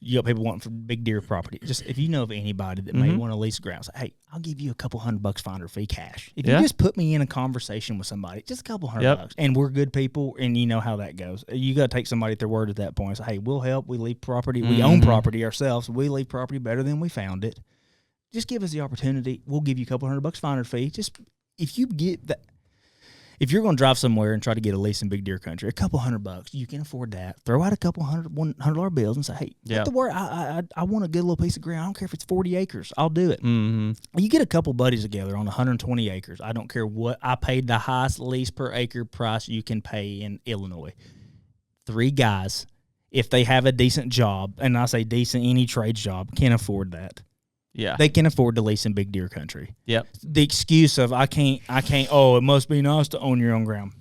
You got people wanting for big deer property. Just if you know of anybody that may want to lease ground, say, hey, I'll give you a couple $100 finder fee cash. If you just put me in a conversation with somebody, just a couple $100, and we're good people, and you know how that goes. You got to take somebody at their word at that point. Say, hey, we'll help. We leave property. We own property ourselves. We leave property better than we found it. Just give us the opportunity. We'll give you a couple $100 finder fee. Just if you get that. If you're going to drive somewhere and try to get a lease in big deer country, a couple $100, you can afford that. Throw out a couple $100 bills and say, hey, get to work. I want a good little piece of ground. I don't care if it's 40 acres. I'll do it. You get a couple buddies together on 120 acres. I don't care what. I paid the highest lease per acre price you can pay in Illinois. 3 guys, if they have a decent job, and I say decent, any trade job, can afford that. Yeah, they can afford to lease in big deer country. Yep. The excuse of I can't. Oh, it must be nice to own your own ground.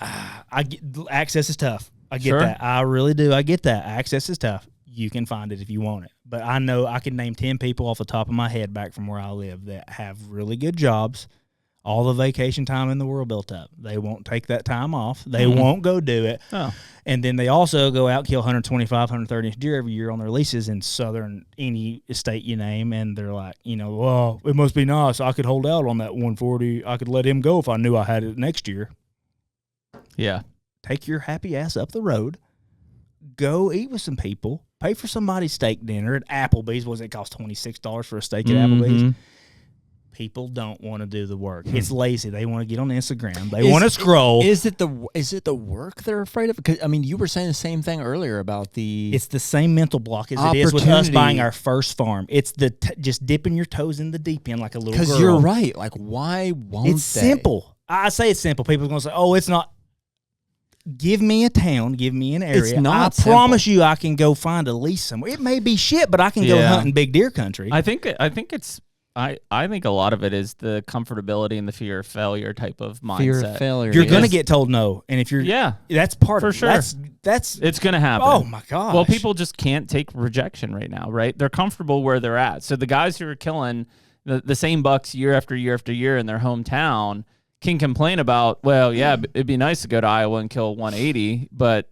Access is tough. I get that. I really do. I get that. Access is tough. You can find it if you want it. But I know I can name 10 people off the top of my head back from where I live that have really good jobs, all the vacation time in the world built up. They won't take that time off. They won't go do it. Oh. And then they also go out and kill 125, 130 inch deer every year on their leases in southern any state you name. And they're like, you know, well, it must be nice. I could hold out on that 140. I could let him go if I knew I had it next year. Yeah. Take your happy ass up the road. Go eat with some people. Pay for somebody's steak dinner at Applebee's. What does it cost? $26 for a steak at Applebee's? People don't want to do the work. It's lazy. They want to get on Instagram. They want to scroll. Is it the work they're afraid of? Because I mean, you were saying the same thing earlier about the. It's the same mental block as it is with us buying our first farm. It's the just dipping your toes in the deep end like a little girl. Because you're right. Like, why won't they? It's simple. I say it's simple. People are going to say, "Oh, it's not." Give me a town. Give me an area. It's not I promise you, I can go find a lease somewhere. It may be shit, but I can go hunt in big deer country. I think it's. I think a lot of it is the comfortability and the fear of failure type of mindset. Fear of failure. You're going to get told no. And if you're... That's part of it. For sure. That's it's going to happen. Oh, my gosh. Well, people just can't take rejection right now, right? They're comfortable where they're at. So the guys who are killing the same bucks year after year after year in their hometown can complain about, well, yeah, it'd be nice to go to Iowa and kill 180, but...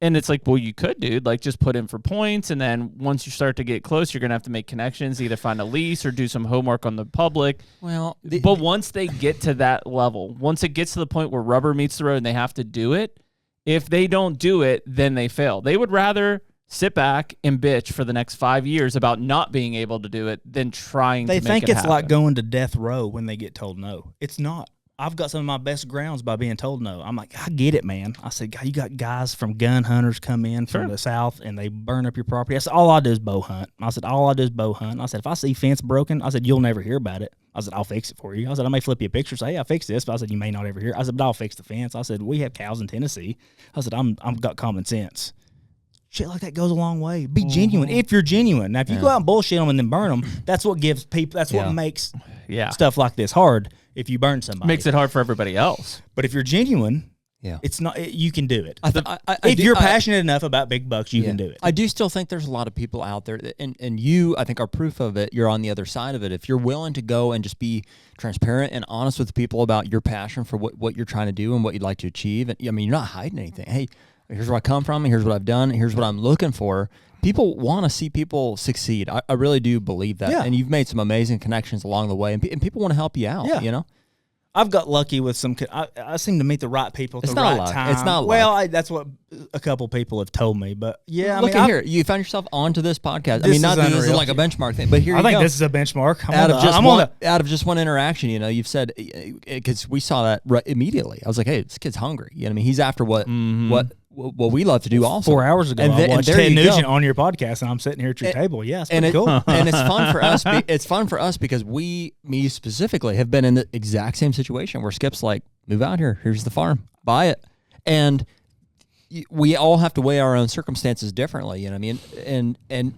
And it's like, well, you could, dude. Like, just put in for points, and then once you start to get close, you're going to have to make connections, either find a lease or do some homework on the public. Well, but once they get to that level, once it gets to the point where rubber meets the road and they have to do it, if they don't do it, then they fail. They would rather sit back and bitch for the next 5 years about not being able to do it than trying to make it happen. They think it's like going to death row when they get told no. It's not. I've got some of my best grounds by being told no. I'm like, I get it, man. I said, God, you got guys from gun hunters come in from the south and they burn up your property. I said, all I do is bow hunt. I said, all I do is bow hunt. I said, if I see fence broken, I said, you'll never hear about it. I said, I'll fix it for you. I said, I may flip you a picture, say, hey, I fixed this. But I said, you may not ever hear. I said, but I'll fix the fence. I said, we have cows in Tennessee. I said, I've got common sense. Shit like that goes a long way. Be genuine if you're genuine. Now, if you go out and bullshit them and then burn them, that's what gives people, that's what makes stuff like this hard. If you burn somebody, makes it hard for everybody else. But if you're genuine, it's not. You can do it. If you're passionate enough about big bucks, you can do it. I do still think there's a lot of people out there, and you, I think, are proof of it. You're on the other side of it. If you're willing to go and just be transparent and honest with people about your passion for what you're trying to do and what you'd like to achieve, and I mean, you're not hiding anything. Hey, here's where I come from. Here's what I've done. Here's what I'm looking for. People want to see people succeed. I really do believe that. And you've made some amazing connections along the way, and people want to help you out, you know? I've got lucky with some. I seem to meet the right people at the right time. It's not luck. Well, that's what a couple people have told me. But yeah, look at here. You found yourself onto this podcast. I mean, not that this is like a benchmark thing, but here you go. I think this is a benchmark. Out of just one interaction, you know, you've said, because we saw that right immediately. I was like, hey, this kid's hungry. You know what I mean? He's after what we love to do also. 4 hours ago, I watched Ted Nugent on your podcast, and I'm sitting here at your table. Yeah, it's pretty cool. And it's fun for us. It's fun for us because me specifically, have been in the exact same situation where Skip's like, move out here. Here's the farm. Buy it. And we all have to weigh our own circumstances differently. You know what I mean? And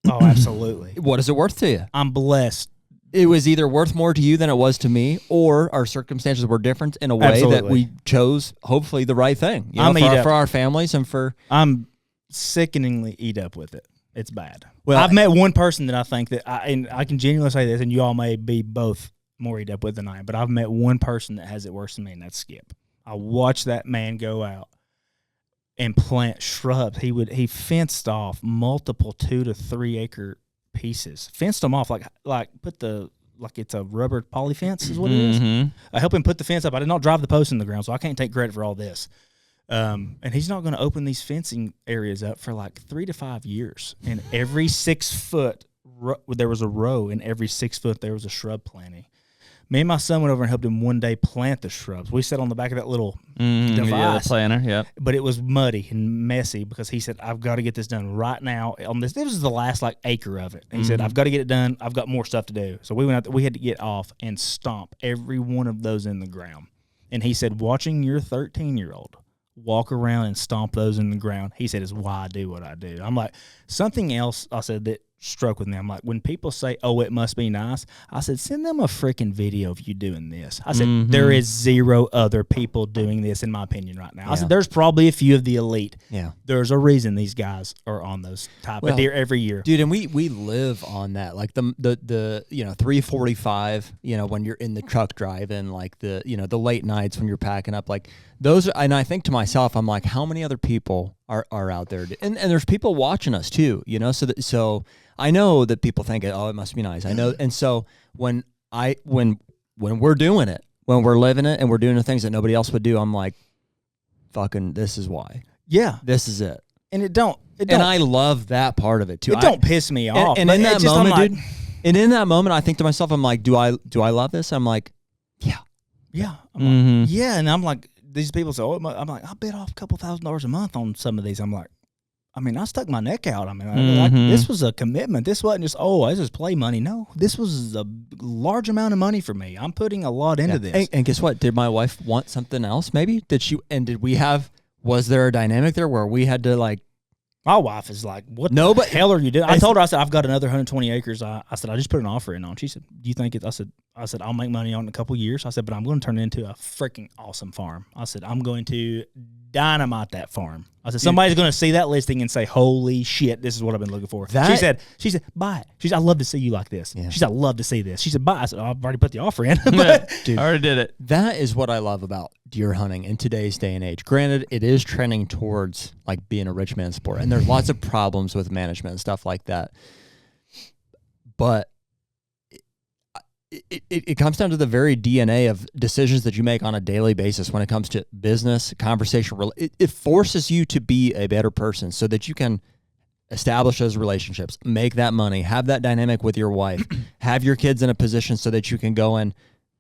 oh, absolutely. What is it worth to you? I'm blessed. It was either worth more to you than it was to me, or our circumstances were different in a way that we chose, hopefully, the right thing. You know, for our families and for... I'm sickeningly eat up with it. It's bad. Well, I've met one person that I think that, and I can genuinely say this, and you all may be both more eat up with than I am, but I've met one person that has it worse than me, and that's Skip. I watched that man go out and plant shrubs. He fenced off multiple 2 to 3 acre pieces. Fenced them off like it's a rubber poly fence is what it is. I helped him put the fence up. I did not drive the post in the ground, so I can't take credit for all this. And he's not going to open these fencing areas up for like 3 to 5 years. And every 6 foot, there was a row, and every 6 foot there was a shrub planting. Me and my son went over and helped him one day plant the shrubs. We sat on the back of that little device. Yeah, the planter, yeah. But it was muddy and messy because he said, I've got to get this done right now. On this was the last like acre of it. And he said, I've got to get it done. I've got more stuff to do. So we went out. We had to get off and stomp every one of those in the ground. And he said, watching your 13-year-old walk around and stomp those in the ground, he said, is why I do what I do. I'm like, something else I said that struck with me. I'm like, when people say, oh, it must be nice, I said, send them a freaking video of you doing this. I said, there is 0 other people doing this, in my opinion, right now. I said, there's probably a few of the elite. Yeah. There's a reason these guys are on those type of deer every year. Dude, and we live on that. Like the 345, when you're in the truck driving, like the late nights when you're packing up, like those, and I think to myself, I'm like, how many other people are out there? And there's people watching us too, so I know that people think, oh, it must be nice. I know. And so when we're doing it, when we're living it and we're doing the things that nobody else would do, I'm like, fucking, this is why. Yeah. This is it. And it don't. And I love that part of it too. It don't piss me off. And in that moment, dude, and in that moment, I think to myself, I'm like, do I love this? I'm like, yeah. Yeah. I'm like, yeah. And I'm like, these people say, oh, I'm like, I bet off a couple $1,000s a month on some of these. I'm like, I mean, I stuck my neck out. I mean, this was a commitment. This wasn't just, this is play money. No, this was a large amount of money for me. I'm putting a lot into this. And guess what? Did my wife want something else maybe? Was there a dynamic there where we had to like, my wife is like, what the hell are you doing? I told her, I said, I've got another 120 acres. I said, I just put an offer in on. She said, do you think it? I said, I'll make money on it in a couple of years. I said, but I'm going to turn it into a freaking awesome farm. I said, I'm going to dynamite that farm. I said, somebody's going to see that listing and say, holy shit, this is what I've been looking for. She said, buy it. She said, I'd love to see you like this. Yeah. She said, I'd love to see this. She said, buy it. I said, I've already put the offer in. But, dude, I already did it. That is what I love about deer hunting in today's day and age. Granted, it is trending towards like being a rich man's sport, and there's lots of problems with management and stuff like that. But it comes down to the very DNA of decisions that you make on a daily basis when it comes to business, conversation. It forces you to be a better person so that you can establish those relationships, make that money, have that dynamic with your wife, have your kids in a position so that you can go and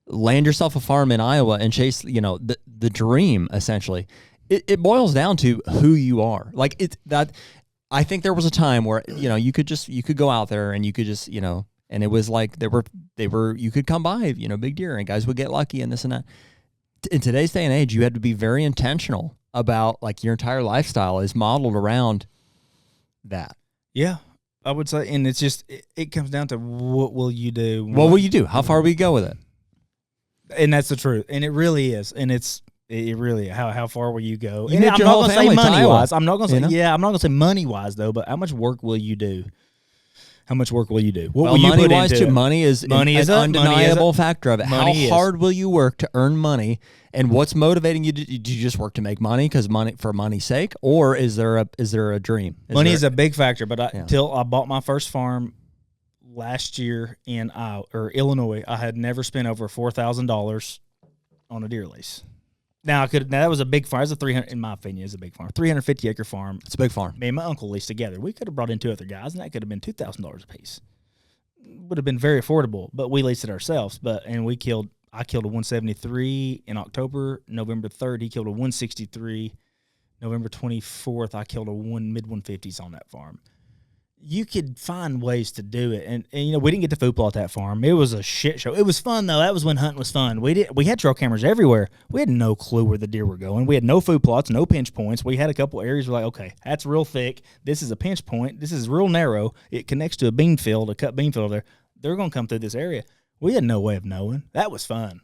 land yourself a farm in Iowa and chase, the dream, essentially. It boils down to who you are. Like I think there was a time where, you could go out there and you could just, and it was like you could come by, big deer, and guys would get lucky and this and that. In today's day and age, you had to be very intentional about like your entire lifestyle is modeled around that. Yeah, I would say. And it's just, it comes down to what will you do? What will you do? How far will you go with it? And that's the truth. And it really is. And it really, how far will you go? And I'm not going to say money-wise. I'm not going to say, I'm not going to say money-wise, though, but how much work will you do? How much work will you do? What will you put into it? Money is an undeniable factor of it. How hard will you work to earn money, and what's motivating you? Do you just work to make money for money's sake, or is there a dream? Money is a big factor, but until I bought my first farm last year in Illinois, I had never spent over $4,000 on a deer lease. Now that was a big farm. It's a 300, in my opinion, is a big farm. 350 acre farm. It's a big farm. Me and my uncle leased together. We could have brought in 2 other guys, and that could have been $2,000 a piece. Would have been very affordable, but we leased it ourselves. I killed a 173 in October. November 3rd, he killed a 163. November 24th, I killed a mid 150s on that farm. you could find ways to do it. And you know, we didn't get to food plot that farm. It was a shit show. It was fun though. That was when hunting was fun. We had trail cameras everywhere. We had no clue where the deer were going. We had no food plots, no pinch points. We had a couple areas where like, okay, that's real thick. This is a pinch point. This is real narrow. It connects to a bean field, a cut bean field there. They're going to come through this area. We had no way of knowing. That was fun.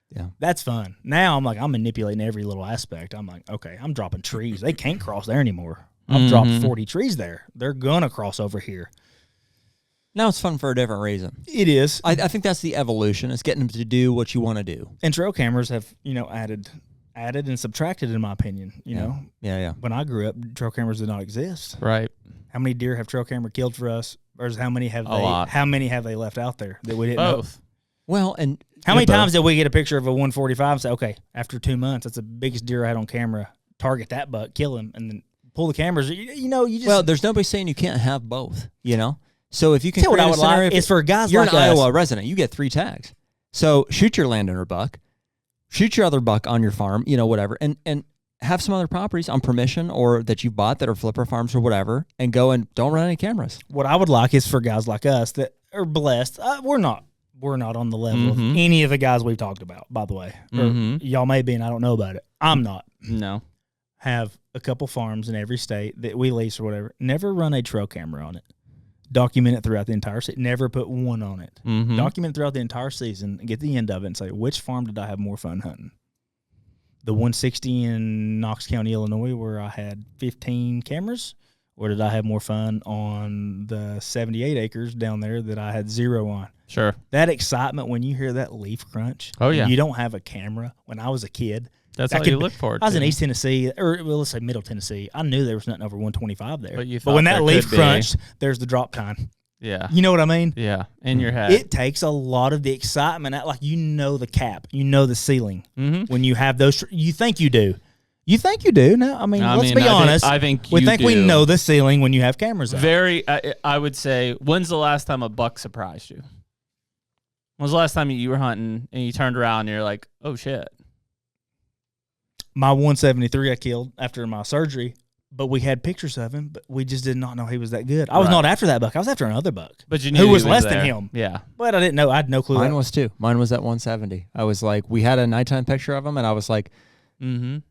Yeah. That's fun. Now I'm like, I'm manipulating every little aspect. I'm like, okay, I'm dropping trees. They can't cross there anymore. I've dropped 40 trees there. They're going to cross over here. Now it's fun for a different reason. It is. I think that's the evolution. It's getting them to do what you want to do. And trail cameras have, you know, added and subtracted, in my opinion. You know? Yeah. When I grew up, trail cameras did not exist. Right. How many deer have trail camera killed for us? Or how many have how many have they left out there that we didn't know? Well, and how many times did we get a picture of a 145 and say, okay, after 2 months, that's the biggest deer I had on camera. Target that buck, kill him, and then pull the cameras. You know, you just... Well, there's nobody saying you can't have both, you know? So if you can tell what I would like is for guys you're like an us. Iowa resident, you get 3 tags. So shoot your landowner buck, shoot your other buck on your farm, you know, whatever, and have some other properties on permission or that you bought that are flipper farms or whatever, and go and don't run any cameras. What I would like is for guys like us that are blessed. We're not on the level of any of the guys we've talked about, by the way. Or y'all may be, and I don't know about it. I'm not. No. Have a couple farms in every state that we lease or whatever. Never run a trail camera on it. Document it throughout the entire season. Never put one on it. Document it throughout the entire season and get the end of it and say, which farm did I have more fun hunting? The 160 in Knox County, Illinois, where I had 15 cameras, or did I have more fun on the 78 acres down there that I had 0 on? Sure. That excitement when you hear that leaf crunch. Oh, yeah. You don't have a camera. When I was a kid, that's all you look forward to. I was in East Tennessee, or well, let's say Middle Tennessee. I knew there was nothing over 125 there. But when that leaf crunched, there's the drop time. Yeah. You know what I mean? Yeah. In your head. It takes a lot of the excitement out. Like, you know the cap. You know the ceiling. When you have those, you think you do. You think you do. No, let's be honest. I think we think we know the ceiling when you have cameras out. I would say, when's the last time a buck surprised you? When was the last time you were hunting and you turned around and you're like, oh, shit? My 173 I killed after my surgery, but we had pictures of him, but we just did not know he was that good. I was not after that buck. I was after another buck. But you knew who was he less there. than him. Yeah. But I didn't know. I had no clue. Mine was too. Mine was at 170. I was like, we had a nighttime picture of him, and I was like, I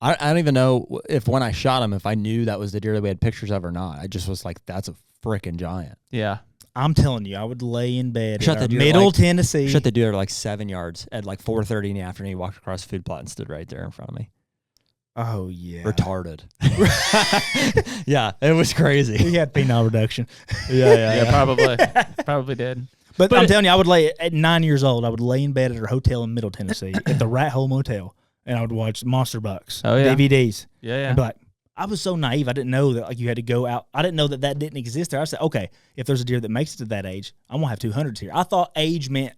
don't even know if when I shot him, if I knew that was the deer that we had pictures of or not. I just was like, that's a freaking giant. Yeah. I'm telling you, I would lay in bed Shot in Middle Tennessee. Shot the deer at like 7 yards at like 4:30 in the afternoon. He walked across the food plot and stood right there in front of me. Oh, yeah. Retarded. Yeah, it was crazy. He had penile reduction. Yeah, probably did. But I'm telling you, I would lay at 9 years old. I would lay in bed at a hotel in Middle Tennessee at the Rat Hole Motel, and I would watch Monster Bucks, DVDs. Yeah. And be like, I was so naive. I didn't know that like you had to go out. I didn't know that that didn't exist there. I said, okay, if there's a deer that makes it to that age, I'm gonna have 200s here. I thought age meant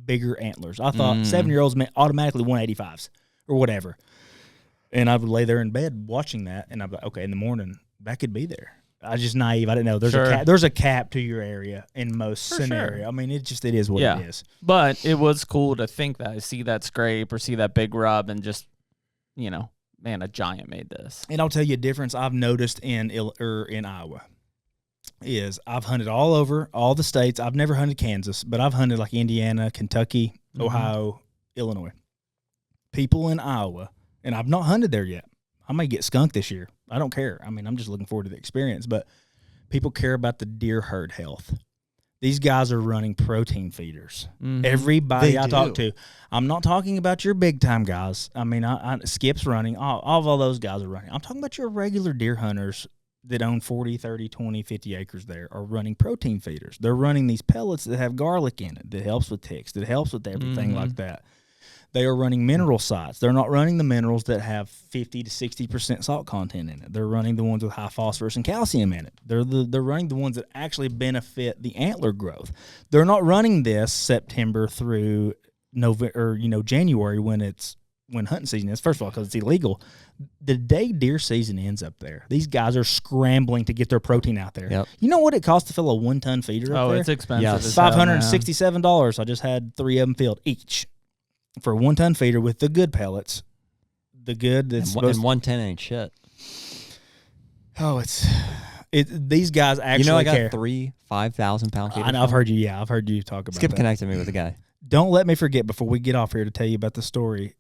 bigger antlers. I thought 7-year-olds meant automatically 185s or whatever. And I would lay there in bed watching that, and I'd be like, okay, in the morning that could be there. I was just naive. I didn't know there's a cap to your area in most scenario. Sure. I mean, it is what it is. But it was cool to think that, see that scrape or see that big rub, and just, you know, man, a giant made this. And I'll tell you a difference I've noticed in Iowa is I've hunted all over, all the states. I've never hunted Kansas, but I've hunted like Indiana, Kentucky, Ohio, Illinois. People in Iowa, and I've not hunted there yet. I may get skunked this year. I don't care. I mean, I'm just looking forward to the experience. But people care about the deer herd health. These guys are running protein feeders. Everybody I talk to. I'm not talking about your big-time guys. I mean, Skip's running. All those guys are running. I'm talking about your regular deer hunters that own 40, 30, 20, 50 acres there are running protein feeders. They're running these pellets that have garlic in it that helps with ticks, that helps with everything like that. They are running mineral sites. They're not running the minerals that have 50 to 60% salt content in it. They're running the ones with high phosphorus and calcium in it. They're running the ones that actually benefit the antler growth. They're not running this September through November or January when hunting season is. First of all, because it's illegal. The day deer season ends up there, these guys are scrambling to get their protein out there. Yep. You know what it costs to fill a 1-ton feeder up there? Oh, it's expensive. Yes. $567. I just had 3 of them filled each. For a 1-ton feeder with the good pellets, the good that's and 110 ain't shit. Oh, it's These guys actually I got care. 5,000 pound feeders. I know, I've heard you talk about Skip that. connected me with a guy. Don't let me forget before we get off here to tell you about the story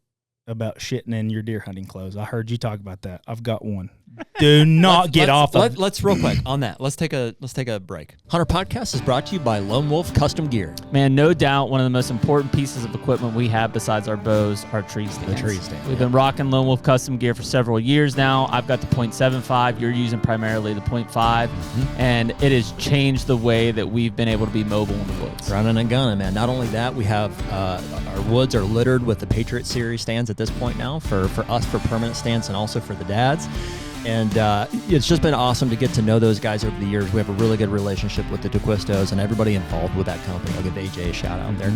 about shitting in your deer hunting clothes. I heard you talk about that. I've got one. Do not get off of. Let's real quick on that. Let's take a break. Hunter Podcast is brought to you by Lone Wolf Custom Gear. Man, no doubt one of the most important pieces of equipment we have besides our bows are tree stands. The tree stand. We've been rocking Lone Wolf Custom Gear for several years now. I've got the .75. You're using primarily the .5, and it has changed the way that we've been able to be mobile in the woods. Running and gunning, man. Not only that, we have our woods are littered with the Patriot Series stands at this point now for us for permanent stands and also for the dads. And it's just been awesome to get to know those guys over the years. We have a really good relationship with the DeQuistos and everybody involved with that company. I'll give AJ a shout out there.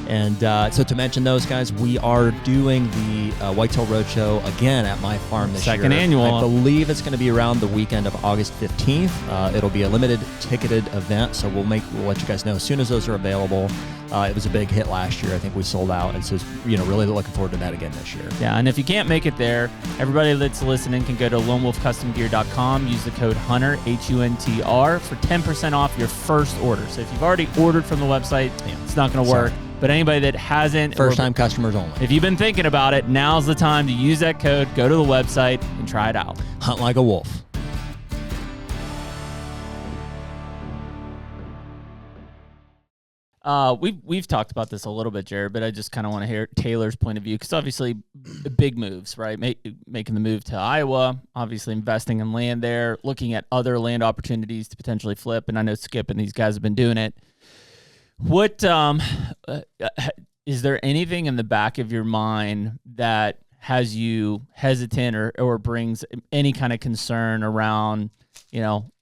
And so to mention those guys, we are doing the Whitetail Roadshow again at my farm this year. Second annual. I believe it's going to be around the weekend of August 15th. It'll be a limited ticketed event, so we'll let you guys know as soon as those are available. It was a big hit last year. I think we sold out, and so really looking forward to that again this year. Yeah, and if you can't make it there, everybody that's listening can go to lonewolfcustomgear.com, use the code HUNTR, HUNTR, for 10% off your first order. So if you've already ordered from the website, it's not going to work. But anybody that hasn't, first-time customers only. If you've been thinking about it, now's the time to use that code, go to the website, and try it out. Hunt like a wolf. We've talked about this a little bit, Jared, but I just kind of want to hear Taylor's point of view, because obviously big moves, right? Making the move to Iowa, obviously investing in land there, looking at other land opportunities to potentially flip, and I know Skip and these guys have been doing it. What is there anything in the back of your mind that has you hesitant or brings any kind of concern around,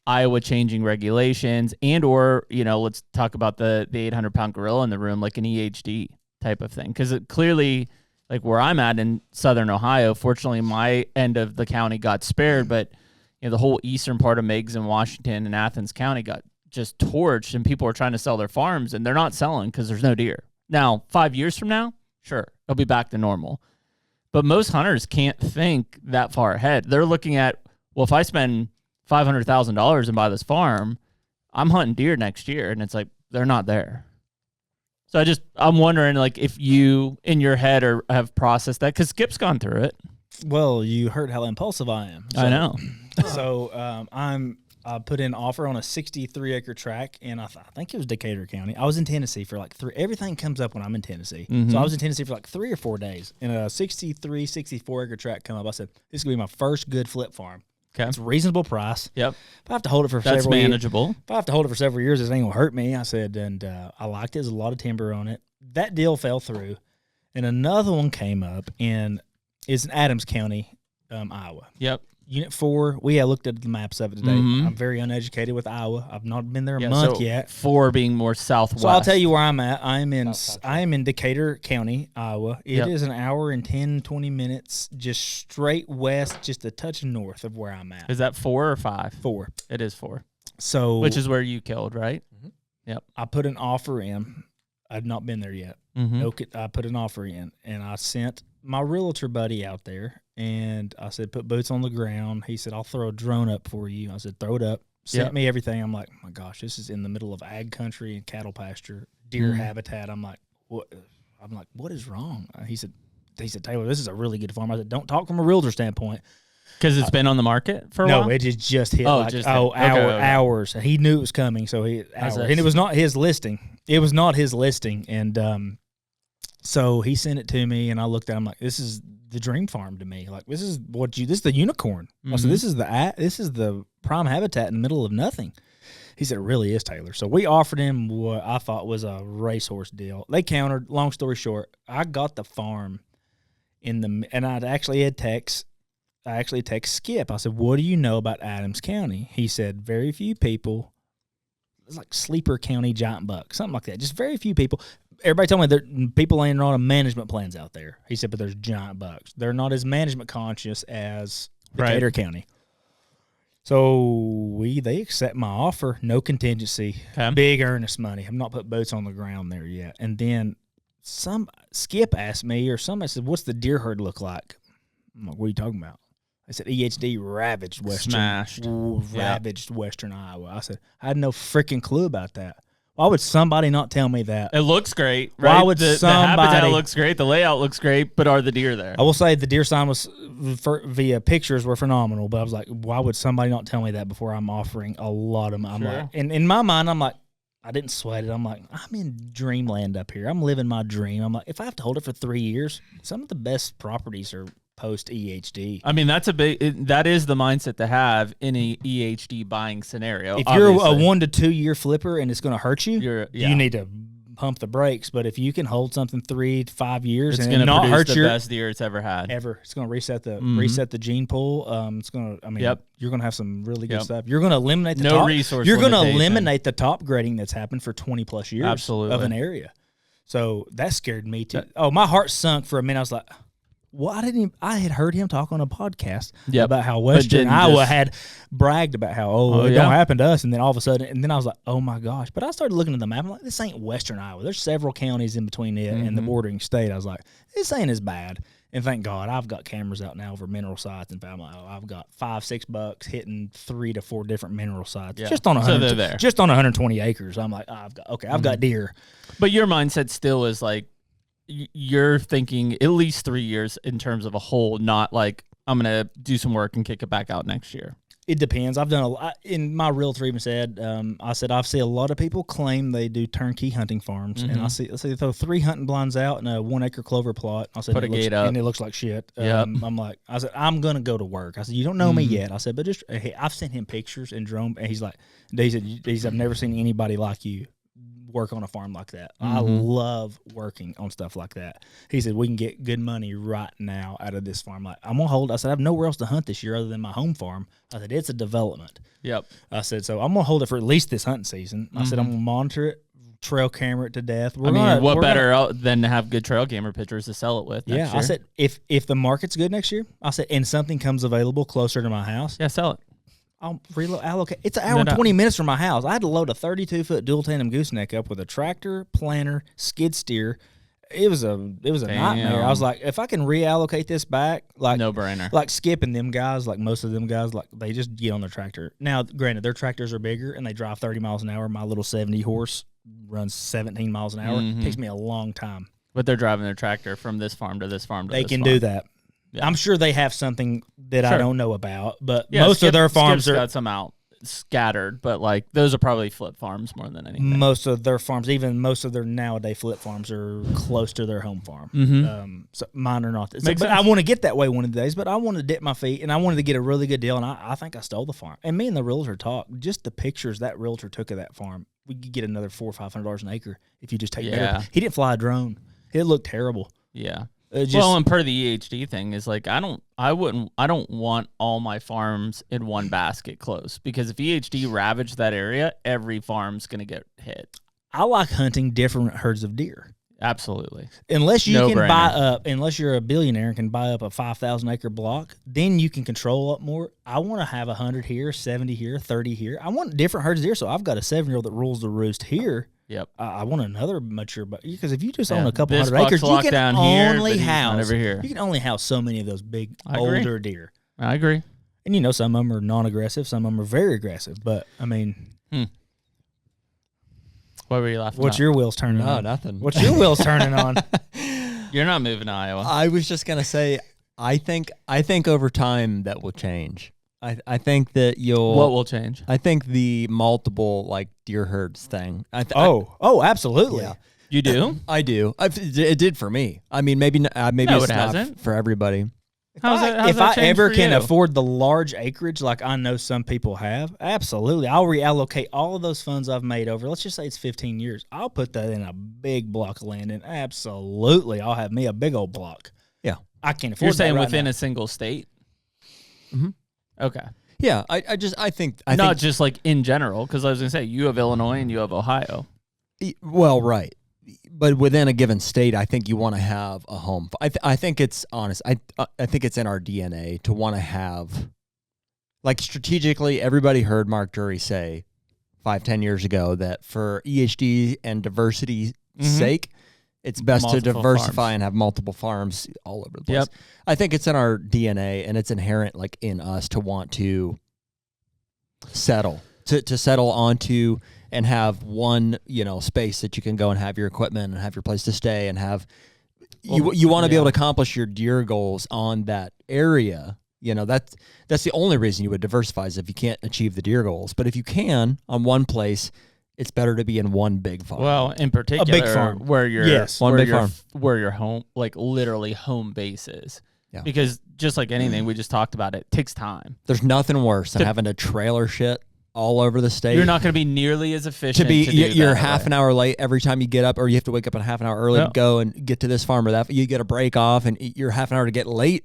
Iowa changing regulations or, let's talk about the 800-pound gorilla in the room, like an EHD type of thing? Because clearly, like where I'm at in southern Ohio, fortunately my end of the county got spared, but the whole eastern part of Meigs and Washington and Athens County got just torched, and people are trying to sell their farms, and they're not selling because there's no deer. Now, 5 years from now, sure, it'll be back to normal. But most hunters can't think that far ahead. They're looking at, well, if I spend $500,000 and buy this farm, I'm hunting deer next year, and it's like they're not there. So I'm wondering, like, if you in your head have processed that, because Skip's gone through it. Well, you heard how impulsive I am. I know. So I put in an offer on a 63-acre tract, and I think it was Decatur County. I was in Tennessee for like everything comes up when I'm in Tennessee. So I was in Tennessee for like 3 or 4 days, and a 64-acre tract come up. I said, this is going to be my first good flip farm. Okay. It's a reasonable price. Yep. If I have to hold it for That's several manageable. years. If I have to hold it for several years, this ain't going to hurt me. I said, and I liked it. There's a lot of timber on it. That deal fell through, and another one came up, and it's in Adams County, Iowa. Yep. Unit 4, we looked at the maps of it today. I'm very uneducated with Iowa. I've not been there a month yet. 4 being more southwest. So I'll tell you where I'm at. I am in Decatur County, Iowa. It is an hour and 10, 20 minutes just straight west, just a touch north of where I'm at. Is that 4 or 5? 4. It is 4. So which is where you killed, right? Yep. I put an offer in. I've not been there yet. I put an offer in, and I sent my realtor buddy out there, and I said, put boots on the ground. He said, I'll throw a drone up for you. I said, throw it up. Sent me everything. I'm like, oh my gosh, this is in the middle of ag country and cattle pasture, deer habitat. I'm like, what? What is wrong? He said, Taylor, this is a really good farm. I said, don't talk from a realtor standpoint. Because it's been on the market for a while? No, it just hit hours. He knew it was coming, so and it was not his listing. It was not his listing, and so he sent it to me, and I looked at it, I'm like, this is the dream farm to me. Like, this is the unicorn. I said, this is the prime habitat in the middle of nothing. He said, it really is, Taylor. So we offered him what I thought was a racehorse deal. They countered. Long story short, I got the farm and I actually text Skip. I said, what do you know about Adams County? He said, very few people. It's like Sleeper County giant buck, something like that. Just very few people. Everybody told me that people ain't on management plans out there. He said, but there's giant bucks. They're not as management conscious as Decatur County. So they accept my offer, no contingency, big earnest money. I've not put boots on the ground there yet. And then Skip asked me, or somebody said, what's the deer herd look like? I'm like, what are you talking about? I said EHD ravaged western Iowa. I said, I had no freaking clue about that. Why would somebody not tell me that? It looks great, right? Why would the habitat looks great, the layout looks great, but are the deer there? I will say the deer sign was via pictures were phenomenal, but I was like, why would somebody not tell me that before I'm offering a lot of money? Like, and in my mind, I'm like, I didn't sweat it. I'm like, I'm in dreamland up here. I'm living my dream. I'm like, if I have to hold it for 3 years, some of the best properties are post EHD. I mean, that is the mindset to have in a EHD buying scenario. If you're a 1 to 2 year flipper and it's going to hurt you, you need to pump the brakes. But if you can hold something 3 to 5 years and not hurt the best deer it's ever had, it's going to reset the gene pool. It's going to, I mean, you're going to have some really good stuff. You're going to eliminate the top. You're going to eliminate the top grading that's happened for 20 plus years of an area. So that scared me too. Oh, my heart sunk for a minute. I was like, well, I had heard him talk on a podcast about how Western Iowa had bragged about how, it don't happen to us. And then all of a sudden, and then I was like, oh my gosh. But I started looking at the map. I'm like, this ain't Western Iowa. There's several counties in between it and the bordering state. I was like, this ain't as bad. And thank God, I've got cameras out now over mineral sites. And I'm like, I've got 5-6 bucks hitting 3 to 4 different mineral sites just on 120 acres. I'm like, I've got deer. But your mindset still is like, you're thinking at least 3 years in terms of a whole, not like I'm going to do some work and kick it back out next year. It depends. I've done a lot. In my realtor even said, I see a lot of people claim they do turnkey hunting farms. And I see they throw 3 hunting blinds out in a 1 acre clover plot. I said, put a gate up. And it looks like shit. I said, I'm going to go to work. I said, you don't know me yet. I said, but just, hey, I've sent him pictures and drone. And he's like, I've never seen anybody like you work on a farm like that. I love working on stuff like that. He said, we can get good money right now out of this farm. Like, I'm going to hold. I said, I have nowhere else to hunt this year other than my home farm. I said, it's a development. Yep. I said, so I'm going to hold it for at least this hunting season. I said, I'm going to monitor it, trail camera it to death. What better than to have good trail camera pictures to sell it with next year? I said, if the market's good next year, I said, and something comes available closer to my house. Yeah, sell it. I'll allocate. It's an hour and 20 minutes from my house. I had to load a 32-foot dual tandem gooseneck up with a tractor, planter, skid steer. It was a nightmare. I was like, if I can reallocate this back, like no brainer. Like skipping them guys, like most of them guys, like they just get on their tractor. Now, granted, their tractors are bigger and they drive 30 miles an hour. My little 70 horse runs 17 miles an hour. It takes me a long time. But they're driving their tractor from this farm to this farm to this farm. They can do that. Yeah. I'm sure they have something that I don't know about, but most of their farms got some out scattered, but like those are probably flip farms more than anything. Most of their farms, even most of their nowadays flip farms, are close to their home farm. So mine are not. But I want to get that way one of the days. But I wanted to dip my feet, and I wanted to get a really good deal, and I think I stole the farm. And me and the realtor talked. Just the pictures that realtor took of that farm, we could get another $400 or $500 an acre if you just take better. He didn't fly a drone. It looked terrible. Yeah. And per the EHD thing is like I don't want all my farms in one basket close, because if EHD ravaged that area, every farm's gonna get hit. I like hunting different herds of deer. Absolutely. Unless you can buy up, unless you're a billionaire and can buy up a 5,000 acre block, then you can control up more. I want to have 100 here, 70 here, 30 here. I want different herds of deer. So I've got a 7-year-old that rules the roost here. Yep. I want another mature, because if you just own a couple hundred acres, you can only house so many of those big older deer. I agree. And some of them are non-aggressive, some of them are very aggressive. But I mean, what were you laughing? What's your wheels turning on? No, nothing. What's your wheels turning on? You're not moving to Iowa. I was just gonna say, I think over time that will change. I think that What will change? I think the multiple like deer herds thing. Absolutely. Yeah. You do? I do. It did for me. I mean, maybe it's not for everybody. If I ever can afford the large acreage like I know some people have, absolutely. I'll reallocate all of those funds I've made over, let's just say it's 15 years. I'll put that in a big block of land, and absolutely I'll have me a big old block. Yeah. I can't afford that. You're saying right within now. A single state? Mm-hmm. Okay. Yeah, I think not just like in general, because I was going to say you have Illinois and you have Ohio. Well, right. But within a given state, I think you want to have a home. I think it's honest. I think it's in our DNA to want to have, like, strategically, everybody heard Mark Drury say 5-10 years ago that for EHD and diversity's sake, it's best to diversify farms. and have multiple farms all over the place. Yep. I think it's in our DNA, and it's inherent, like in us, to want to settle, to settle onto and have one, space that you can go and have your equipment and have your place to stay and have. You want to be able to accomplish your deer goals on that area. That's the only reason you would diversify is if you can't achieve the deer goals. But if you can on one place, it's better to be in one big farm. Well, in particular, a big farm where your where your home, like literally home base is. Yeah. Because just like anything we just talked about, it takes time. There's nothing worse than having to trailer shit all over the state. You're not going to be nearly as efficient. You're half an hour late every time you get up, or you have to wake up a half an hour early to go and get to this farm or that. You get a break off, and you're half an hour to get late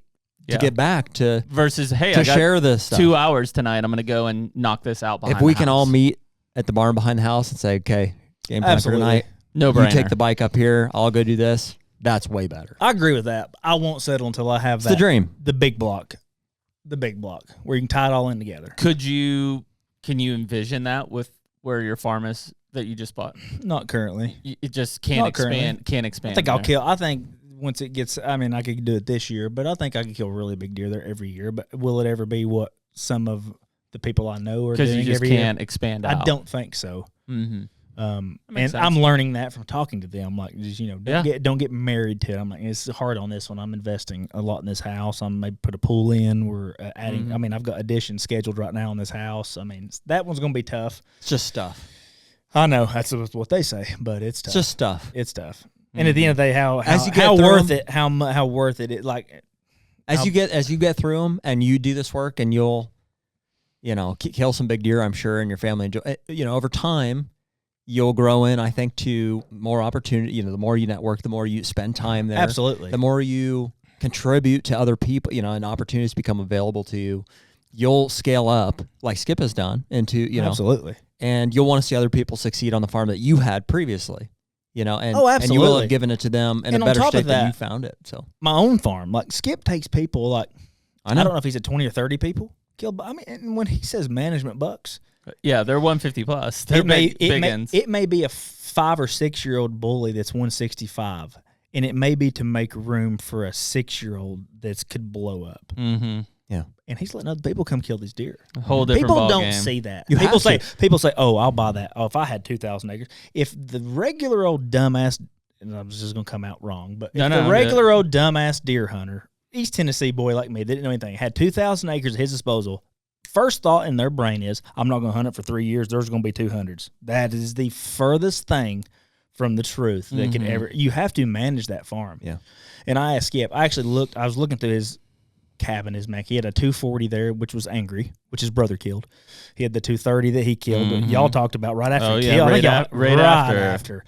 to get back to. Versus, hey, I got share this stuff. 2 hours tonight. I'm going to go and knock this out behind. If we can all meet at the barn behind the house and say, okay, game plan for tonight. No brainer. You take the bike up here. I'll go do this. That's way better. I agree with that. I won't settle until I have the dream. The big block where you can tie it all in together. Can you envision that with where your farm is that you just bought? Not currently. It just can't expand. Can't expand. I think once it gets, I could do it this year, but I think I could kill really big deer there every year. But will it ever be what some of the people I know are doing every year? Because you just can't expand out. I don't think so. Mm-hmm. And sense. I'm learning that from talking to them. Like, just, don't get married to it. I'm like, it's hard on this one. I'm investing a lot in this house. I'm maybe put a pool in. We're adding. I've got additions scheduled right now on this house. That one's going to be tough. It's just stuff. I know that's what they say, but it's tough. It's just stuff. It's tough. Mm-hmm. And at the end of the day, how worth it? How worth it? It like as you get through them and you do this work and you'll, kill some big deer. I'm sure, and your family enjoy. Over time. You'll grow in, I think, to more opportunity. The more you network, the more you spend time there. Absolutely. The more you contribute to other people, and opportunities become available to you. You'll scale up, like Skip has done, into, Absolutely. And you'll want to see other people succeed on the farm that you had previously, and absolutely. And you will have given it to them in a better state than you found it. So my own farm, like Skip takes people, like I don't know if he said 20 or 30 people killed. And when he says management bucks. Yeah, they're 150 plus. They're big ends. It may be a 5 or 6 year old bully that's 165, and it may be to make room for a 6-year-old that could blow up. Mm-hmm. Yeah, and he's letting other people come kill these deer. A whole different people ball don't game. see that. People say, "Oh, I'll buy that. Oh, if I had 2,000 acres." If the regular old dumbass, and I'm just going to come out wrong, but the regular old dumbass deer hunter, East Tennessee boy like me, that didn't know anything, had 2,000 acres at his disposal. First thought in their brain is, I'm not going to hunt it for 3 years. There's going to be 200s. That is the furthest thing from the truth that could ever. You have to manage that farm. Yeah. And I asked Skip. I was looking through his cabin, his Mac. He had a 240 there, which was Angry, which his brother killed. He had the 230 that he killed. Y'all talked about right after he killed. Right after.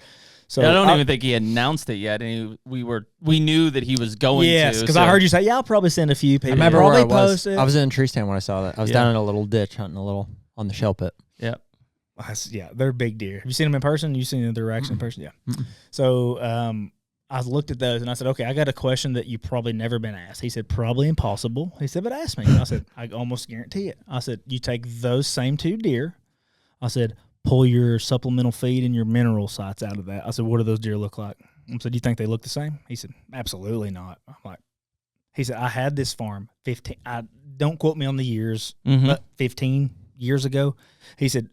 So I don't even think he announced it yet, and we knew that he was going to. Yes, because I heard you say, I'll probably send a few people. I remember where I was. I was in a tree stand when I saw that. I was down in a little ditch hunting a little on the shell pit. Yep. Yeah, they're big deer. Have you seen them in person? You seen their reaction in person? Yeah. So I looked at those, and I said, okay, I got a question that you probably never been asked. He said, probably impossible. He said, but ask me. I said, I almost guarantee it. I said, you take those same 2 deer. I said, pull your supplemental feed and your mineral sites out of that. I said, what do those deer look like? I said, do you think they look the same? He said, absolutely not. I'm like, he said, I had this farm 15, don't quote me on the years, but 15 years ago. He said,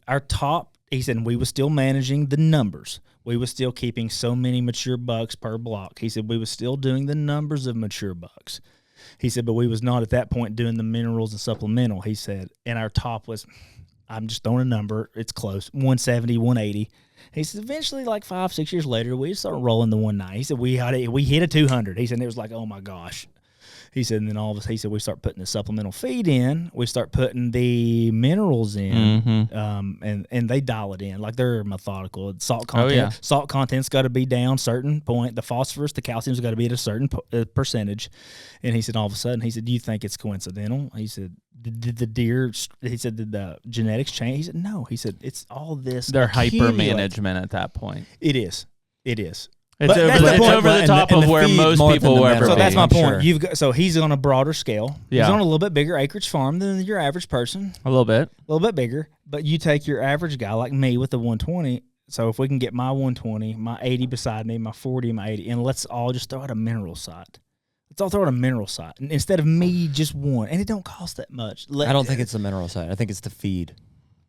we was still managing the numbers. We was still keeping so many mature bucks per block. He said, we was still doing the numbers of mature bucks. He said, but we was not at that point doing the minerals and supplemental. He said, and our top was, I'm just throwing a number. It's close, 170, 180. He said, eventually, like 5-6 years later, we started rolling the 190. He said, we hit a 200. He said, and it was like, oh my gosh. He said, and then all of us, he said, we start putting the supplemental feed in. We start putting the minerals in, and they dial it in. Like, they're methodical. Salt content, Salt content's got to be down certain point. The phosphorus, the calcium's got to be at a certain percentage. And he said, all of a sudden, he said, do you think it's coincidental? He said, did the deer, he said, did the genetics change? He said, no. He said, it's all this. They're hyper management at that point. It is. It is. It's over the top of where most people will ever be. So that's my point. So he's on a broader scale. Yeah. He's on a little bit bigger acreage farm than your average person. A little bit bigger. But you take your average guy like me with the 120, So if we can get my 120, my 80 beside me, my 40, my 80, and let's all just throw out a mineral site. Let's all throw out a mineral site instead of me just one, and it don't cost that much. I don't think it's the mineral site. I think it's the feed.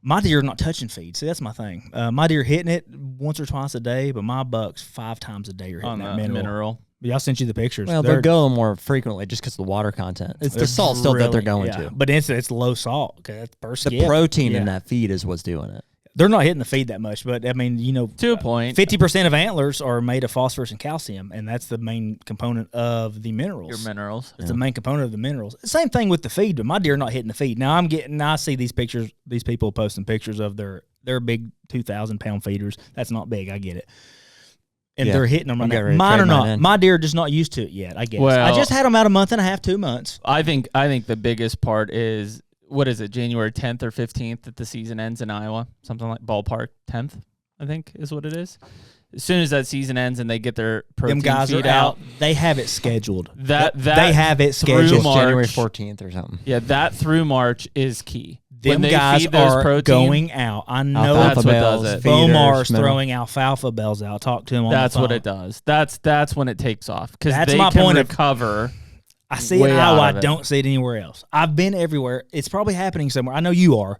My deer are not touching feed. See, that's my thing. My deer hitting it once or twice a day, but my bucks 5 times a day are hitting that mineral. Yeah, I sent you the pictures. Well, they'll go more frequently just because of the water content. It's the salt still that they're going to. But it's low salt. Okay, that's per skip. The protein in that feed is what's doing it. They're not hitting the feed that much, but I mean, to a point, 50% of antlers are made of phosphorus and calcium, and that's the main component of the minerals. Your minerals. It's the main component of the minerals. Same thing with the feed, but my deer are not hitting the feed. Now I see these pictures, these people posting pictures of their big 2,000-pound feeders. That's not big. I get it. And they're hitting them right now. Mine are not. My deer are just not used to it yet, I guess. Well, I just had them out a month and a half, 2 months. I think the biggest part is, what is it, January 10th or 15th that the season ends in Iowa? Something like ballpark 10th, I think is what it is. As soon as that season ends and they get their protein feed out, they have it scheduled. They have it scheduled. January 14th or something. Yeah, that through March is key. Them guys are going out. I know that's what does it. Bomar's throwing alfalfa bells out. Talk to him on the phone. That's what it does. That's when it takes off, because they can recover. I see it in Iowa. I don't see it anywhere else. I've been everywhere. It's probably happening somewhere. I know you are.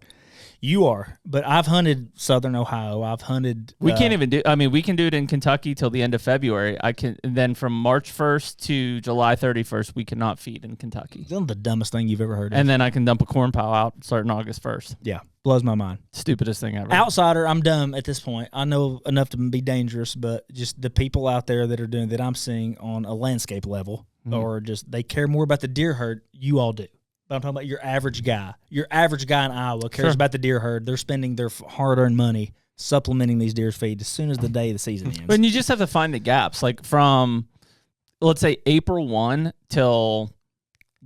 But I've hunted Southern Ohio. I've hunted. We can't even do. I mean, we can do it in Kentucky till the end of February. And then from March 1st to July 31st, we cannot feed in Kentucky. That's the dumbest thing you've ever heard of. And then I can dump a corn pile out starting August 1st. Yeah, blows my mind. Stupidest thing ever. Outsider, I'm dumb at this point. I know enough to be dangerous, but just the people out there that are doing that, I'm seeing on a landscape level, or just they care more about the deer herd. You all do. But I'm talking about your average guy. Your average guy in Iowa cares about the deer herd. They're spending their hard-earned money supplementing these deer's feed as soon as the day of the season ends. But you just have to find the gaps. Like from, let's say, April 1 till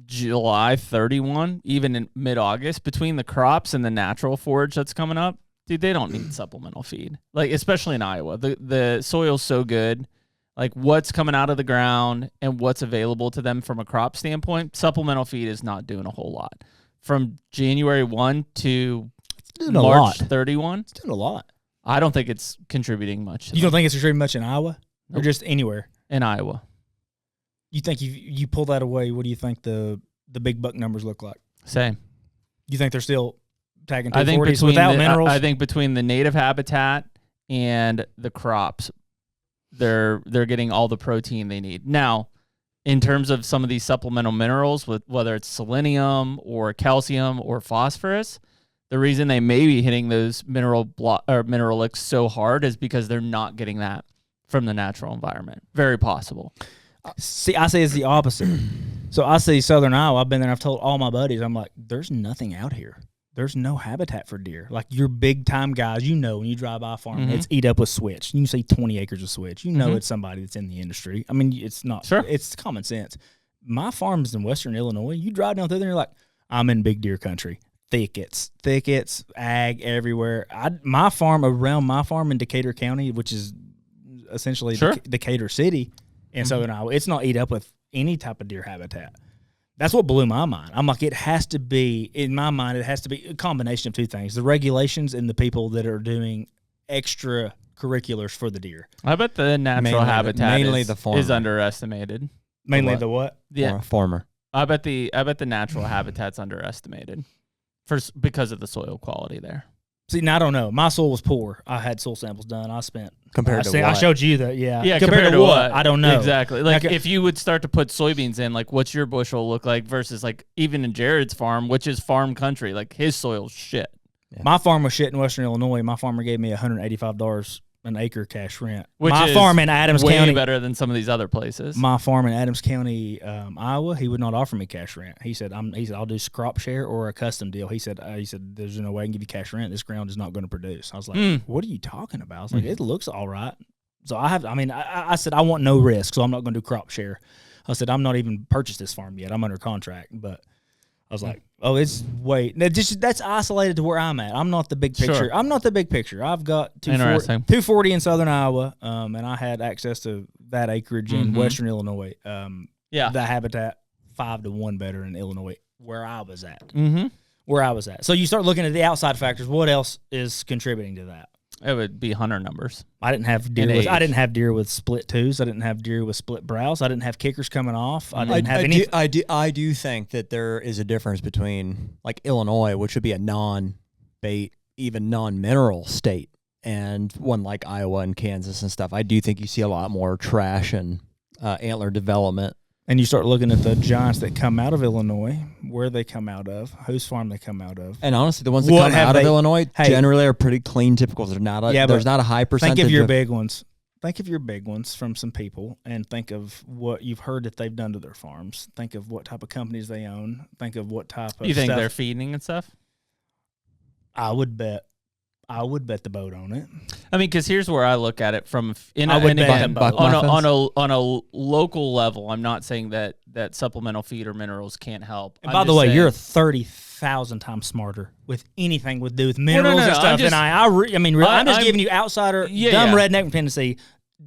July 31, even in mid-August, between the crops and the natural forage that's coming up, dude, they don't need supplemental feed. Like, especially in Iowa. The soil's so good. Like, what's coming out of the ground and what's available to them from a crop standpoint, supplemental feed is not doing a whole lot. From January 1 to March 31. It's doing a lot. I don't think it's contributing much. You don't think it's contributing much in Iowa? Nope. Or just anywhere? In Iowa. You think you pull that away, what do you think the big buck numbers look like? Same. You think they're still tagging 240s without minerals? I think between the native habitat and the crops, they're getting all the protein they need. Now, in terms of some of these supplemental minerals, with whether it's selenium or calcium or phosphorus, the reason they may be hitting those mineralics so hard is because they're not getting that from the natural environment. Very possible. See, I say it's the opposite. So I see Southern Iowa. I've been there. I've told all my buddies, I'm like, there's nothing out here. There's no habitat for deer. Like your big time guys, when you drive by a farm, it's eat up with switch. You see 20 acres of switch. It's somebody that's in the industry. I mean, it's not. Sure. It's common sense. My farm's in Western Illinois. You drive down through there, and you're like, I'm in big deer country. Thickets, ag everywhere. My farm in Decatur County, which is essentially Decatur City in Southern Iowa, it's not eat up with any type of deer habitat. That's what blew my mind. I'm like, it has to be, in my mind, it has to be a combination of two things: the regulations and the people that are doing extra curriculars for the deer. I bet the natural habitat is underestimated. Mainly the what? Yeah, former. I bet the natural habitat's underestimated because of the soil quality there. See, now I don't know. My soil was poor. I had soil samples done. I spent compared to what? I showed you that. Yeah. Compared to what? I don't know exactly. Like if you would start to put soybeans in, like what's your bushel look like versus like even in Jared's farm, which is farm country, like his soil's shit. Yeah. My farm was shit in Western Illinois. My farmer gave me $185 an acre cash rent. Which my is farm in Adams way County, better than some of these other places. My farm in Adams County, Iowa, he would not offer me cash rent. He said, I'll do crop share or a custom deal. He said, there's no way I can give you cash rent. This ground is not going to produce. I was like, what are you talking about? I was like, it looks all right. So I said, I want no risk, so I'm not going to do crop share. I said, I'm not even purchased this farm yet. I'm under contract, but I was like, that's isolated to where I'm at. I'm not the big picture. Sure. I'm not the big picture. I've got 240 in Southern Iowa, and I had access to that acreage in Western Illinois. The habitat 5-1 better in Illinois, where I was at. So you start looking at the outside factors. What else is contributing to that? It would be hunter numbers. I didn't have deer with split twos. I didn't have deer with split brows. I didn't have kickers coming off. I didn't have any. I do think that there is a difference between like Illinois, which would be a non-bait, even non-mineral state, and one like Iowa and Kansas and stuff. I do think you see a lot more trash and antler development. And you start looking at the giants that come out of Illinois, where they come out of, whose farm they come out of. And honestly, the ones that come out of Illinois generally are pretty clean typicals. There's not a high percentage. Think of your big ones. Think of your big ones from some people, and think of what you've heard that they've done to their farms. Think of what type of companies they own. Think of what type of You think they're feeding and stuff? I would bet the boat on it. I mean, because here's where I look at it from on a local level. I'm not saying that supplemental feed or minerals can't help. And by the way, you're 30,000 times smarter with anything with do with minerals and stuff than I'm just giving you outsider, dumb redneck from Tennessee,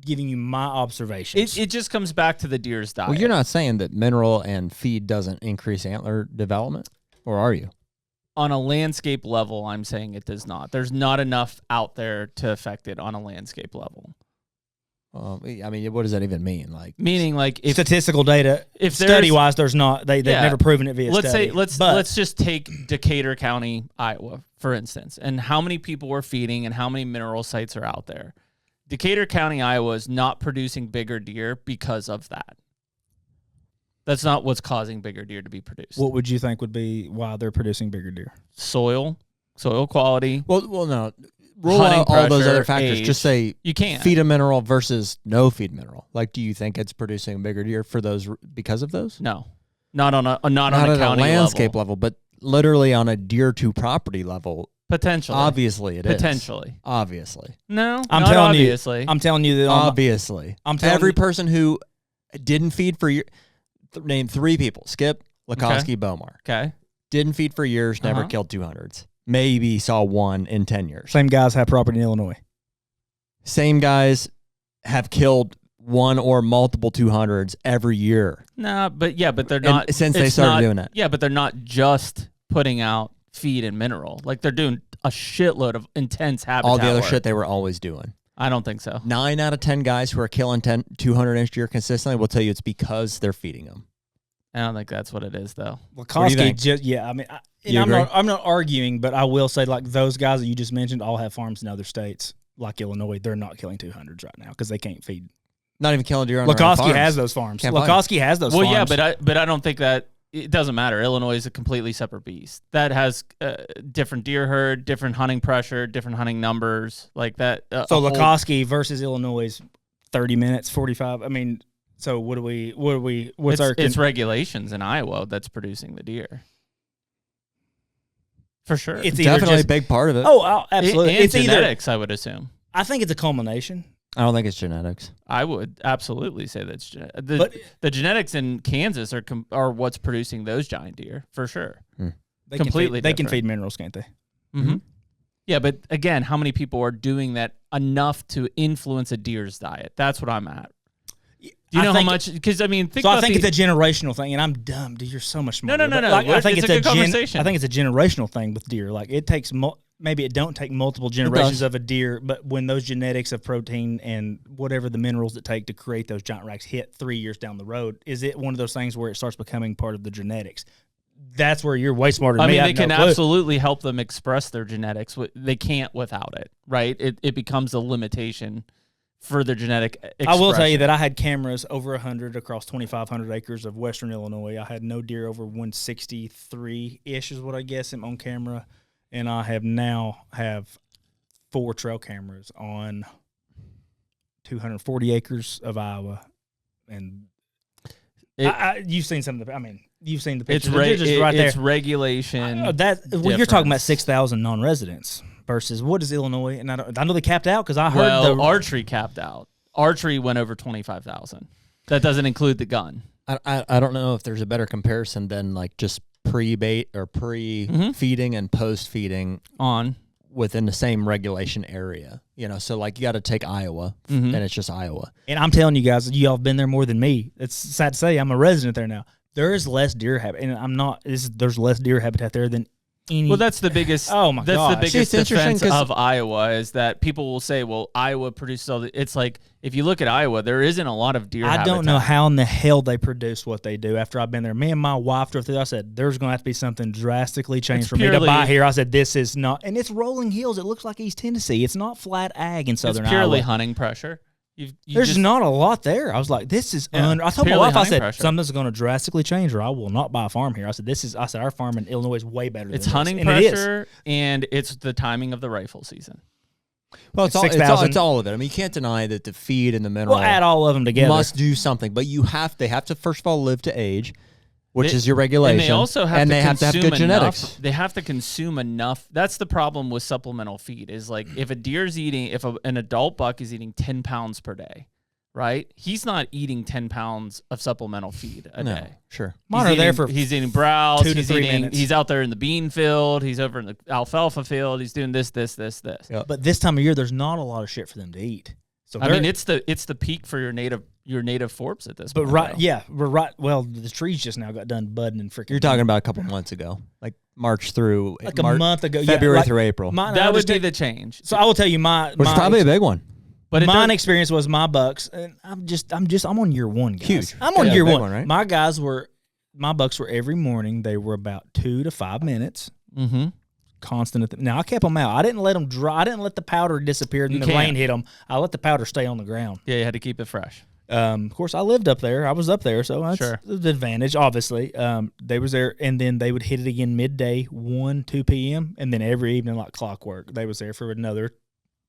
giving you my observations. It just comes back to the deer's diet. Well, you're not saying that mineral and feed doesn't increase antler development, or are you? On a landscape level, I'm saying it does not. There's not enough out there to affect it on a landscape level. I mean, what does that even mean? Meaning, if statistical data, if study-wise, there's not. They've never proven it via study. Let's just take Decatur County, Iowa, for instance, and how many people we're feeding and how many mineral sites are out there. Decatur County, Iowa is not producing bigger deer because of that. That's not what's causing bigger deer to be produced. What would you think would be why they're producing bigger deer? Soil quality. Well, no. Rule out all those other factors. Age. Just say you can't feed a mineral versus no feed mineral. Do you think it's producing bigger deer for those because of those? No, not on a county landscape level, but literally on a deer to property level. Potentially. Obviously, it is. Potentially. Obviously. No, I'm telling you that obviously. Every person who didn't feed for years. Name 3 people: Skip, Lukoski, Bomar. Okay. Didn't feed for years, never killed 200s. Maybe saw 1 in 10 years. Same guys have property in Illinois. Same guys have killed 1 or multiple 200s every year. No, but they're not. Since they started doing it. Yeah, but they're not just putting out feed and mineral. They're doing a shitload of intense habitat all the other work. shit they were always doing. I don't think so. 9 out of 10 guys who are killing 200-inch deer consistently will tell you it's because they're feeding them. I don't think that's what it is, though. Lukoski I'm not arguing, but I will say, those guys that you just mentioned all have farms in other states, like Illinois. They're not killing 200s right now because they can't feed. Not even killing deer on Lukoski has those farms. Lukoski has those farms. Well, yeah, but I don't think that it doesn't matter. Illinois is a completely separate beast that has different deer herd, different hunting pressure, different hunting numbers like that. So Lukoski versus Illinois, 30 minutes, 45. I mean, so it's regulations in Iowa that's producing the deer. For sure. It's definitely a big part of it. Oh, absolutely. It's genetics, I would assume. I think it's a culmination. I don't think it's genetics. I would absolutely say that's the genetics in Kansas are what's producing those giant deer for sure. They can feed minerals, can't they? Mm-hmm. Yeah, but again, how many people are doing that enough to influence a deer's diet? That's what I'm at. Do you know how much? Because I think it's a generational thing, and I'm dumb. Dude, you're so much smarter. No. I think it's a good conversation. I think it's a generational thing with deer. It takes maybe it don't take multiple generations of a deer, but when those genetics of protein and whatever the minerals it take to create those giant racks hit 3 years down the road, is it one of those things where it starts becoming part of the genetics? That's where you're way smarter than me. They can absolutely help them express their genetics. They can't without it, right? It becomes a limitation for their genetic expression. I will tell you that I had cameras over 100 across 2,500 acres of western Illinois. I had no deer over 163-ish is what I guess on camera. And I have 4 trail cameras on 240 acres of Iowa. And you've seen some of the, you've seen the pictures. It's regulation. You're talking about 6,000 non-residents versus what is Illinois? And I know they capped out because I heard archery capped out. Archery went over 25,000. That doesn't include the gun. I don't know if there's a better comparison than just pre-bait or pre-feeding and post-feeding on within the same regulation area. So you got to take Iowa, and it's just Iowa. And I'm telling you guys, y'all have been there more than me. It's sad to say, I'm a resident there now. There is less deer habitat, and there's less deer habitat there than Well, that's the biggest. Oh my that's gosh. the biggest defense of Iowa is that people will say, "Well, Iowa produces all the." It's like if you look at Iowa, there isn't a lot of deer. I don't habitat. know how in the hell they produce what they do. After I've been there, me and my wife drove through. I said, "There's going to have to be something drastically changed for me to buy here." I said, "This is not," and it's rolling hills. It looks like East Tennessee. It's not flat ag in southern Iowa. It's purely hunting pressure. There's not a lot there. I was like, this is I told my wife, I said, something's going to drastically change or I will not buy a farm here. I said, our farm in Illinois is way better than this. It's hunting pressure and it's the timing of the rifle season. Well, it's all of it. I mean, you can't deny that the feed and the mineral add all of them together. Must do something, but they have to first of all live to age, which is your regulation. And they also have to have good genetics. They have to consume enough. That's the problem with supplemental feed is like if a deer's eating, if an adult buck is eating 10 pounds per day, right? He's not eating 10 pounds of supplemental feed a day. Sure. He's eating browse. 2 to 3 minutes. He's out there in the bean field. He's over in the alfalfa field. He's doing this. Yep. But this time of year, there's not a lot of shit for them to eat. So I mean, it's the peak for your native forbs at this point. But we're right. Well, the trees just now got done budding and freaking. You're talking about a couple months ago, like March through a month ago, February through April. That would be the change. So I will tell you which is probably a big one. But my experience was my bucks, and I'm on year one, guys. Huge. I'm on year one. Right? My bucks were every morning. They were about 2 to 5 minutes. Mm-hmm. Constant. Now I kept them out. I didn't let them dry. I didn't let the powder disappear and the rain hit them. I let the powder stay on the ground. Yeah, you had to keep it fresh. Of course, I lived up there. I was up there, so that's the advantage. Obviously, they was there, and then they would hit it again midday, 1, 2 p.m., and then every evening like clockwork. They was there for another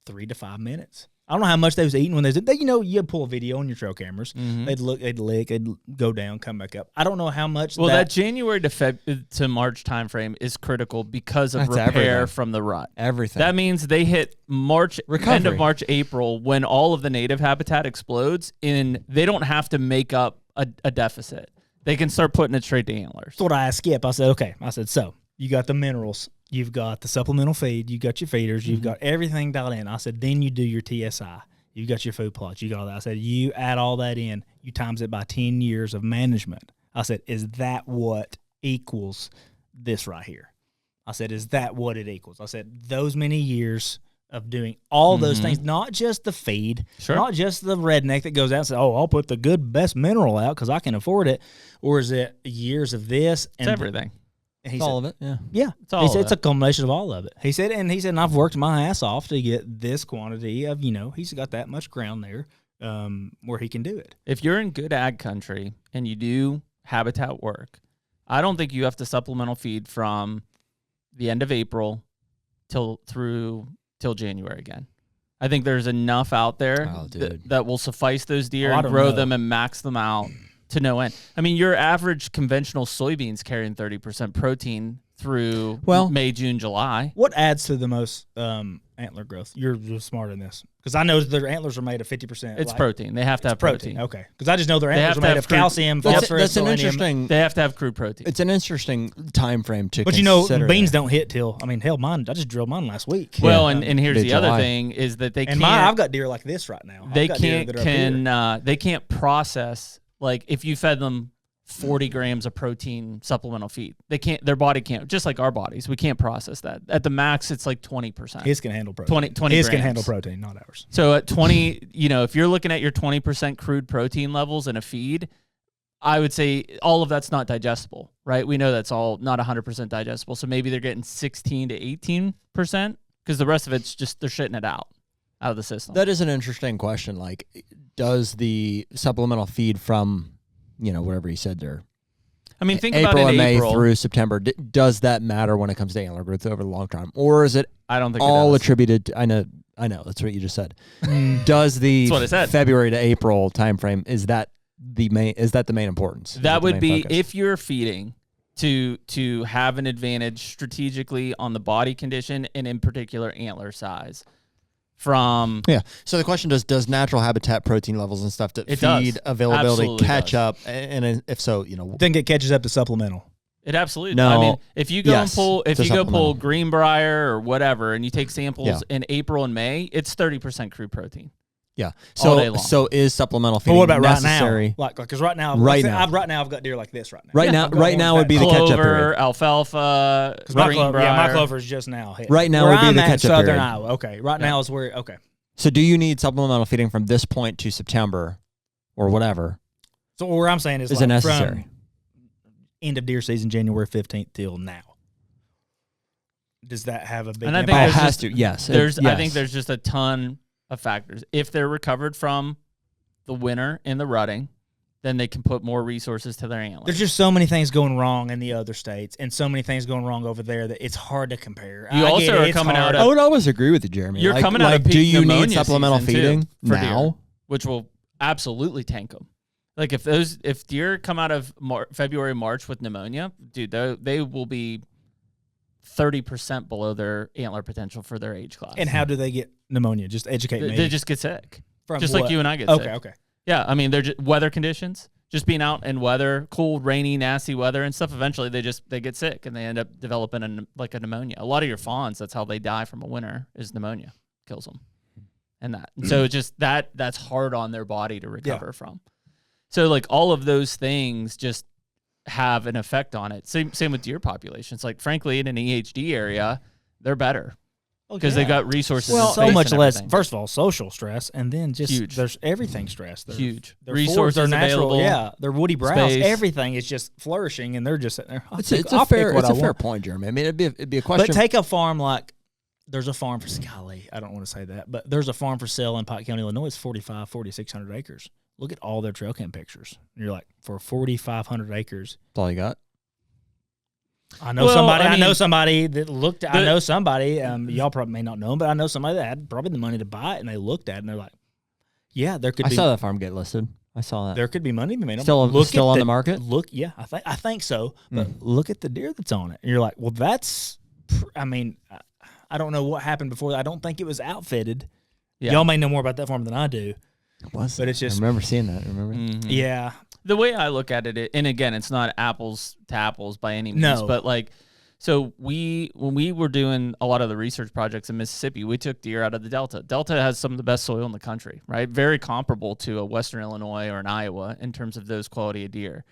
3 to 5 minutes. I don't know how much they was eating when you'd pull a video on your trail cameras. Mm-hmm. They'd look, they'd lick, they'd go down, come back up. I don't know how much. Well, that January to March timeframe is critical because of repair from the rut. Everything. That means they hit end of March, April when all of the native habitat explodes, and they don't have to make up a deficit. They can start putting it straight to antlers. That's what I asked Skip. I said, okay. I said, so you got the minerals. You've got the supplemental feed. You got your feeders. You've got everything dialed in. I said, then you do your TSI. You got your food plots. You got all that. I said, you add all that in. You times it by 10 years of management. I said, is that what equals this right here? I said, is that what it equals? I said, those many years of doing all those things, not just the feed, not just the redneck that goes out and says, oh, I'll put the best mineral out because I can afford it. Or is it years of this? It's everything. It's all of it, yeah. Yeah, it's a combination of all of it. He said, and I've worked my ass off to get this quantity of, he's got that much ground there where he can do it. If you're in good ag country and you do habitat work, I don't think you have to supplemental feed from the end of April till January again. I think there's enough out there that will suffice those deer and grow them and max them out. To no end. I mean, your average conventional soybeans carrying 30% protein through May, June, July. What adds to the most antler growth? You're smart in this. Because I know their antlers are made of 50%. It's protein. They have to have protein. Okay. Because I just know their antlers are made of calcium, phosphorus, selenium. They have to have crude protein. It's an interesting time frame to consider. But beans don't hit till, hell, mine, I just drilled mine last week. Well, and here's the other thing is that they can't. I've got deer like this right now. They can't process. Like if you fed them 40 grams of protein supplemental feed, their body can't, just like our bodies, we can't process that. At the max, it's like 20%. His can handle protein. 20 His grams. can handle protein, not ours. So at 20, if you're looking at your 20% crude protein levels in a feed, I would say all of that's not digestible, right? We know that's all not 100% digestible. So maybe they're getting 16 to 18% because the rest of it's just, they're shitting it out of the system. That is an interesting question. Like, does the supplemental feed from, whatever he said there, I mean, think April about it and May April through September, does that matter when it comes to antler growth over the long term? Or is it I don't think all it does. attributed to, I know, that's what you just said. Does the February to April timeframe, is that the main importance? That would be focus? If you're feeding to have an advantage strategically on the body condition and in particular antler size. So the question does natural habitat protein levels and stuff to feed availability catch up, and if so, think it catches up to supplemental. It absolutely no. I mean, if you go pull Greenbrier or whatever, and you take samples in April and May, it's 30% crude protein. Yeah. All day long. So is supplemental feeding But what about necessary? right now? Like, because right now, I've got deer like this right now. Right now would be the catch-up period. Clover, alfalfa, my clover is just now hitting. Right now where would be I'm the at catch-up Southern period. Iowa. Okay, right now is where. Okay. So do you need supplemental feeding from this point to September or whatever? So where I'm saying is it like necessary? From end of deer season, January 15th till now. Does that have a big impact? I think it has to. Yes. I think there's just a ton of factors. If they're recovered from the winter and the rutting, then they can put more resources to their antlers. There's just so many things going wrong in the other states and so many things going wrong over there that it's hard to compare. You also are coming out of... I would always agree with you, Jeremy. You're coming out of peak do you pneumonia need supplemental feeding now? Deer, which will absolutely tank them. Like if deer come out of February, March with pneumonia, dude, they will be 30% below their antler potential for their age class. And how do they get pneumonia? Just educate me. They just get sick. From just what? like you and I get sick. Okay. Yeah, I mean, they're just weather conditions. Just being out in weather, cold, rainy, nasty weather and stuff, eventually they get sick and they end up developing a pneumonia. A lot of your fawns, that's how they die from a winter, is pneumonia. Kills them. And so it's just that's hard on their body to recover from. So like all of those things just have an effect on it. Same with deer populations. Like frankly, in an EHD area, they're better because they've got resources. Well, so much less. First of all, social stress, and then just huge. There's everything stress. Huge Their resources are natural. available. Yeah, their woody brows. Space. Everything is just flourishing, and they're just sitting there. It's a fair point, Jeremy. I mean, it'd be a question. But take a farm like there's a farm for Golly, I don't want to say that, but there's a farm for sale in Pike County, Illinois. It's 4,600 acres. Look at all their trail cam pictures. And you're like, for 4,500 acres. That's all you got? I know somebody that looked at, I know somebody, y'all probably may not know him, but I know somebody that had probably the money to buy it, and they looked at it, and they're like, yeah, there could be. I saw that farm get listed. I saw that. There could be money to be made. Still on the market? I think so, but look at the deer that's on it. And you're like, well, that's, I mean, I don't know what happened before that. I don't think it was outfitted. Yeah. Y'all may know more about that farm than I do. But it's just, I remember seeing that. Remember? Mm-hmm. Yeah. The way I look at it, and again, it's not apples to apples by any means, but like, so when we were doing a lot of the research projects in Mississippi, we took deer out of the Delta. Delta has some of the best soil in the country, right? Very comparable to a Western Illinois or an Iowa in terms of those quality of deer.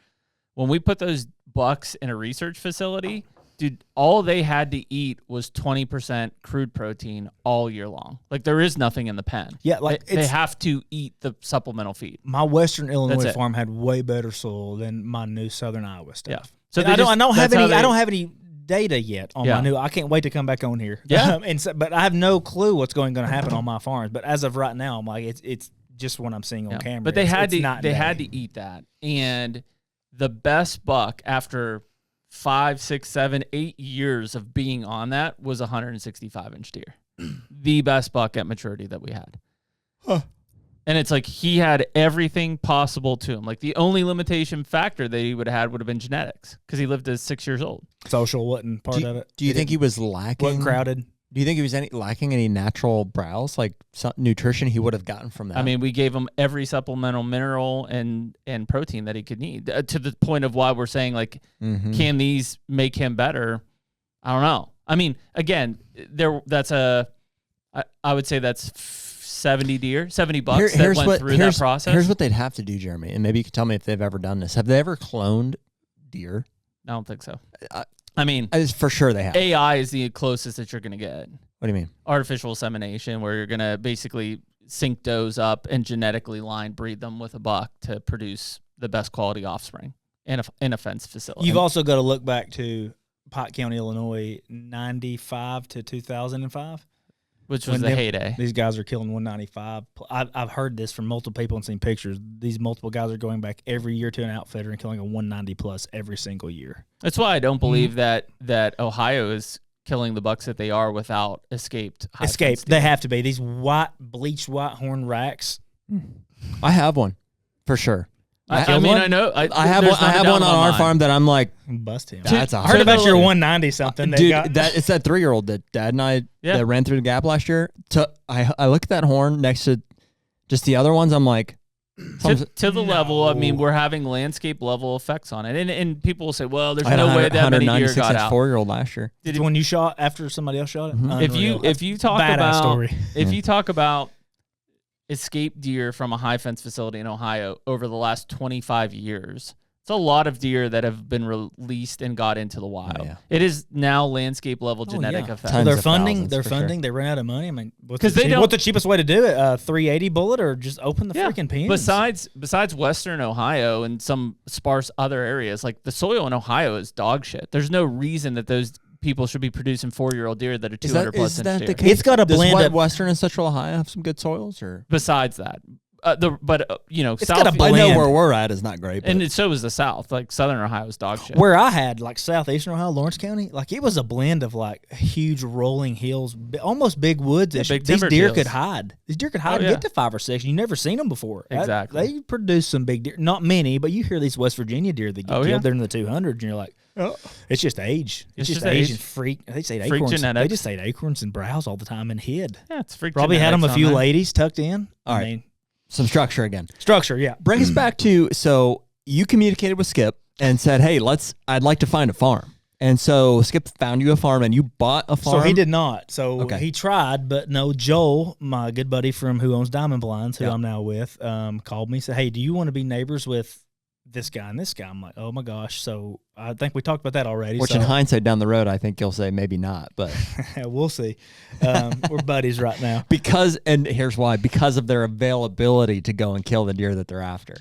When we put those bucks in a research facility, dude, all they had to eat was 20% crude protein all year long. Like there is nothing in the pen. Yeah, like they have to eat the supplemental feed. My Western Illinois farm had way better soil than my new Southern Iowa stuff. Yeah. So I don't have any data yet on my new. I can't wait to come back on here. Yeah. But I have no clue what's going to happen on my farms. But as of right now, I'm like, it's just what I'm seeing on camera. But they had to eat that, and the best buck after 5, 6, 7, 8 years of being on that was a 165-inch deer. The best buck at maturity that we had. Huh. And it's like he had everything possible to him. Like the only limitation factor that he would have been genetics because he lived to 6 years old. Social wasn't part of it. Do you think he was lacking? Wasn't crowded? Do you think he was lacking any natural browse, like some nutrition he would have gotten from that? I mean, we gave him every supplemental mineral and protein that he could need to the point of why we're saying, like, can these make him better? I don't know. I mean, again, I would say that's 70 bucks that went through that process. Here's what they'd have to do, Jeremy, and maybe you can tell me if they've ever done this. Have they ever cloned deer? I don't think so. I mean, for sure they have. AI is the closest that you're going to get. What do you mean? Artificial insemination, where you're going to basically sync does up and genetically line breed them with a buck to produce the best quality offspring in a fence facility. You've also got to look back to Pike County, Illinois, 95 to 2005. Which was the heyday. These guys are killing 195. I've heard this from multiple people and seen pictures. These multiple guys are going back every year to an outfitter and killing a 190 plus every single year. That's why I don't believe that Ohio is killing the bucks that they are without escaped. They have to be. These bleached white horn racks. I have one for sure. I know. I have one on our farm that I'm like, bust him. That's I heard about your 190 something. Dude, it's that 3-year-old that Dad and I that ran through the gap last year. I look at that horn next to just the other ones. I'm like, to the level. I mean, we're having landscape level effects on it, and people will say, well, there's no way that many deer got out. 4-year-old last year. Did when you shot after somebody else shot it? If you talk about escaped deer from a high fence facility in Ohio over the last 25 years. It's a lot of deer that have been released and got into the wild. Oh, yeah. It is now landscape level genetic effect. So they're funding. They ran out of money. I mean, what's the cheapest way to do it? 380 bullet or just open the freaking pens? Besides Western Ohio and some sparse other areas, like the soil in Ohio is dog shit. There's no reason that those people should be producing 4-year-old deer that are 200 plus inch deer. It's got a blend. Does Western and Central Ohio have some good soils, or besides that? It's South. I know where we're at is not great, and so is the South. Like Southern Ohio is dog shit. Where I had like southeastern Ohio, Lawrence County, like it was a blend of like huge rolling hills, almost big woods. Yeah, big These deer hills. could hide. These deer could hide and get to 5 or 6. You never seen them before. Exactly. They produce some big deer. Not many, but you hear these West Virginia deer that get killed there in the 200s, and you're like, oh, it's just age. It's just age and freak. They say acorns. Genetics. They just say acorns and browse all the time and hid. Yeah, it's freak. Probably had them a few ladies tucked in. All right. I mean, some structure again. Yeah. Bring us back to, so you communicated with Skip and said, hey, I'd like to find a farm. And so Skip found you a farm and you bought a farm? So he did not. So he tried, but no, Joel, my good buddy from who owns Diamond Blinds, who I'm now with, called me and said, hey, do you want to be neighbors with this guy and this guy? I'm like, oh my gosh. So I think we talked about that already. Which in hindsight down the road, I think you'll say maybe not, but we'll see. We're buddies right now. And here's why, because of their availability to go and kill the deer that they're after.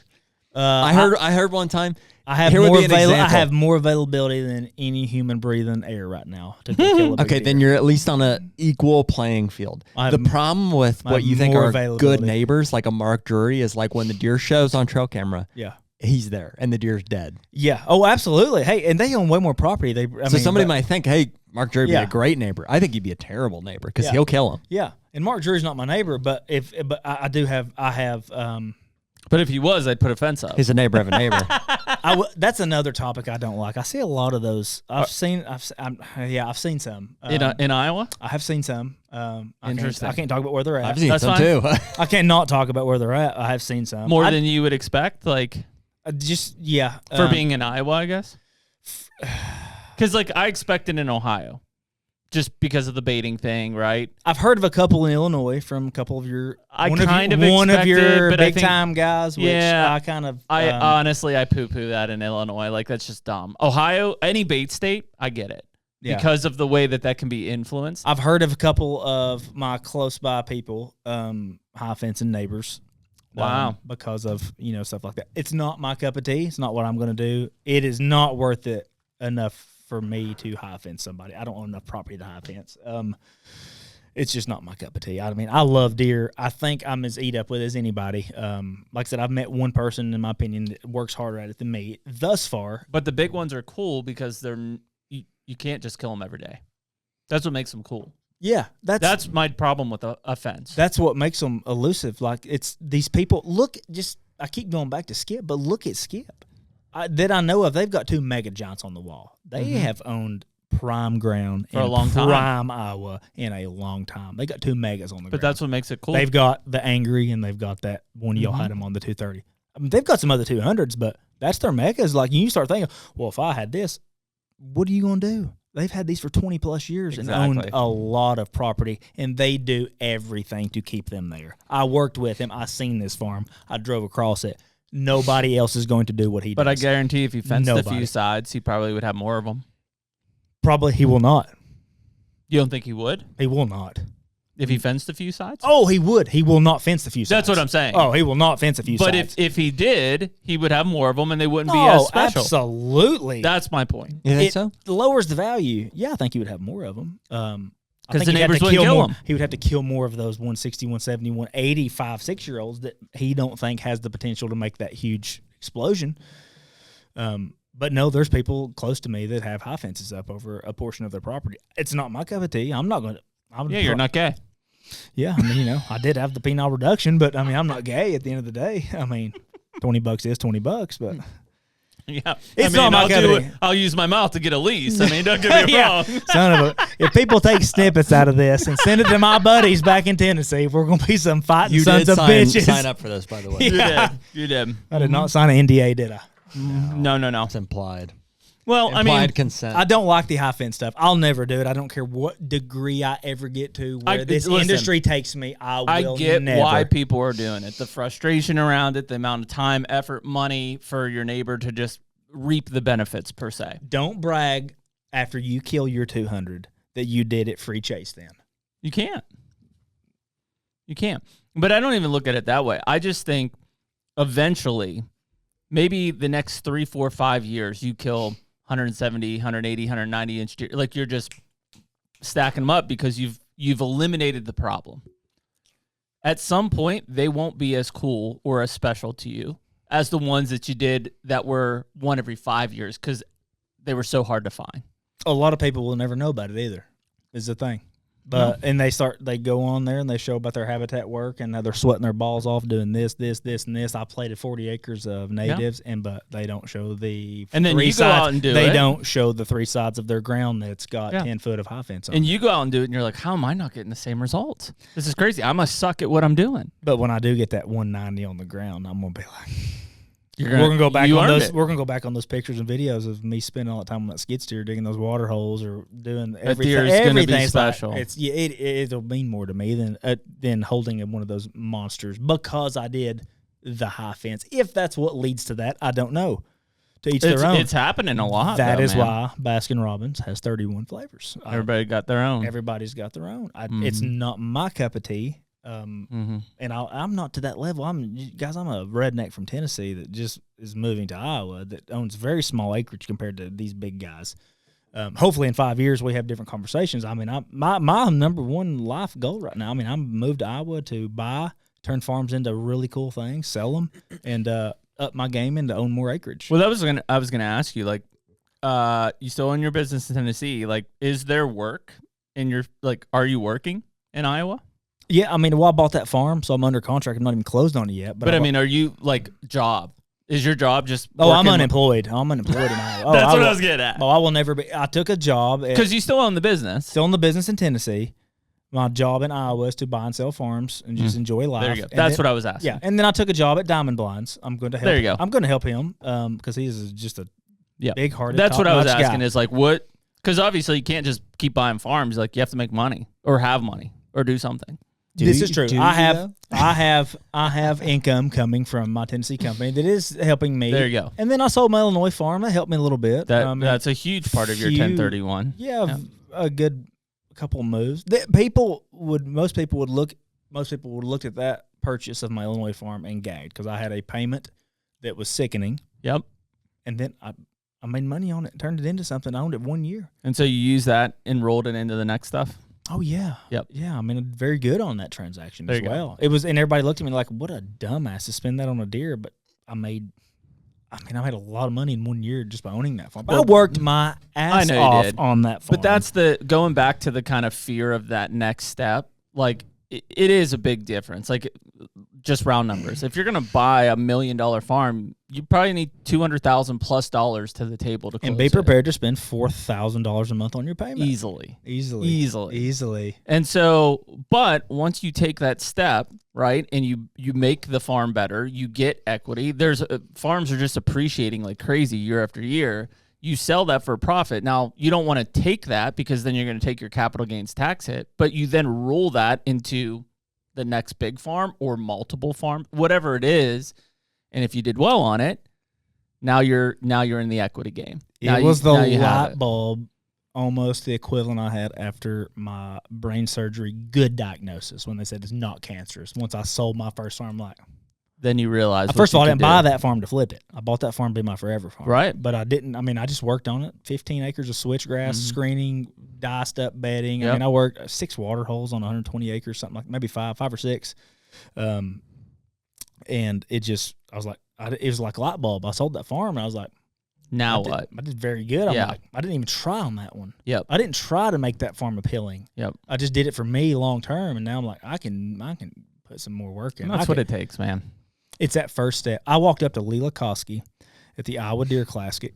I heard one time, I have more availability than any human breathing air right now to go kill a big deer. Then you're at least on an equal playing field. The problem with what you think are good neighbors, like a Mark Drury, is like when the deer shows on trail camera. Yeah. He's there, and the deer's dead. Yeah. Oh, absolutely. Hey, and they own way more property. Somebody might think, hey, Mark Drury would be a great neighbor. I think he'd be a terrible neighbor because he'll kill him. Yeah. And Mark Drury's not my neighbor, but I have. But if he was, I'd put a fence up. He's a neighbor of a neighbor. That's another topic I don't like. I see a lot of those. I've seen some. In Iowa? I have seen some. Interesting. I can't talk about where they're at. I've seen some too. I can't not talk about where they're at. I have seen some. More than you would expect? Like... For being in Iowa, I guess. Because I expected in Ohio, just because of the baiting thing, right? I've heard of a couple in Illinois from a couple of your one of your big time guys. Which I honestly poo-poo that in Illinois. Like that's just dumb. Ohio, any bait state, I get it because of the way that can be influenced. I've heard of a couple of my close by people, high fencing neighbors. Wow. Because of, stuff like that. It's not my cup of tea. It's not what I'm going to do. It is not worth it enough for me to high fence somebody. I don't own enough property to high fence. It's just not my cup of tea. I mean, I love deer. I think I'm as eat up with as anybody. Like I said, I've met one person, in my opinion, that works harder at it than me thus far. But the big ones are cool because you can't just kill them every day. That's what makes them cool. Yeah, that's my problem with a fence. That's what makes them elusive. Like it's these people. I keep going back to Skip, but look at Skip. That I know of, they've got 2 mega giants on the wall. They have owned prime ground for a long time, prime Iowa in a long time. They got 2 megas on the ground. But that's what makes it cool. They've got the Angry, and they've got that one y'all had them on the 230. I mean, they've got some other 200s, but that's their megas. Like you start thinking, well, if I had this, what are you gonna do? They've had these for 20 plus years and owned a lot of property, and they do everything to keep them there. I worked with him. I seen this farm. I drove across it. Nobody else is going to do what he does. But I guarantee if he fenced a few sides, he probably would have more of them. Probably he will not. You don't think he would? He will not. If he fenced a few sides? Oh, he would. He will not fence a few sides. That's what I'm saying. Oh, he will not fence a few sides. But if he did, he would have more of them, and they wouldn't be as special. Absolutely. That's my point. You think so? It lowers the value. Yeah, I think he would have more of them. Because the neighbors wouldn't kill them. He would have to kill more of those 160, 170, 180, 5, 6-year-olds that he don't think has the potential to make that huge explosion. But no, there's people close to me that have high fences up over a portion of their property. It's not my cup of tea. I'm not going to. You're not gay. Yeah, I mean, I did have the penile reduction, but I mean, I'm not gay at the end of the day. I mean, $20 is $20, but yeah, it's not my cup of tea. I'll use my mouth to get a lease. I mean, don't get me wrong. Son of a, if people take snippets out of this and send it to my buddies back in Tennessee, we're going to be some fighting sons of bitches. Sign up for this, by the way. Yeah. You did. I did not sign an NDA, did I? No. It's implied. Well, implied consent. I don't like the high fence stuff. I'll never do it. I don't care what degree I ever get to where industry takes me. I get why people are doing it. The frustration around it, the amount of time, effort, money for your neighbor to just reap the benefits per se. Don't brag after you kill your 200 that you did it free chase then. You can't. But I don't even look at it that way. I just think eventually, maybe the next 3, 4, 5 years, you kill 170, 180, 190 inch deer. Like you're just stacking them up because you've eliminated the problem. At some point, they won't be as cool or as special to you as the ones that you did that were one every 5 years because they were so hard to find. A lot of people will never know about it either, is the thing. But and they go on there and they show about their habitat work and how they're sweating their balls off doing this, and this. I planted 40 acres of natives, but they don't show the and then three you sides. Go out and do they it. don't show the 3 sides of their ground that's got 10 foot of high fence on. And you go out and do it, and you're like, how am I not getting the same results? This is crazy. I must suck at what I'm doing. But when I do get that 190 on the ground, I'm gonna be like. We're gonna go back on those. We're gonna go back on those pictures and videos of me spending all that time on that skid steer, digging those water holes, or doing everything. Everything's gonna be special. Like, it'll mean more to me than holding one of those monsters because I did the high fence. If that's what leads to that, I don't know. To each their own. It's happening a lot. That is why Baskin Robbins has 31 flavors. Everybody got their own. Everybody's got their own. It's not my cup of tea. And I'm not to that level. I'm a redneck from Tennessee that just is moving to Iowa that owns very small acreage compared to these big guys. Hopefully in 5 years we have different conversations. I mean, my number one life goal right now. I mean, I'm moved to Iowa to turn farms into really cool things, sell them, and up my game and to own more acreage. Well, I was gonna ask you, like, you still own your business in Tennessee? Like, is there work in your are you working in Iowa? Yeah, I mean, well, I bought that farm, so I'm under contract. I'm not even closed on it yet. But I mean, are you job? Is your job just? I'm unemployed. I'm unemployed in Iowa. That's what I was getting at. Oh, I will never be. I took a job because you still own the business. Still own the business in Tennessee. My job in Iowa is to buy and sell farms and just enjoy life. There you go. That's what I was asking. Yeah, and then I took a job at Diamond Blinds. I'm going to help. There you go. I'm going to help him because he's just a big-hearted. That's what I was asking. Guy. Is like what? Because obviously you can't just keep buying farms. Like you have to make money or have money or do something. This is true. I have income coming from my Tennessee company that is helping me. There you go. And then I sold my Illinois farm. That helped me a little bit. That's a huge part of your 1031. Yeah, a good couple of moves. Most people would look at that purchase of my Illinois farm and gagged because I had a payment that was sickening. Yep. And then I made money on it and turned it into something. I owned it 1 year. And so you use that and rolled it into the next stuff? Oh, yeah. Yep. Yeah, I mean, very good on that transaction there as well. It was, and everybody looked at me like, what a dumbass to spend that on a deer. But I made a lot of money in 1 year just by owning that farm. But I worked my ass off on that farm. But that's going back to the kind of fear of that next step. Like, it is a big difference. Like, just round numbers. If you're going to buy $1 million farm, you probably need $200,000+ to the table to close and be prepared to spend $4,000 a month on your payment easily. And so, but once you take that step, right, and you make the farm better, you get equity. Farms are just appreciating like crazy year after year. You sell that for a profit. Now, you don't want to take that because then you're going to take your capital gains tax hit, but you then roll that into the next big farm or multiple farms, whatever it is. And if you did well on it, now you're in the equity game. It was the light bulb, almost the equivalent I had after my brain surgery, good diagnosis, when they said it's not cancerous. Once I sold my first farm, then you realize. First of all, I didn't buy that farm to flip it. I bought that farm to be my forever farm. Right. But I didn't. I mean, I just worked on it. 15 acres of switchgrass, screening, diced up bedding. I mean, I worked 6 water holes on 120 acres, something like maybe 5 or 6. And it just, it was like a light bulb. I sold that farm and I was like, now what? I did very good. I'm like, I didn't even try on that one. Yep. I didn't try to make that farm appealing. Yep. I just did it for me long term. And now I'm like, I can put some more work in. That's what it takes, man. It's that first step. I walked up to Lee Lakoski at the Iowa Deer Classic.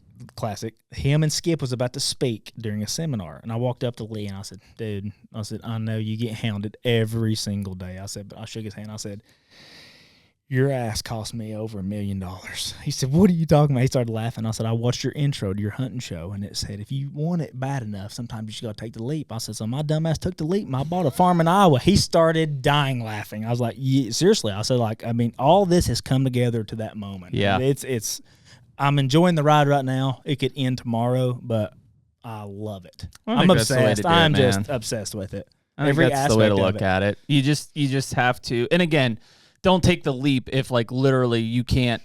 Him and Skip was about to speak during a seminar. And I walked up to Lee and I said, dude, I know you get hounded every single day. I said, but I shook his hand. I said, your ass cost me over $1 million. He said, what are you talking about? He started laughing. I said, I watched your intro to your hunting show, and it said, if you want it bad enough, sometimes you just got to take the leap. I said, so my dumbass took the leap, and I bought a farm in Iowa. He started dying laughing. I was like, yeah, seriously. I said, like, I mean, all this has come together to that moment. Yeah. It's I'm enjoying the ride right now. It could end tomorrow, but I love it. I'm obsessed. I'm just obsessed with it. I think that's the way to look at it. You just have to, and again, don't take the leap if like literally you can't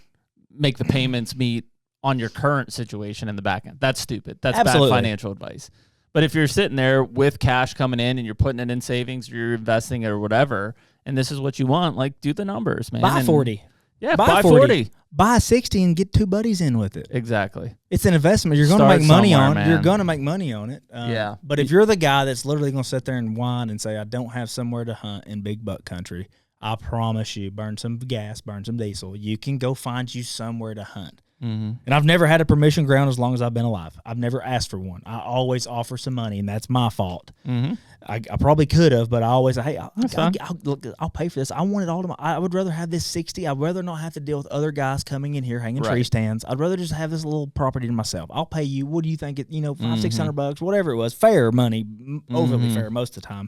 make the payments meet on your current situation in the back end. That's stupid. That's Absolutely. Bad financial advice. But if you're sitting there with cash coming in and you're putting it in savings or you're investing it or whatever, and this is what you want, like do the numbers, man. Buy 40. Yeah, buy 40. Buy 60 and get 2 buddies in with it. Exactly. It's an investment. You're going to make money on it. You're going to make money on it. Yeah. But if you're the guy that's literally going to sit there and whine and say, I don't have somewhere to hunt in big buck country, I promise you, burn some gas, burn some diesel. You can go find you somewhere to hunt. Mm-hmm. And I've never had a permission ground as long as I've been alive. I've never asked for one. I always offer some money, and that's my fault. Mm-hmm. I probably could have, but I always say, hey, I'll pay for this. I want it all to I would rather have this 60. I'd rather not have to deal with other guys coming in here hanging tree stands. I'd rather just have this little property to myself. I'll pay you. What do you think? $500-$600, whatever it was. Fair money, overly fair most of the time.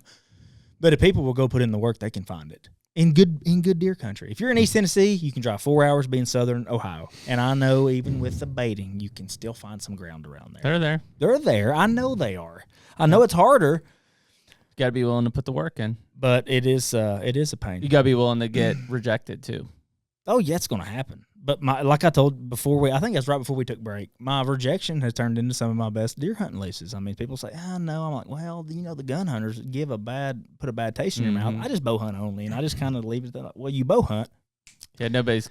But if people will go put in the work, they can find it. In good deer country. If you're in East Tennessee, you can drive 4 hours being southern Ohio. And I know even with the baiting, you can still find some ground around there. They're there. I know they are. I know it's harder. You got to be willing to put the work in. But it is a pain. You got to be willing to get rejected too. Oh, yeah, it's going to happen. But like I told before I think that's right before we took break, my rejection has turned into some of my best deer hunting leases. I mean, people say, no. I'm like, well, the gun hunters put a bad taste in your mouth. I just bow hunt only, and I just kind of leave it that. Well, you bow hunt. Yeah,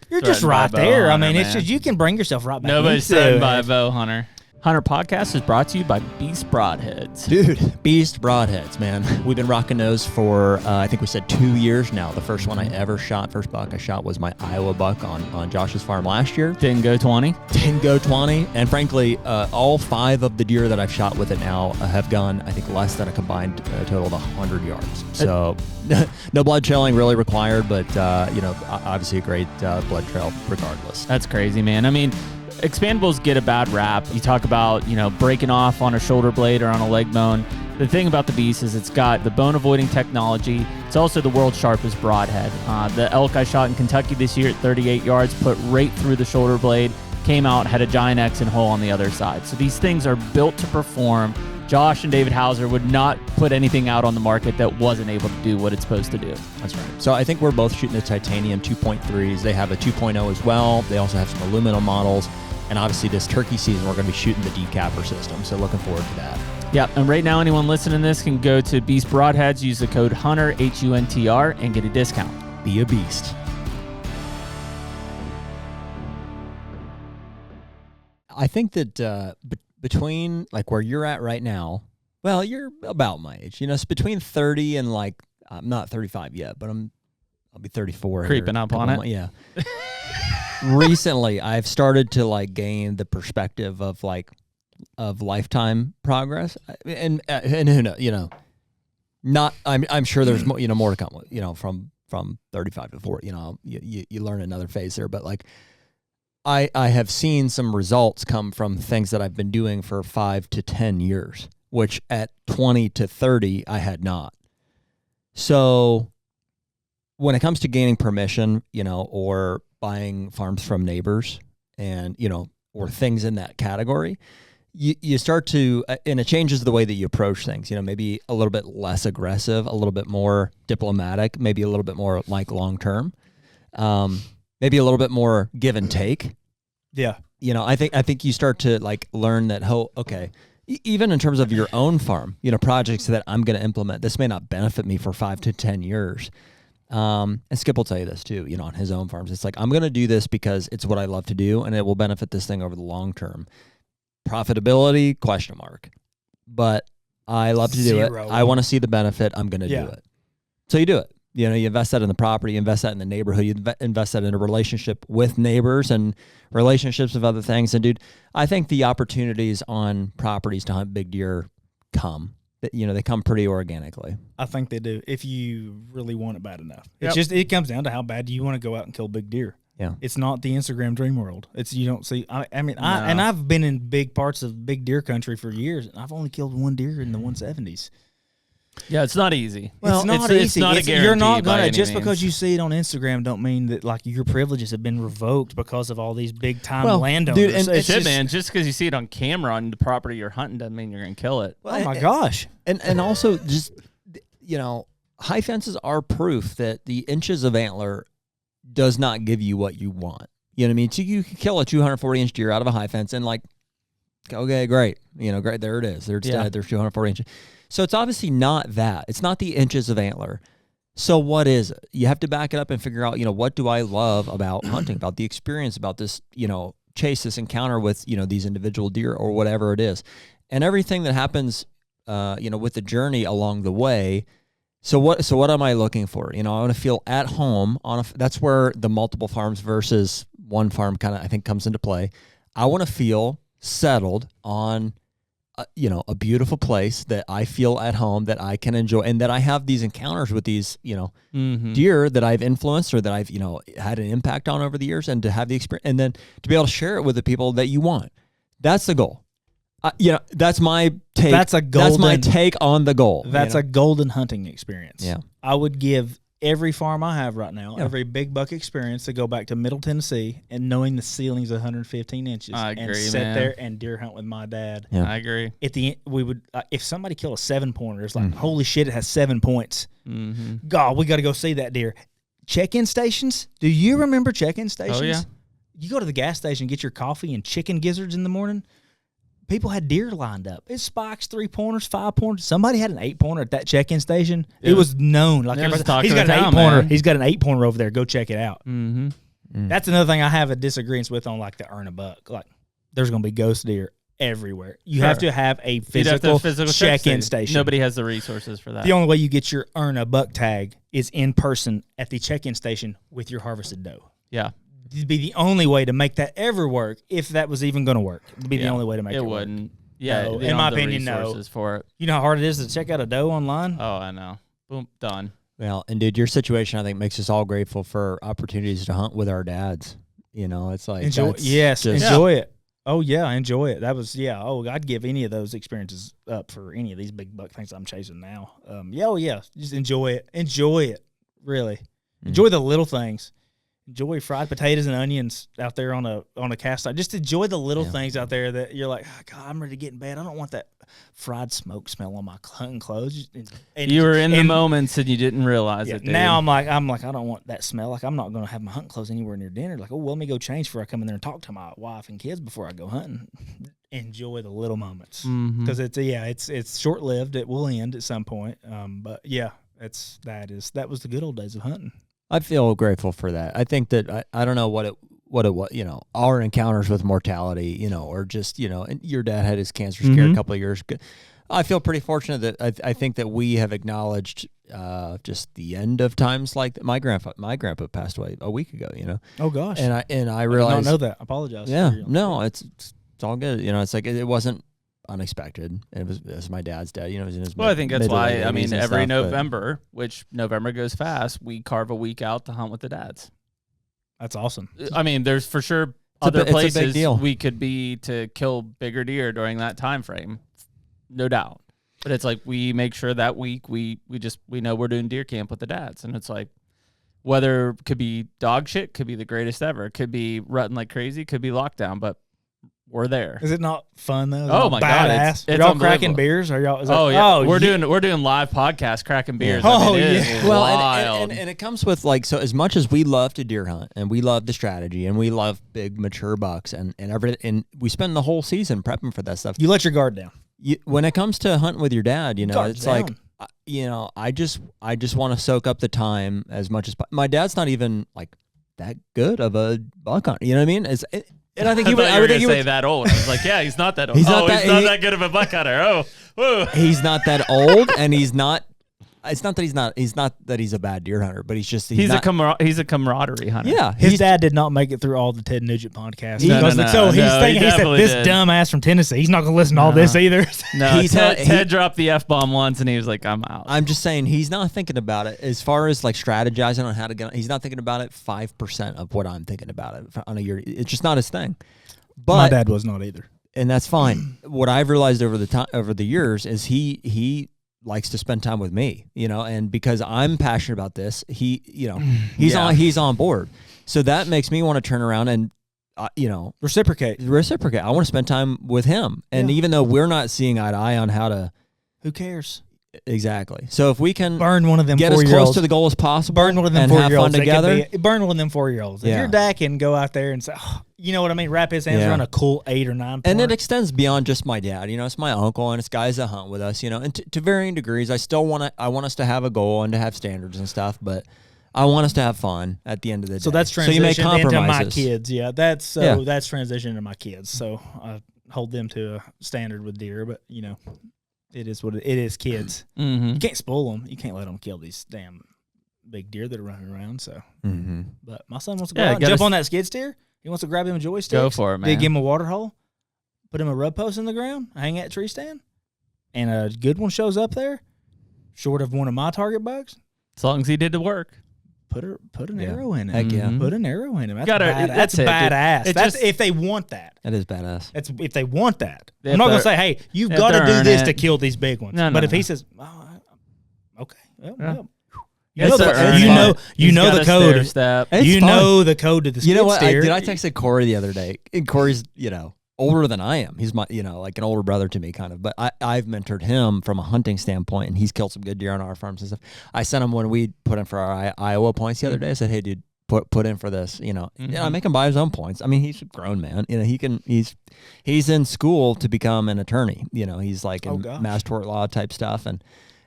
you're just right there. I mean, it's just you can bring yourself right back. Nobody's threatened by a bow hunter. HUNTR Podcast is brought to you by Beast Broadheads. Dude, Beast Broadheads, man. We've been rocking those for, I think we said 2 years now. The first one I ever shot, first buck I shot was my Iowa buck on Josh's farm last year. Didn't go 20. And frankly, all 5 of the deer that I've shot with it now have gone, I think, less than a combined total of 100 yards. So no blood trailing really required, but, obviously a great blood trail regardless. That's crazy, man. I mean, expandables get a bad rap. You talk about, breaking off on a shoulder blade or on a leg bone. The thing about the Beast is it's got the bone avoiding technology. It's also the world's sharpest broadhead. The elk I shot in Kentucky this year at 38 yards put right through the shoulder blade, came out, had a giant X and hole on the other side. So these things are built to perform. Josh and David Hauser would not put anything out on the market that wasn't able to do what it's supposed to do. That's right. So I think we're both shooting the titanium 2.3s. They have a 2.0 as well. They also have some aluminum models. And obviously this turkey season, we're going to be shooting the decapper system. So looking forward to that. Yeah, and right now anyone listening to this can go to Beast Broadheads, use the code HUNTR, HUNTR, and get a discount. Be a beast. I think that between like where you're at right now, well, you're about my age. It's between 30 and like, I'm not 35 yet, but I'll be 34. Creeping up on it. Yeah. Recently, I've started to like gain the perspective of lifetime progress, and who knows, not. I'm sure there's more, more to come. From 35 to 40, you learn another phase there, but like, I have seen some results come from things that I've been doing for 5 to 10 years, which at 20 to 30 I had not. So when it comes to gaining permission, or buying farms from neighbors and, or things in that category, you start to, and it changes the way that you approach things, maybe a little bit less aggressive, a little bit more diplomatic, maybe a little bit more like long-term, maybe a little bit more give and take. Yeah. I think you start to like learn that, okay, even in terms of your own farm, projects that I'm going to implement, this may not benefit me for 5 to 10 years. And Skip will tell you this too, on his own farms. It's like, I'm going to do this because it's what I love to do and it will benefit this thing over the long term. Profitability, ? But I love to do it. I want to see the benefit. I'm going to do it. So you do it. You invest that in the property, you invest that in the neighborhood, you invest that in a relationship with neighbors and relationships with other things. And dude, I think the opportunities on properties to hunt big deer come. they come pretty organically. I think they do if you really want it bad enough. It's just it comes down to how bad do you want to go out and kill big deer. Yeah, it's not the Instagram dream world. It's you don't see. I've been in big parts of big deer country for years, and I've only killed one deer in the 170s. Yeah, it's not easy. Well, it's not easy. It's not a guarantee. You're not gonna just because you see it on Instagram don't mean that like your privileges have been revoked because of all these big time landowners. Dude, and it's just, man, just because you see it on camera on the property you're hunting doesn't mean you're gonna kill it. Well, oh my gosh! And also just high fences are proof that the inches of antler does not give you what you want. You know what I mean? So you can kill a 240-inch deer out of a high fence and like, okay, great, great, there it is. There's 240 inches. So it's obviously not that. It's not the inches of antler. So what is it? You have to back it up and figure out, what do I love about hunting, about the experience, about this, chase, this encounter with, these individual deer or whatever it is. And everything that happens, with the journey along the way. So what am I looking for? I want to feel at home that's where the multiple farms versus one farm kind of, I think, comes into play. I want to feel settled on a beautiful place that I feel at home, that I can enjoy, and that I have these encounters with these, deer that I've influenced or that I've, had an impact on over the years, and to have the experience, and then to be able to share it with the people that you want. That's the goal. That's my take. That's my take on the goal. That's a golden hunting experience. Yeah. I would give every farm I have right now, every big buck experience, to go back to Middle Tennessee and knowing the ceiling's 115 inches. I agree, and sit there and deer hunt with my dad. Yeah. I agree. At the end, we would if somebody killed a 7-pointer, it's like holy shit, it has 7 points. Mm-hmm. God, we got to go see that deer. Check-in stations. Do you remember check-in stations? Oh yeah. You go to the gas station, get your coffee and chicken gizzards in the morning. People had deer lined up. It's spikes, 3-pointers, 5-pointers. Somebody had an 8-pointer at that check-in station. It was known. Like he's got an 8-pointer. He's got an 8-pointer over there. Go check it out. Mm-hmm. That's another thing I have a disagreement with on like the earn a buck. Like there's going to be ghost deer everywhere. You have to have a physical check-in station. Nobody has the resources for that. The only way you get your earn a buck tag is in person at the check-in station with your harvested doe. Yeah. It'd be the only way to make that ever work, if that was even going to work. It'd be the only way to make it work. It wouldn't. Yeah, no, in my opinion, no. For it. You know how hard it is to check out a doe online? Oh, I know. Boom, done. Well, and dude, your situation, I think, makes us all grateful for opportunities to hunt with our dads. It's like enjoy it. Oh yeah, enjoy it. That was I'd give any of those experiences up for any of these big buck things I'm chasing now. Just enjoy it. Enjoy it. Really, enjoy the little things. Enjoy fried potatoes and onions out there on a cast iron. Just enjoy the little things out there that you're like, oh, God, I'm ready to get in bed. I don't want that fried smoke smell on my hunting clothes. And you were in the moments and you didn't realize it. Dude. Now I'm like, I don't want that smell. Like I'm not going to have my hunting clothes anywhere near dinner. Like, let me go change before I come in there and talk to my wife and kids before I go hunting. Enjoy the little moments because it's short lived. It will end at some point. But yeah, that was the good old days of hunting. I feel grateful for that. I think that I don't know what it was, our encounters with mortality, or just, and your dad had his cancer scare a couple of years ago. I feel pretty fortunate that I think that we have acknowledged just the end of times like that. My grandpa passed away a week ago, Oh gosh. And I realized. I did not know that. I apologize. Yeah. No, it's all good. It's like it wasn't unexpected. It was my dad's dad. It was in his I think that's why. Every November, which November goes fast, we carve a week out to hunt with the dads. That's awesome. There's for sure other places we could be to kill bigger deer during that time frame, no doubt. But it's like we make sure that week we know we're doing deer camp with the dads, and it's like whether it could be dog shit, could be the greatest ever, it could be rutting like crazy, could be lockdown, but we're there. Is it not fun though? Oh my God! It's y'all cracking beers? Are y'all? We're doing live podcast, cracking beers. Well, and it comes with like, so as much as we love to deer hunt and we love the strategy and we love big mature bucks and everything, and we spend the whole season prepping for that stuff. You let your guard down. When it comes to hunting with your dad, Guard's it's down. like, I just want to soak up the time as much as my dad's not even like that good of a buck hunter. You know what I mean? And I think he would. I would say that old. I was like, yeah, he's not that old. He's not that good of a buck hunter. Oh, whoa. He's not that old, and he's not it's not that he's a bad deer hunter, but he's a camaraderie hunter. Yeah, his dad did not make it through all the Ted Nugent podcasts. No, he's thinking, he said, this dumbass from Tennessee, he's not gonna listen to all this either. No, Ted dropped the F-bomb once, and he was like, I'm out. I'm just saying he's not thinking about it as far as like strategizing on how to get. He's not thinking about it 5% of what I'm thinking about it on a year. It's just not his thing. But my dad was not either, and that's fine. What I've realized over the years is he likes to spend time with me, and because I'm passionate about this, he's on board. So that makes me want to turn around and reciprocate. I want to spend time with him, and even though we're not seeing eye to eye on how to, who cares? Exactly. So if we can burn one of them, get as close to the goal as possible, burn one of them, and have fun together. Burn one of them 4-year-olds. If your dad can go out there and say, you know what I mean, wrap his hands around a cool 8 or 9 point. And it extends beyond just my dad. It's my uncle and it's guys that hunt with us. And to varying degrees, I want us to have a goal and to have standards and stuff, but I want us to have fun at the end of the day. So that's transitioned into my kids. Yeah, that's transitioned into my kids. So I hold them to a standard with deer, but it is what it is. Kids, you can't spoil them. You can't let them kill these damn big deer that are running around. So, but my son wants to go out and jump on that skid steer. He wants to grab him a joystick. Go for it, man. Dig him a water hole, put him a rub post in the ground, hang at a tree stand, and a good one shows up there, short of one of my target bucks. As long as he did the work. Put an arrow in him. Heck yeah. Put an arrow in him. That's badass. That's if they want that. That is badass. That's if they want that. I'm not gonna say, hey, you've got to do this to kill these big ones. But if he says, okay, well, you know the code. You know the code to the skid steer. You know what? I texted Corey the other day. And Corey's, older than I am. He's my, like an older brother to me, kind of. But I've mentored him from a hunting standpoint, and he's killed some good deer on our farms and stuff. I sent him when we put in for our Iowa points the other day. I said, hey, dude, put in for this. I make him buy his own points. I mean, he's a grown man. He's in school to become an attorney. He's like in mass tort law type stuff. And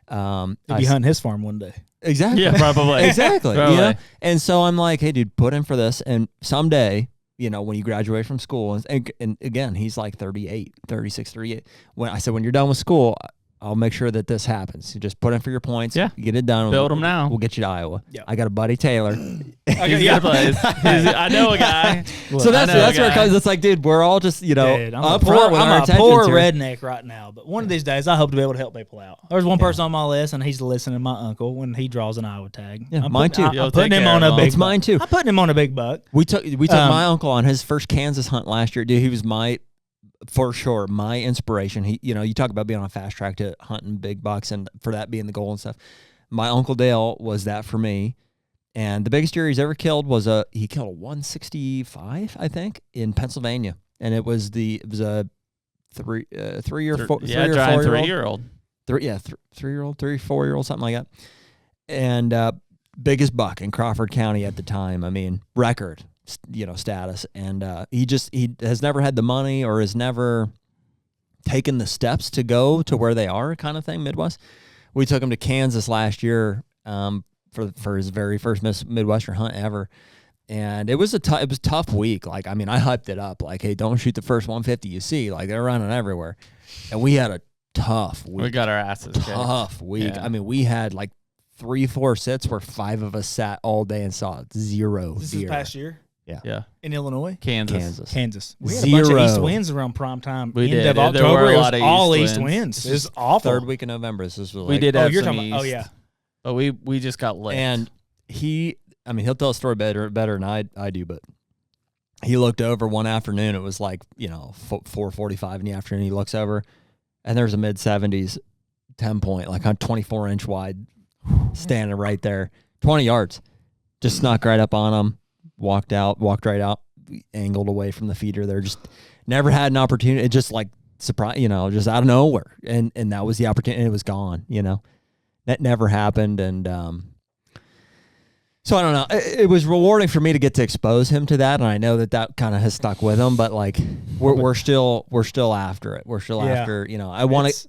he'll be hunting his farm one day. Exactly. Yeah, probably. Exactly. Probably. And so I'm like, hey, dude, put in for this, and someday, when you graduate from school, and again, he's like 36, 38. When I said, when you're done with school, I'll make sure that this happens. You just put in for your points. Yeah. Get it done. Build them now. We'll get you to Iowa. Yep. I got a buddy, Taylor. I know a guy. So that's where it comes. It's like, dude, we're all just, I'm a poor redneck right now, but one of these days I hope to be able to help people out. There's one person on my list, and he's listening to my uncle when he draws an Iowa tag. Yeah, mine too. I'm putting him on a big. It's mine too. I'm putting him on a big buck. We took my uncle on his first Kansas hunt last year. Dude, he was for sure my inspiration. He, you talk about being on a fast track to hunting big bucks, and for that being the goal and stuff. My Uncle Dale was that for me. And the biggest deer he's ever killed he killed a 165, I think, in Pennsylvania. And it was a 3-4-year-old. 3-4-year-old, something like that. And biggest buck in Crawford County at the time. I mean, record, status. And he has never had the money or has never taken the steps to go to where they are, kind of thing, Midwest. We took him to Kansas last year for his very first Midwestern hunt ever. And it was a tough week. Like, I mean, I hyped it up. Like, hey, don't shoot the first 150 you see. Like, they're running everywhere. And we had a tough week. We got our asses kicked. Tough week. Yeah. I mean, we had like 3-4 sits where 5 of us sat all day and saw 0 This deer. is past year? Yeah. In Illinois? Kansas. We had a bunch of east winds around prime time. We did. End of October, there were a lot it was of all east east winds. It was awful. Third week in November. This was we did have you're some talking east. about, yeah. But we just got lit. And he'll tell a story better than I do, but he looked over one afternoon. It was like, 4:45 in the afternoon. He looks over, and there's a mid-70s 10-point, like on 24-inch wide, standing right there, 20 yards. Just snuck right up on him, walked right out, angled away from the feeder there. Just never had an opportunity. It just like surprise, just out of nowhere, and that was the opportunity. And it was gone. That never happened, and so I don't know. It was rewarding for me to get to expose him to that, and I know that kind of has stuck with him. But like, we're still after it. We're still after. I want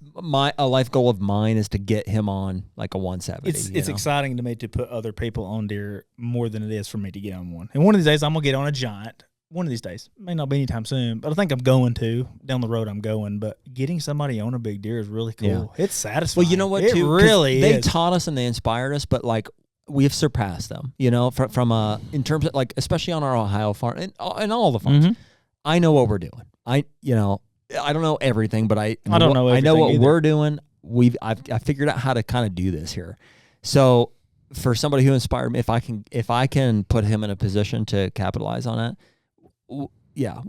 a life goal of mine is to get him on like a 170. It's exciting to me to put other people on deer more than it is for me to get on one. And one of these days, I'm gonna get on a giant. one of these days. May not be anytime soon, but I think I'm going to. Down the road I'm going. But getting somebody on a big deer is really cool. Yeah. It's satisfying. Well, you know what, it too? Really they is. taught us and they inspired us, but like we've surpassed them, you know, from in terms of like, especially on our Ohio farm and all the farms. I know what we're doing. I don't know everything, but I know what we're doing. I figured out how to kind of do this here. So for somebody who inspired me, if I can put him in a position to capitalize on it, yeah.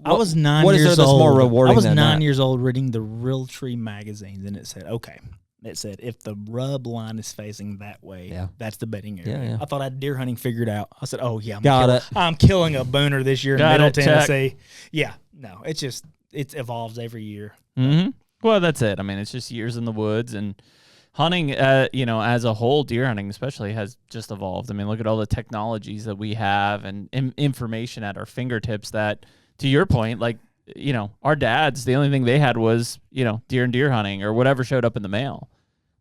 I was 9 what years is there that's old. more rewarding? I was than 9 that? years old reading the Real Tree magazines, and it said, okay. It said, if the rub line is facing that way, that's the bedding area. Yeah. I thought I had deer hunting figured out. I said, oh, yeah, I'm killing a booner this year in Middle Tennessee. Yeah, no, it evolves every year. Mm-hmm. Well, that's it. I mean, it's just years in the woods, and hunting, as a whole, deer hunting especially, has just evolved. I mean, look at all the technologies that we have and information at our fingertips that, to your point, like, our dads, the only thing they had was, deer and deer hunting or whatever showed up in the mail.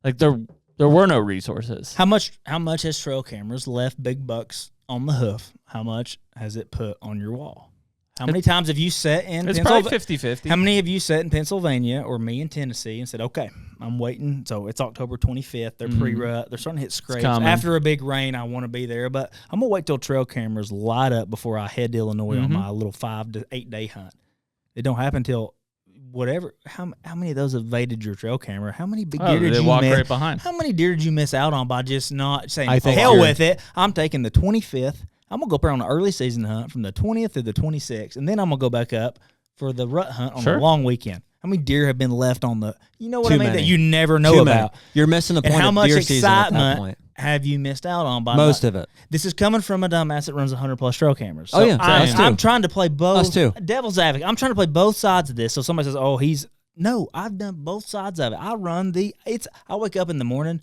Like there were no resources. How much has trail cameras left big bucks on the hoof? How much has it put on your wall? How many times have you sat in It's probably 50-50. How many have you sat in Pennsylvania or me in Tennessee and said, okay, I'm waiting. So it's October 25th. They're pre-rut. They're starting to hit scrapes. After a big rain, I want to be there. But I'm going to wait till trail cameras light up before I head to Illinois on my little 5 to 8 day hunt. It don't happen till whatever. How many of those evaded your trail camera? How many big deer did you walk miss? Right behind. How many deer did you miss out on by just not saying, hell with it? I'm taking the 25th. I'm going to go up there on an early season hunt from the 20th to the 26th, and then I'm going to go back up for the rut hunt on the long weekend. How many deer have been left on the, what I mean, that you never know about? You're missing the point and how of much deer season at that point. Have you missed out on by most of it? This is coming from a dumbass that runs 100+ trail cameras. So I'm trying to play both. Us too. Devil's advocate. I'm trying to play both sides of this. So somebody says, "Oh, no." I've done both sides of it. I wake up in the morning,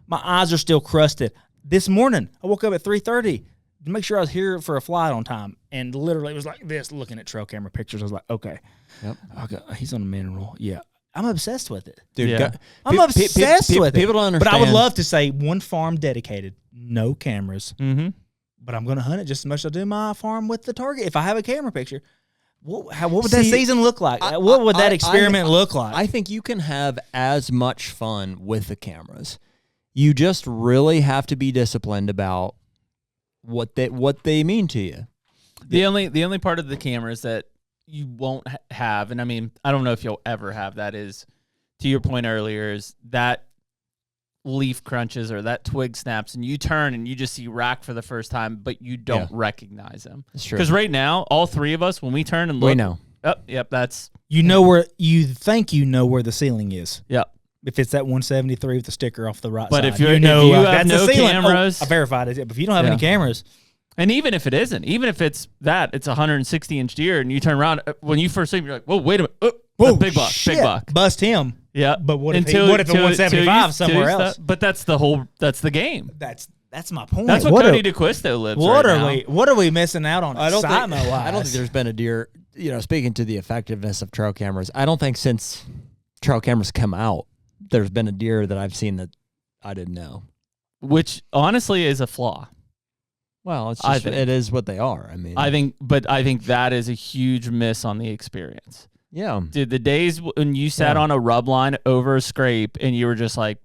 my eyes are still crusted. This morning, I woke up at 3:30 to make sure I was here for a flight on time, and literally it was like this, looking at trail camera pictures. I was like, okay, he's on a mineral. Yeah. I'm obsessed with it. Dude, I'm obsessed with it. People don't understand. But I would love to say one farm dedicated, no cameras. Mm-hmm. But I'm going to hunt it just as much as I do my farm with the target. If I have a camera picture, what would that season look like? What would that experiment look like? I think you can have as much fun with the cameras. You just really have to be disciplined about what they mean to you. The only part of the cameras that you won't have, and I mean, I don't know if you'll ever have, that is, to your point earlier, is that leaf crunches or that twig snaps and you turn and you just see rack for the first time, but you don't recognize them. That's true. Because right now, all three of us, when we turn and look, we know. Oh, yep, that's... where you think where the ceiling is. Yep. If it's that 173 with the sticker off the right but side. But if you have no cameras... I verified it. But if you don't have any cameras... And even if it isn't, even if it's a 160-inch deer, and you turn around, when you first see him, you're like, whoa, wait a minute. Whoa, big buck, shit. Big buck. Bust him. Yeah. But what if a 175 somewhere else? But that's the game. That's my point. That's what Cody DeQuisto lives right now. What are we missing out on? I don't think there's been a deer, speaking to the effectiveness of trail cameras, I don't think since trail cameras come out, there's been a deer that I've seen that I didn't know. Which honestly is a flaw. Well, it's just, it is what they are. I mean, I think that is a huge miss on the experience. Yeah. Dude, the days when you sat on a rub line over a scrape and you were just like,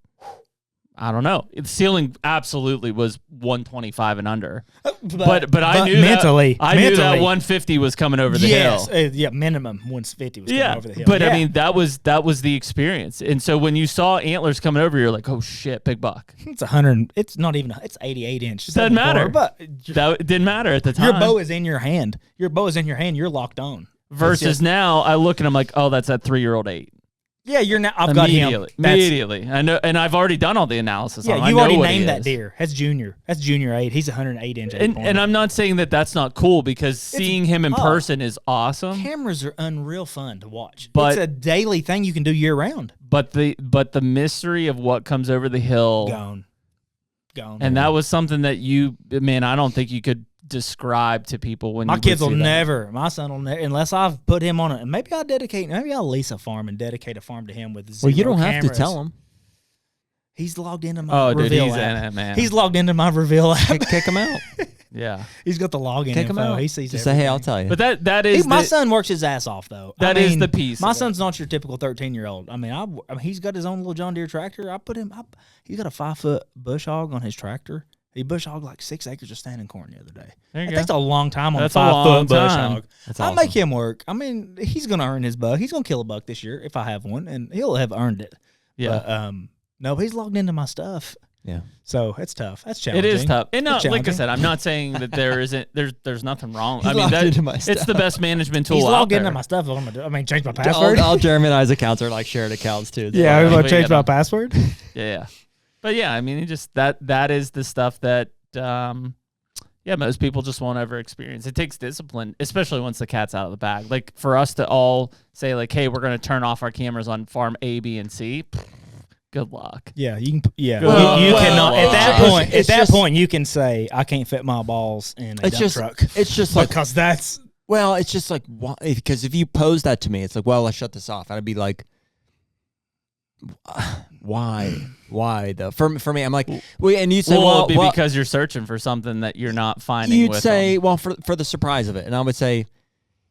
I don't know. The ceiling absolutely was 125 and under. But I knew mentally, I knew that 150 was coming over the hill. Yeah, minimum 150 was coming over the hill. But I mean, that was the experience. And so when you saw antlers coming over, you're like, oh shit, big buck. It's 100. It's not even. It's 88 inch. It doesn't matter. But that didn't matter at the time. Your bow is in your hand. You're locked on. Versus now, I look and I'm like, oh, that's that 3-year-old 8. Yeah, you're now. I've got him immediately. I know, and I've already done all the analysis. Yeah, you already named that deer. That's Junior. That's Junior 8. He's 108-inch. And I'm not saying that that's not cool because seeing him in person is awesome. Cameras are unreal fun to watch. But it's a daily thing you can do year round. But the mystery of what comes over the hill, gone. And that was something that I don't think you could describe to people when my kids will never, my son will never, unless I've put him on it. And maybe I'll lease a farm and dedicate a farm to him with zero you don't cameras. have to tell him. He's logged into my Reveal he's app. in it, man. He's logged into my Reveal app. Kick him out. Yeah. He's got the login Kick him info. out. He sees Just everything. say, hey, I'll tell you. But that is my son works his ass off though. That is the piece. My son's not your typical 13-year-old. I mean, he's got his own little John Deere tractor. I put him up. He's got a 5-foot bush hog on his tractor. He bush hogged like 6 acres of standing corn the other day. It takes a long time on a 5-foot bush hog. I'll make him work. I mean, he's going to earn his buck. He's going to kill a buck this year if I have one, and he'll have earned it. Yeah. But, no, he's logged into my stuff. Yeah. So it's tough. That's challenging. It is tough. And like I said, I'm not saying that there's nothing wrong. I mean, it's the best management tool he's out logged there. into my stuff. What am I doing? I mean, change my password. All Germanize accounts are like shared accounts too. Yeah, I'm going to change my password. Yeah. But yeah, I mean, that is the stuff that most people just won't ever experience. It takes discipline, especially once the cat's out of the bag. Like for us to all say like, hey, we're going to turn off our cameras on farm A, B, and C. Good luck. Yeah, you can. Yeah, you cannot. At that point, you can say, "I can't fit my balls in a dump truck." It's just like because that's. Well, it's just like why? Because if you pose that to me, it's like, well, let's shut this off. I'd be like, why? Why though? For me, I'm like, and you say, well, it'd be because you're searching for something that you're not finding. You'd say, well, for the surprise of it, and I would say,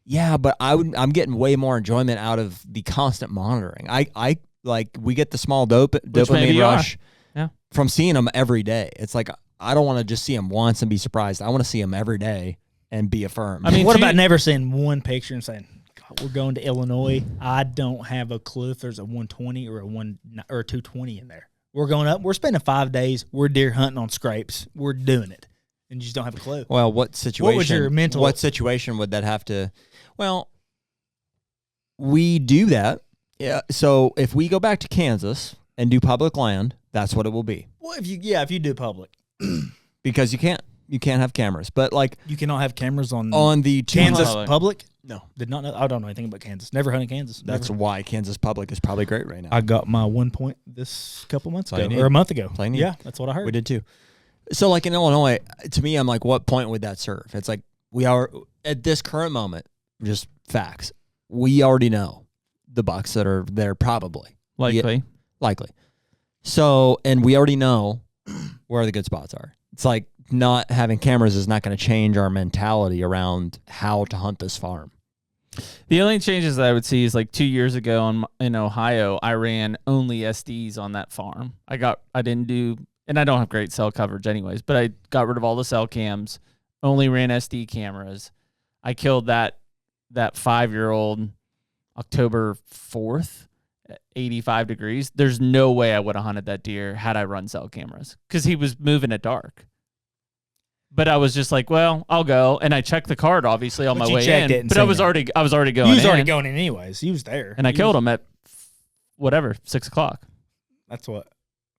yeah, but I'm getting way more enjoyment out of the constant monitoring. I like we get the small dopamine rush from seeing them every day. It's like I don't want to just see them once and be surprised. I want to see them every day and be affirmed. I mean, what about never seeing one picture and saying, God, we're going to Illinois. I don't have a clue if there's a 120 or a 220 in there. We're going up. We're spending 5 days. We're deer hunting on scrapes. We're doing it, and you just don't have a clue. Well, what situation? What was your mental? What situation would that have to? Well, we do that. Yeah. So if we go back to Kansas and do public land, that's what it will be. Well, if you do public, because you can't have cameras, but like you cannot have cameras on the Kansas public. No, did not know. I don't know anything about Kansas. Never hunted Kansas. That's why Kansas public is probably great right now. I got my 1 point this couple months ago or a month ago. Yeah, that's what I heard. We did too. So like in Illinois, to me, I'm like, what point would that serve? It's like we are at this current moment, just facts. We already know the bucks that are there probably. Likely. So, and we already know where the good spots are. It's like not having cameras is not going to change our mentality around how to hunt this farm. The only changes that I would see is like 2 years ago in Ohio, I ran only SDs on that farm. I didn't do, and I don't have great cell coverage anyways, but I got rid of all the cell cams, only ran SD cameras. I killed that 5-year-old October 4th at 85 degrees. There's no way I would have hunted that deer had I run cell cameras because he was moving at dark. But I was just like, well, I'll go, and I checked the card obviously on my way in. But I was already going. He was already going in anyways. He was there, and I killed him at 6 o'clock. That's what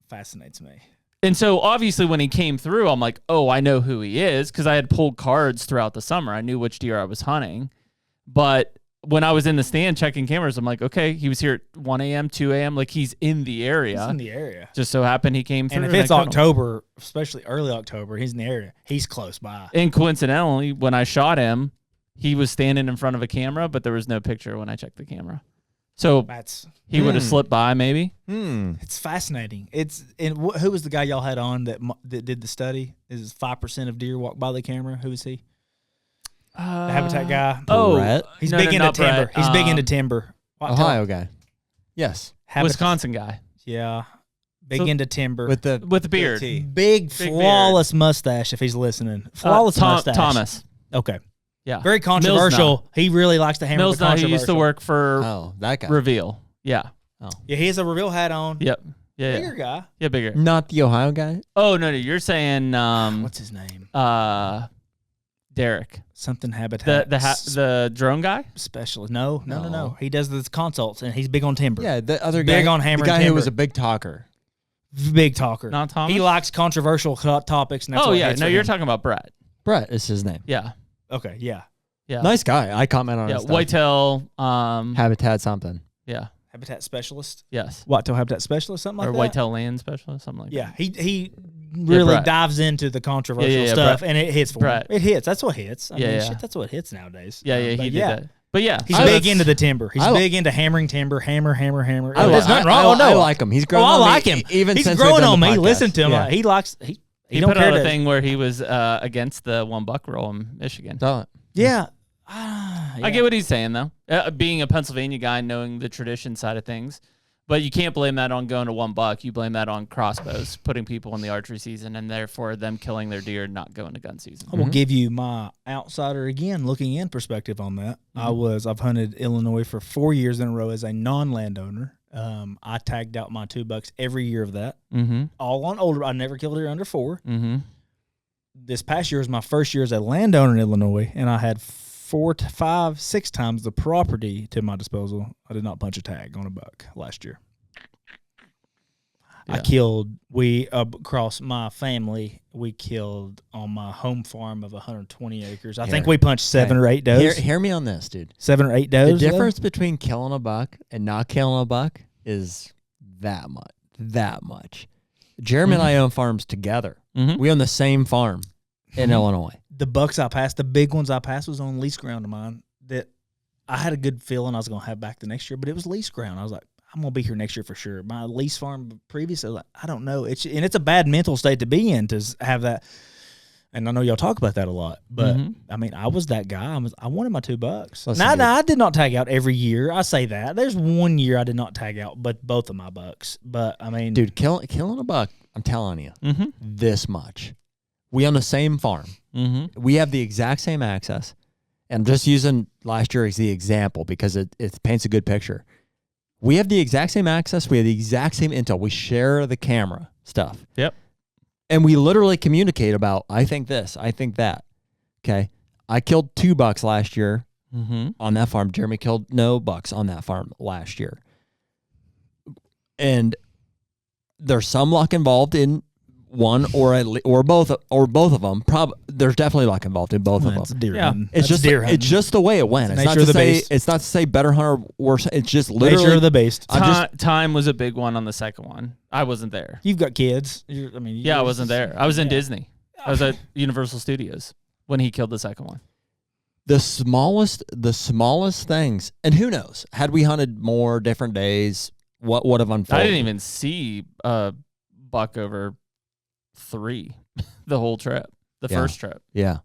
fascinates me. And so obviously when he came through, I'm like, oh, I know who he is because I had pulled cards throughout the summer. I knew which deer I was hunting, but when I was in the stand checking cameras, I'm like, okay, he was here at 1 a.m., 2 a.m. Like, he's in the area. He's in the area. Just so happened he came through. And if it's October, especially early October, he's in the area. He's close by. And coincidentally, when I shot him, he was standing in front of a camera, but there was no picture when I checked the camera. So he would have slipped by maybe. It's fascinating. Who was the guy y'all had on that did the study? Is 5% of deer walk by the camera? Who is he? The habitat guy. Brett? He's big into timber. Brett. He's big into timber. Ohio guy. Yes. Wisconsin guy. Yeah. Big into timber. With the beard. Big flawless beard. Mustache if he's listening. Flawless mustache. Thomas. Okay. Yeah. Very controversial. He really likes to hammer the controversial. He used to work for that guy. Reveal. Yeah. Oh. Yeah, he has a Reveal hat on. Yep. Yeah. Bigger guy. Yeah, bigger. Not the Ohio guy? Oh, no. You're saying what's his name? Derek. Something habitat. The drone guy? Specialist. No. He does the consults, and he's big on timber. Yeah, the other guy. Big on hammering the guy timber. Who was a big talker. Big talker. Not Thomas? He likes controversial topics. And that's you're talking about Brett. Brett is his name. Yeah. Okay, yeah. Nice guy. I comment on his stuff. Whitetail. Habitat something. Yeah. Habitat specialist? Yes. Whitetail habitat specialist, something like that? Or whitetail land specialist, something like that. Yeah, he really dives into the controversial stuff, and it hits for him. It hits. That's what hits. I mean, shit, that's what hits nowadays. Yeah, he did that. But yeah. He's big into the timber. He's big into hammering timber, hammer. There's nothing wrong. I like him. He's growing on me. I like him. Even he's since growing on me. Podcast. Listen to him. He likes... He put out a thing where he was against the 1 buck rule in Michigan. Yeah. I get what he's saying, though. Being a Pennsylvania guy, knowing the tradition side of things. But you can't blame that on going to 1 buck. You blame that on crossbows, putting people in the archery season, and therefore them killing their deer, not going to gun season. I will give you my outsider again, looking in perspective on that. I've hunted Illinois for 4 years in a row as a non-landowner. I tagged out my 2 bucks every year of that. All on older. I never killed a deer under 4. This past year was my first year as a landowner in Illinois, and I had 4 to 5, 6 times the property to my disposal. I did not punch a tag on a buck last year. Yeah. Across my family, we killed on my home farm of 120 acres. I think we punched 7 or 8 does. Hear me on this, dude. 7 or 8 does. The difference between killing a buck and not killing a buck is that much. Jeremy and I own farms together. We own the same farm in Illinois. The bucks I passed, the big ones I passed, was on lease ground of mine that I had a good feeling I was going to have back the next year, but it was lease ground. I was like, I'm going to be here next year for sure. My lease farm previous, I was like, I don't know. It's a bad mental state to be in to have that. And I know y'all talk about that a lot, but I mean, I was that guy. I wanted my 2 bucks. Now, I did not tag out every year. I say that. There's 1 year I did not tag out, but both of my bucks. But I mean, dude, killing a buck, I'm telling you, this much. We own the same farm. We have the exact same access. And I'm just using last year as the example because it paints a good picture. We have the exact same access. We have the exact same intel. We share the camera stuff. Yep. And we literally communicate about, I think this, I think that. Okay. I killed 2 bucks last year on that farm. Jeremy killed no bucks on that farm last year. And there's some luck involved in one or both of them. There's definitely luck involved in both of them. Deer hunting. It's just the way it went. It's not to say better hunter worse. It's just literally nature of the beast. Time was a big one on the second one. I wasn't there. You've got kids. I wasn't there. I was in Disney. I was at Universal Studios when he killed the second one. The smallest things, and who knows? Had we hunted more different days, what would have unfolded? I didn't even see a buck over 3 the whole trip, first trip. Yeah.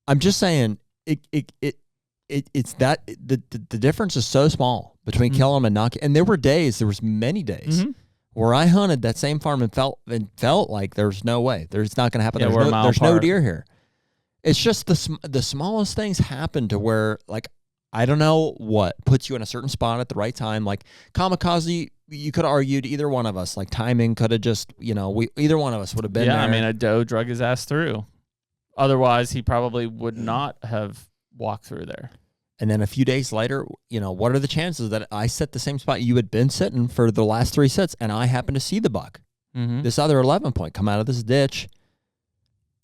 I'm just saying it's that the difference is so small between killing them and not. And there was many days where I hunted that same farm and felt like there's no way. There's not going to happen. Yeah, there's no deer here. It's just the smallest things happen to where, like, I don't know what puts you in a certain spot at the right time. Like kamikaze, you could have argued either one of us. Like timing could have just, either one of us would have been there. I mean, a doe drug his ass through. Otherwise, he probably would not have walked through there. And then a few days later, what are the chances that I set the same spot you had been sitting for the last 3 sits, and I happened to see the buck, this other 11 point come out of this ditch,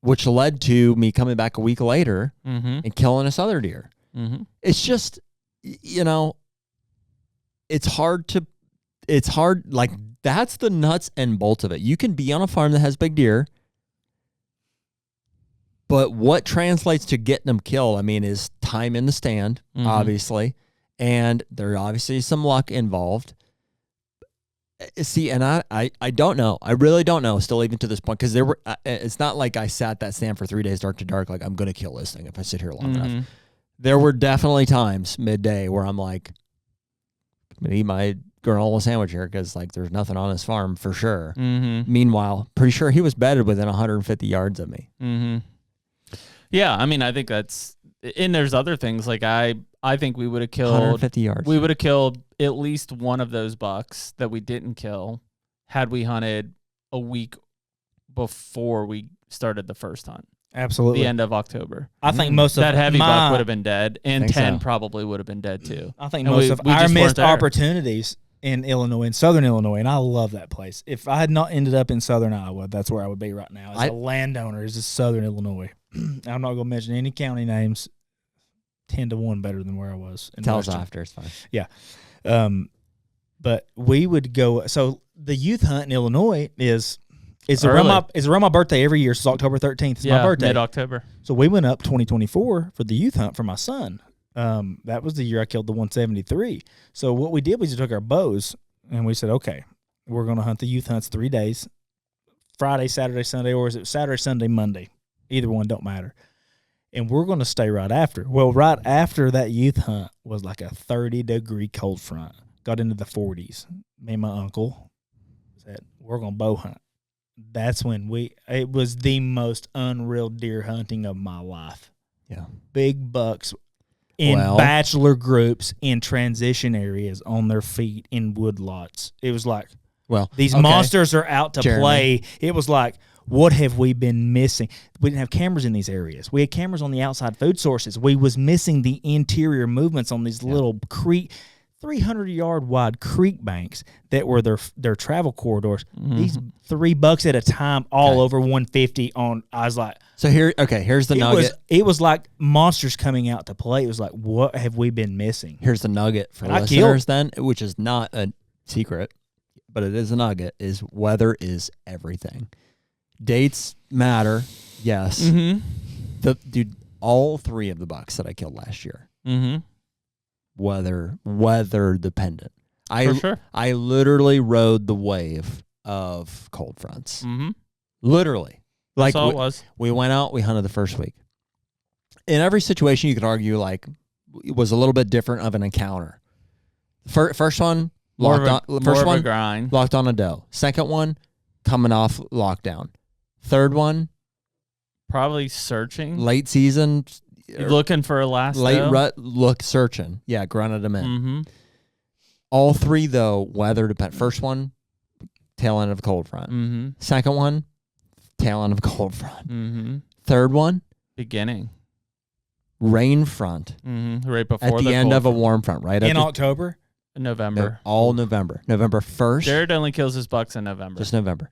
which led to me coming back a week later and killing this other deer. It's just, it's hard. Like, that's the nuts and bolts of it. You can be on a farm that has big deer, but what translates to getting them killed, I mean, is time in the stand, obviously, and there's obviously some luck involved. See, and I don't know. I really don't know still even to this point, because it's not like I sat that stand for 3 days dark to dark like I'm going to kill this thing if I sit here long enough. There were definitely times midday where I'm like, I'm going to eat my granola sandwich here because, like, there's nothing on this farm for sure. Meanwhile, pretty sure he was bedded within 150 yards of me. Yeah, I mean, I think that's, and there's other things. Like, I think we would have killed 150 yards. We would have killed at least one of those bucks that we didn't kill had we hunted a week before we started the first hunt. Absolutely. The end of October. I think most of that heavy buck would have been dead, and 10 probably would have been dead too. I think most of our missed opportunities in Illinois, in southern Illinois, and I love that place. If I had not ended up in southern Iowa, that's where I would be right now. As a landowner, is southern Illinois. I'm not going to mention any county names. 10-1 better than where I was. Tell us after, it's fine. Yeah. But we would go. So the youth hunt in Illinois is around my birthday every year. So it's October 13th. It's my birthday. Mid-October. So we went up 2024 for the youth hunt for my son. That was the year I killed the 173. So what we did was we took our bows and we said, okay, we're going to hunt the youth hunts 3 days, Friday, Saturday, Sunday, or is it Saturday, Sunday, Monday? Either one, don't matter. And we're going to stay right after. Well, right after that youth hunt was like a 30-degree cold front. Got into the 40s. Me and my uncle said, we're going to bow hunt. That's when it was the most unreal deer hunting of my life. Yeah. Big bucks in bachelor groups in transition areas on their feet in woodlots. It was like, these monsters are out to play. It was like, what have we been missing? We didn't have cameras in these areas. We had cameras on the outside food sources. We was missing the interior movements on these little creek, 300-yard wide creek banks that were their travel corridors. Mm-hmm. These 3 bucks at a time, all over 150 on. I was like, so here's the nugget. It was like monsters coming out to play. It was like, what have we been missing? Here's the nugget for listeners then, which is not a secret, but it is a nugget, is weather is everything. Dates matter, yes. Mm-hmm. Dude, all 3 of the bucks that I killed last year, weather dependent. For sure. I literally rode the wave of cold fronts. Mm-hmm. Literally. Like that's all it was. We went out, we hunted the first week. In every situation, you could argue like it was a little bit different of an encounter. First one, a grind. Locked on a doe. Second one, coming off lockdown. Third one, probably searching. Late season. Looking for a last rut searching. Yeah, grunted them in. Mm-hmm. All 3, though, weather dependent. First one, tail end of a cold front. Mm-hmm. Second one, tail end of a cold front. Mm-hmm. Third one, beginning. Rain front. Mm-hmm. Right before at the end of a warm front, right? In October? November. All November. November 1st. Jared only kills his bucks in November. Just November.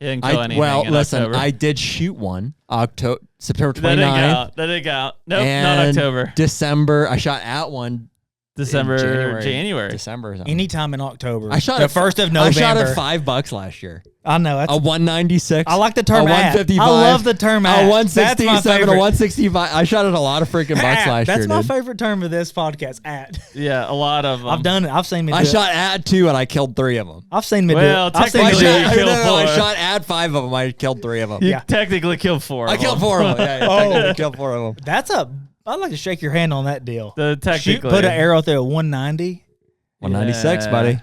He didn't kill anything in October. I did shoot one September 29th. That didn't count. Nope, not October. December, I shot at one. January. December. Anytime in October. I shot the 1st of November. I shot at $5 last year. I know. A 196. I like the term a 155. I love the term a 167, a 165. I shot at a lot of freaking bucks last year. That's my favorite term of this podcast. At. Yeah, a lot of them. I've done it. I've seen me. I shot at 2 and I killed 3 of them. I've seen me. Technically, you killed 4. I shot at 5 of them. I killed 3 of them. You technically killed 4. I killed 4 of them. Yeah, killed 4 of them. That's I'd like to shake your hand on that deal. Technically, put an arrow through a 190. 196, buddy.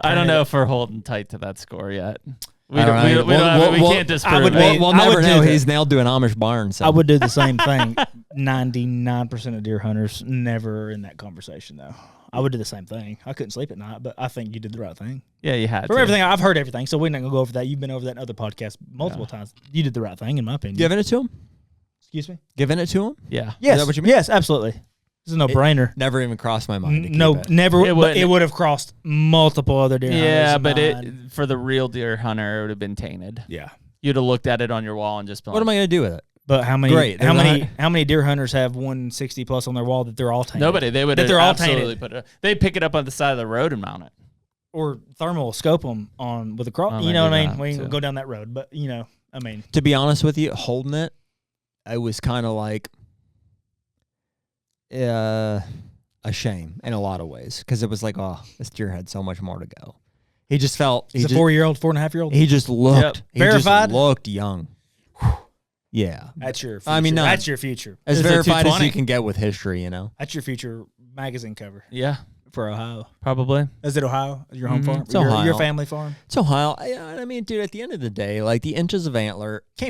I don't know if we're holding tight to that score yet. We can't disprove it. We'll never know. He's nailed to an Amish barn. So. I would do the same thing. 99% of deer hunters never in that conversation, though. I would do the same thing. I couldn't sleep at night, but I think you did the right thing. Yeah, you had to. Everything, I've heard everything, so we're not going to go over that. You've been over that in other podcasts multiple times. You did the right thing, in my opinion. Giving it to him? Excuse me? Giving it to him? Yeah. Yes. Is that what you mean? Yes, absolutely. It's a no-brainer. Never even crossed my mind. Never. It would have crossed multiple other deer hunters. Yeah, but for the real deer hunter, it would have been tainted. Yeah. You'd have looked at it on your wall and just been what am I going to do with it? But how many deer hunters have 160 plus on their wall that they're all tainted? Nobody. They would absolutely put it. They'd pick it up on the side of the road and mount it. Or thermal scope them on with a cross. You know what I mean? We ain't go down that road. But, to be honest with you, holding it, I was kind of like a shame in a lot of ways because it was like, oh, this deer had so much more to go. He just felt he's a 4-year-old, 4.5-year-old. He just looked verified. Just looked young. Yeah, that's your future. I mean, that's your future. As verified as you can get with history, That's your future magazine cover. Yeah. For Ohio. Probably. Is it Ohio? Your home farm? It's Ohio. Your family farm? It's Ohio. I mean, dude, at the end of the day, like the inches of antler. You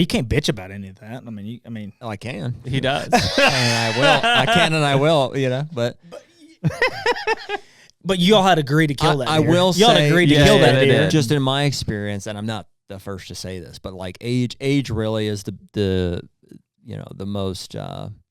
can't bitch about any of that. Oh, I can. He does. And I will. I can and I will, but But you all had agreed to kill that deer. I will you all say, agreed to kill that deer. Just in my experience, and I'm not the first to say this, but like age really is the most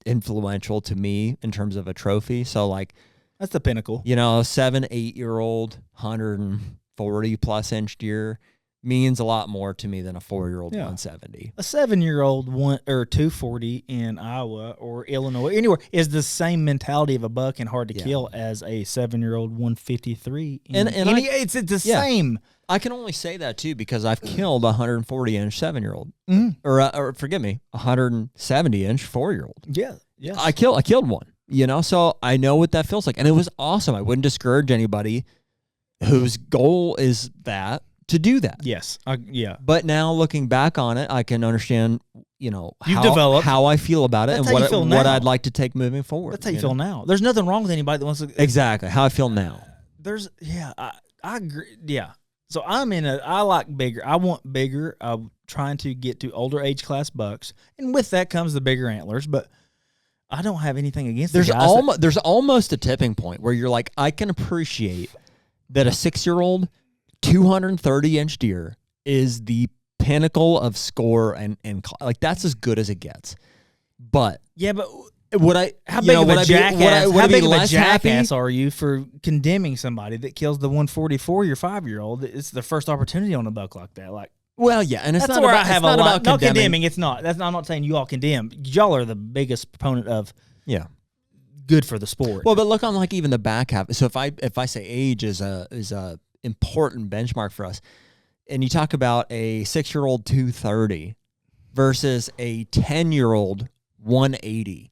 influential to me in terms of a trophy. So like that's the pinnacle. 7-8-year-old 140 plus inch deer means a lot more to me than a 4-year-old 170. A 7-year-old 240 in Iowa or Illinois, anywhere, is the same mentality of a buck and hard to kill as a 7-year-old 153. It's the same. I can only say that too because I've killed a 140-inch 7-year-old, or forgive me, 170-inch 4-year-old. Yeah. I killed one. So I know what that feels like, and it was awesome. I wouldn't discourage anybody whose goal is that to do that. Yes. Yeah. But now looking back on it, I can understand, how I feel about it and what I'd like to take moving forward. That's how you feel now. There's nothing wrong with anybody that wants to. Exactly. How I feel now. I agree. Yeah. So I like bigger. I want bigger. I'm trying to get to older age class bucks. And with that comes the bigger antlers. But I don't have anything against there's almost a tipping point where you're like, I can appreciate that a 6-year-old 230-inch deer is the pinnacle of score and like that's as good as it gets. But yeah, but how big of a jackass are you for condemning somebody that kills the 144 your 5-year-old? It's their first opportunity on a buck like that. Like, well, yeah, and it's that's not where about, I have it's a not lot. about Not condemning. It's not. I'm not saying you all condemn. Y'all are the biggest proponent of good for the sport. Well, but look on like even the back half. So if I say age is a important benchmark for us, and you talk about a 6-year-old 230 versus a 10-year-old 180,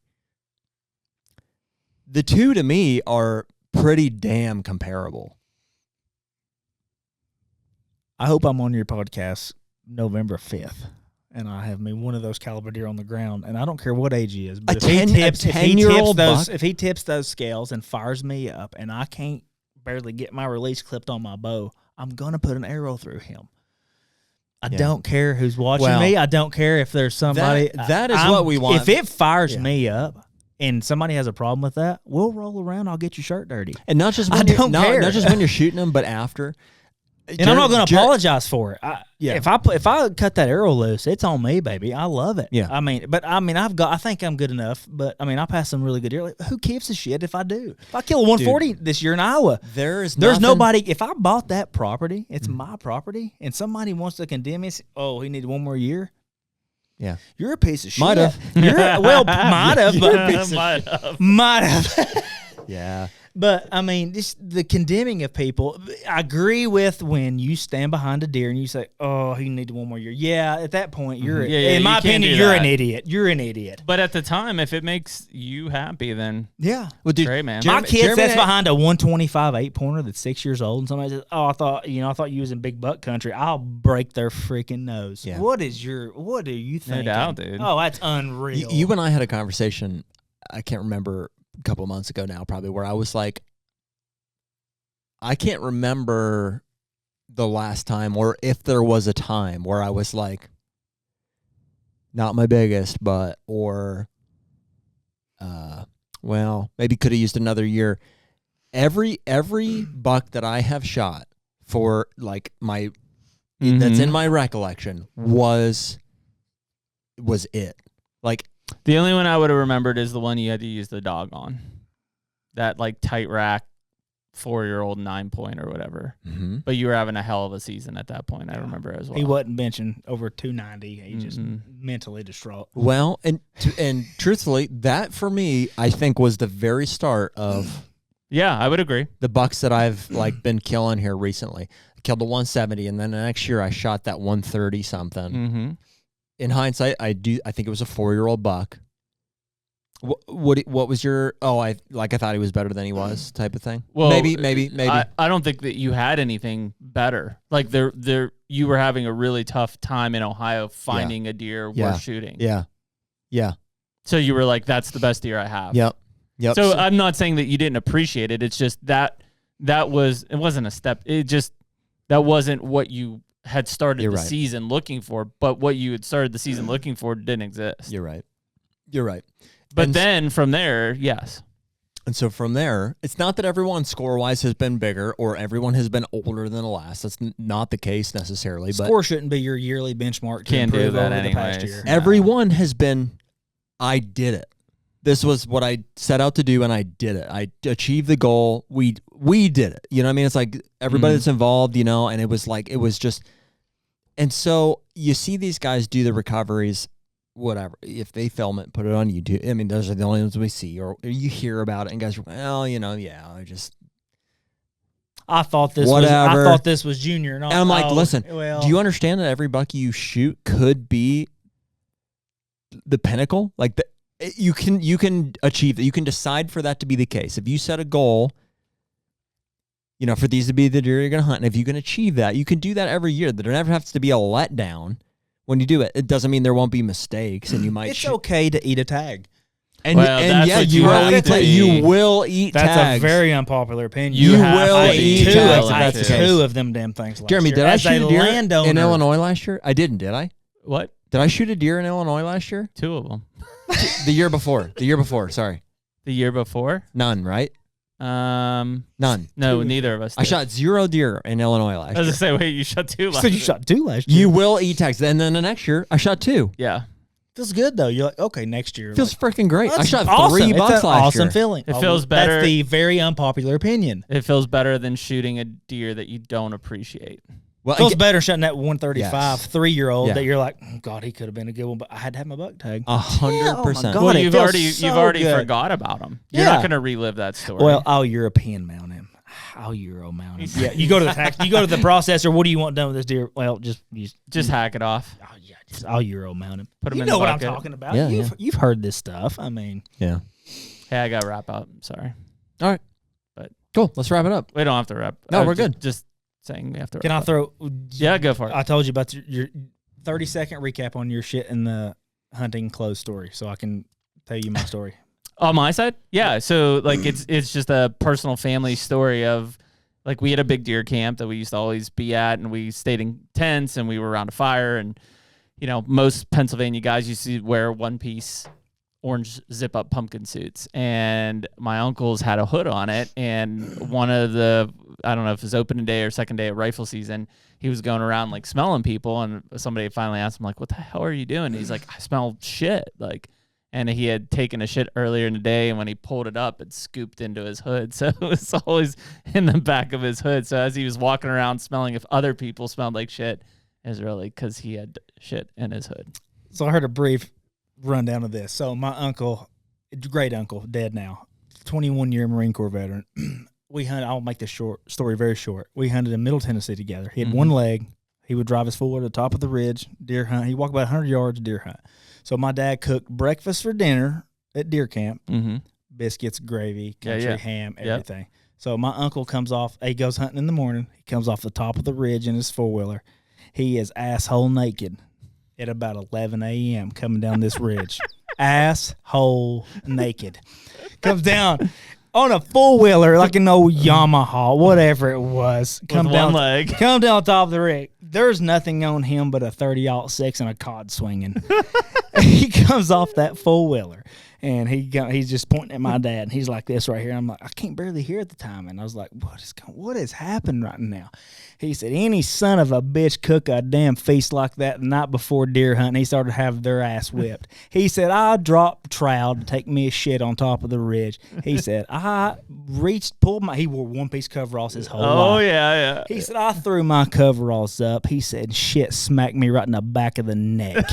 the two to me are pretty damn comparable. I hope I'm on your podcast November 5th. And I have me one of those caliber deer on the ground, and I don't care what age he is. But if he tips those scales and fires me up, and I can't barely get my release clipped on my bow, I'm gonna put an arrow through him. I don't care who's watching me. I don't care if there's somebody. That is what we want. If it fires me up and somebody has a problem with that, we'll roll around. I'll get your shirt dirty. And not just when not just when you're shooting them, but after. And I'm not going to apologize for it. If I cut that arrow loose, it's on me, baby. I love it. Yeah. I think I'm good enough. But I pass some really good deer. Like, who gives a shit if I do? If I kill a 140 this year in Iowa, there's nobody. If I bought that property, it's my property, and somebody wants to condemn me. Oh, he needed one more year. Yeah, you're a piece of shit. Might have. Might have. Might have. Yeah. But, the condemning of people, I agree with when you stand behind a deer and you say, oh, he needed one more year. Yeah, at that point, in my opinion, you're an idiot. You're an idiot. But at the time, if it makes you happy, then great, man. My kid sits behind a 125 8-pointer that's 6 years old, and somebody says, oh, I thought you was in big buck country. I'll break their freaking nose. Yeah. What are you thinking? No doubt, dude. Oh, that's unreal. You and I had a conversation, I can't remember, a couple months ago now probably, where I was like, I can't remember the last time or if there was a time where I was like, not my biggest, but maybe could have used another year. Every buck that I have shot for like my that's in my recollection was it. Like, the only one I would have remembered is the one you had to use the dog on. That like tight rack 4-year-old 9-point or whatever. Mm-hmm. But you were having a hell of a season at that point, I remember as well. He wasn't benching over 290. He just mentally distraught. Well, and truthfully, that for me, I think was the very start of yeah, I would agree. The bucks that I've like been killing here recently. I killed the 170, and then the next year I shot that 130 something. Mm-hmm. In hindsight, I think it was a 4-year-old buck. What was your? I thought he was better than he was, type of thing. Well, maybe. I don't think that you had anything better. Like you were having a really tough time in Ohio finding a deer worth shooting. Yeah. So you were like, "That's the best deer I have." Yep. So I'm not saying that you didn't appreciate it. It's just it wasn't a step. That wasn't what you had started season looking for, but what you had started the season looking for didn't exist. You're right. But then from there, yes. And so from there, it's not that everyone score-wise has been bigger or everyone has been older than the last. That's not the case necessarily. Score shouldn't be your yearly benchmark to improve over the past year. Everyone has been, I did it. This was what I set out to do, and I did it. I achieved the goal. We did it. You know what I mean? It's like everybody that's involved, and it was just. And so you see these guys do the recoveries, whatever. If they film it, put it on YouTube. I mean, those are the only ones we see, or you hear about it, and guys are, well, I thought this was junior. And I'm like, listen, do you understand that every buck you shoot could be the pinnacle? Like you can achieve that. You can decide for that to be the case. If you set a goal, for these to be the deer you're going to hunt. And if you can achieve that, you can do that every year. There never has to be a letdown when you do it. It doesn't mean there won't be mistakes, and you might. It's okay to eat a tag. And you will eat tags. That's a very unpopular opinion. You will eat tags. Two of them damn things. Jeremy, did I shoot a deer in Illinois last year? I didn't, did I? What? Did I shoot a deer in Illinois last year? 2 of them. The year before. Sorry. The year before? None, right? None. No, neither of us did. I shot 0 deer in Illinois last year. I was going to say, wait, you shot 2 last year. So you shot 2 last year. You will eat tags. And then the next year, I shot 2. Yeah. Feels good, though. You're like, okay, next year. Feels freaking great. I shot awesome. 3 bucks last year. Awesome feeling. It feels better. That's the very unpopular opinion. It feels better than shooting a deer that you don't appreciate. Well, it feels better shooting that 135 3-year-old Yeah. that you're like, God, he could have been a good one, but I had to have my buck tag. 100%. Well, you've already forgot about him. You're not going to relive that story. Well, I'll European mount him. I'll Euro mount him. Yeah, you go to the processor. What do you want done with this deer? Well, just hack it off. Oh yeah, I'll Euro mount him. Put him you in know the what bucket. I'm talking about. Yeah, You've heard this stuff. I mean, yeah. Hey, I got to wrap up. Sorry. All right. But cool. Let's wrap it up. We don't have to wrap. No, we're good. Just saying we have to. Can I throw? Yeah, go for it. I told you about your 30-second recap on your shit in the hunting clothes story, so I can tell you my story. On my side, yeah. So like it's just a personal family story of like we had a big deer camp that we used to always be at, and we stayed in tents and we were around a fire, and most Pennsylvania guys used to wear one-piece orange zip-up pumpkin suits, and my uncle's had a hood on it, and one of the, I don't know if it was opening day or second day of rifle season, he was going around like smelling people, and somebody finally asked him like, what the hell are you doing? And he's like, I smell shit. And he had taken a shit earlier in the day, and when he pulled it up, it scooped into his hood. So it was always in the back of his hood. So as he was walking around smelling if other people smelled like shit, it was really because he had shit in his hood. So I heard a brief rundown of this. So my uncle, great uncle, dead now, 21-year Marine Corps veteran. We hunted. I'll make this story very short. We hunted in Middle Tennessee together. He had one leg. He would drive us forward to the top of the ridge, deer hunt. He walked about 100 yards, deer hunt. So my dad cooked breakfast for dinner at deer camp, biscuits, gravy, country ham, everything. Yep. So my uncle comes off. He goes hunting in the morning. He comes off the top of the ridge in his 4-wheeler. He is asshole naked at about 11 a.m. coming down this ridge. Asshole naked. Comes down on a 4-wheeler like an old Yamaha, whatever it was. With one leg. Come down top of the rig. There's nothing on him but a 30-06 and a cod swinging. He comes off that 4-wheeler, and he's just pointing at my dad, and he's like this right here. I'm like, I can't barely hear at the time, and I was like, what has happened right now? He said, any son of a bitch cook a damn feast like that the night before deer hunting. He started having their ass whipped. He said, I dropped trowel to take me a shit on top of the ridge. He said, I he wore one-piece coveralls his whole life. Oh, yeah. He said, I threw my coveralls up. He said, shit smacked me right in the back of the neck.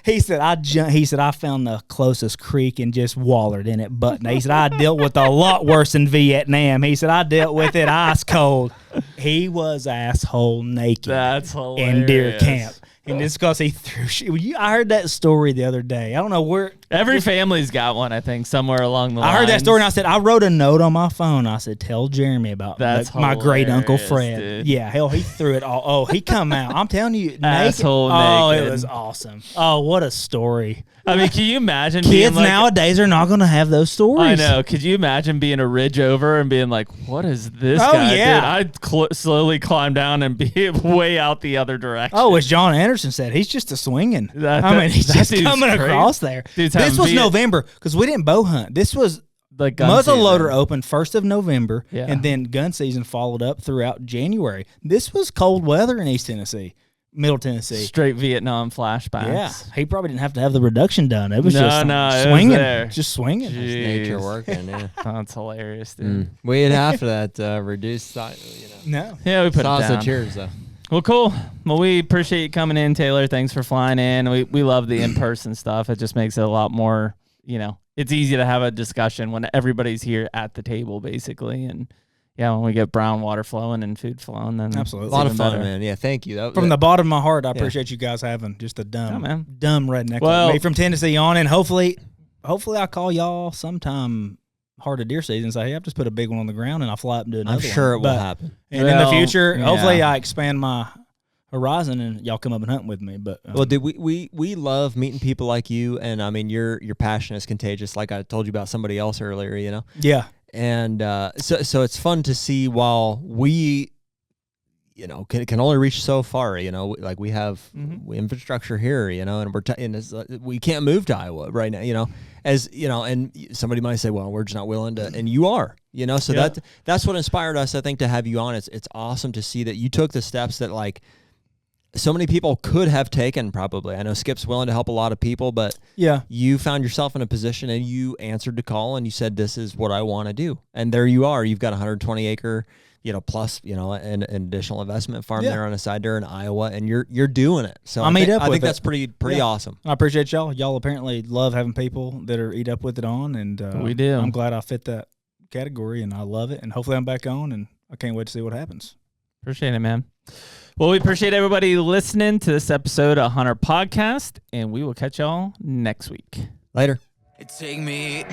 He said, I found the closest creek and just wallered in it. But he said, I dealt with a lot worse in Vietnam. He said, I dealt with it ice cold. He was asshole naked. That's hilarious. In deer camp. And it's because he threw shit. I heard that story the other day. I don't know where. Every family's got one, I think, somewhere along the line. I heard that story, and I said, I wrote a note on my phone. I said, tell Jeremy about my great uncle Fred. Dude. Yeah, hell, he threw it all. Oh, he come out. I'm telling you, naked. Asshole Oh, naked. it was awesome. Oh, what a story. I mean, can you imagine Kids being nowadays are not going to have those stories. I know. Could you imagine being a ridge over and being like, what is this guy? Yeah. Dude, I'd slowly climb down and be way out the other direction. Oh, as John Anderson said, he's just a swinging. He's just coming across there. This was November because we didn't bow hunt. This was the gun muzzleloader season. opened 1st of November, and then gun season followed up throughout January. This was cold weather in East Tennessee. Middle Tennessee. Straight Vietnam flashbacks. Yeah. He probably didn't have to have the reduction done. It was swinging. Just swinging. Just nature working, yeah. That's hilarious, dude. We'd have that reduced size, No. Yeah, we put it down. Sausage though. Well, cool. Well, we appreciate you coming in, Taylor. Thanks for flying in. We love the in-person stuff. It just makes it a lot more, it's easy to have a discussion when everybody's here at the table, basically, and when we get brown water flowing and food flowing, then absolutely a lot of fun, man. Yeah, thank you. From the bottom of my heart, I appreciate you guys having just a dumb redneck like me from Tennessee on, and hopefully I'll call y'all sometime heart of deer season and say, hey, I've just put a big one on the ground and I'll fly up and do another one. I'm sure it will happen. And in the future, hopefully I expand my horizon and y'all come up and hunt with me. But well, dude, we love meeting people like you, and I mean your passion is contagious. Like I told you about somebody else earlier, you know. Yeah. And so it's fun to see while we, you know, can only reach so far. You know, like we have infrastructure here, you know, and we can't move to Iowa right now, you know. As you know, and somebody might say, well, we're just not willing to, and you are, you know. So that's what inspired us, I think, to have you on. It's awesome to see that you took the steps that like so many people could have taken. Probably, I know Skip's willing to help a lot of people, but you found yourself in a position and you answered the call and you said, this is what I want to do. And there you are. You've got 120 acre, you know, plus, you know, an additional investment farm there on the side there in Iowa, and you're doing it. So I think that's pretty awesome. I appreciate y'all. Y'all apparently love having people that are eat up with it on, and we do. I'm glad I fit that category, and I love it. And hopefully I'm back on, and I can't wait to see what happens. Appreciate it, man. Well, we appreciate everybody listening to this episode of HUNTR Podcast, and we will catch y'all next week. Later. Take me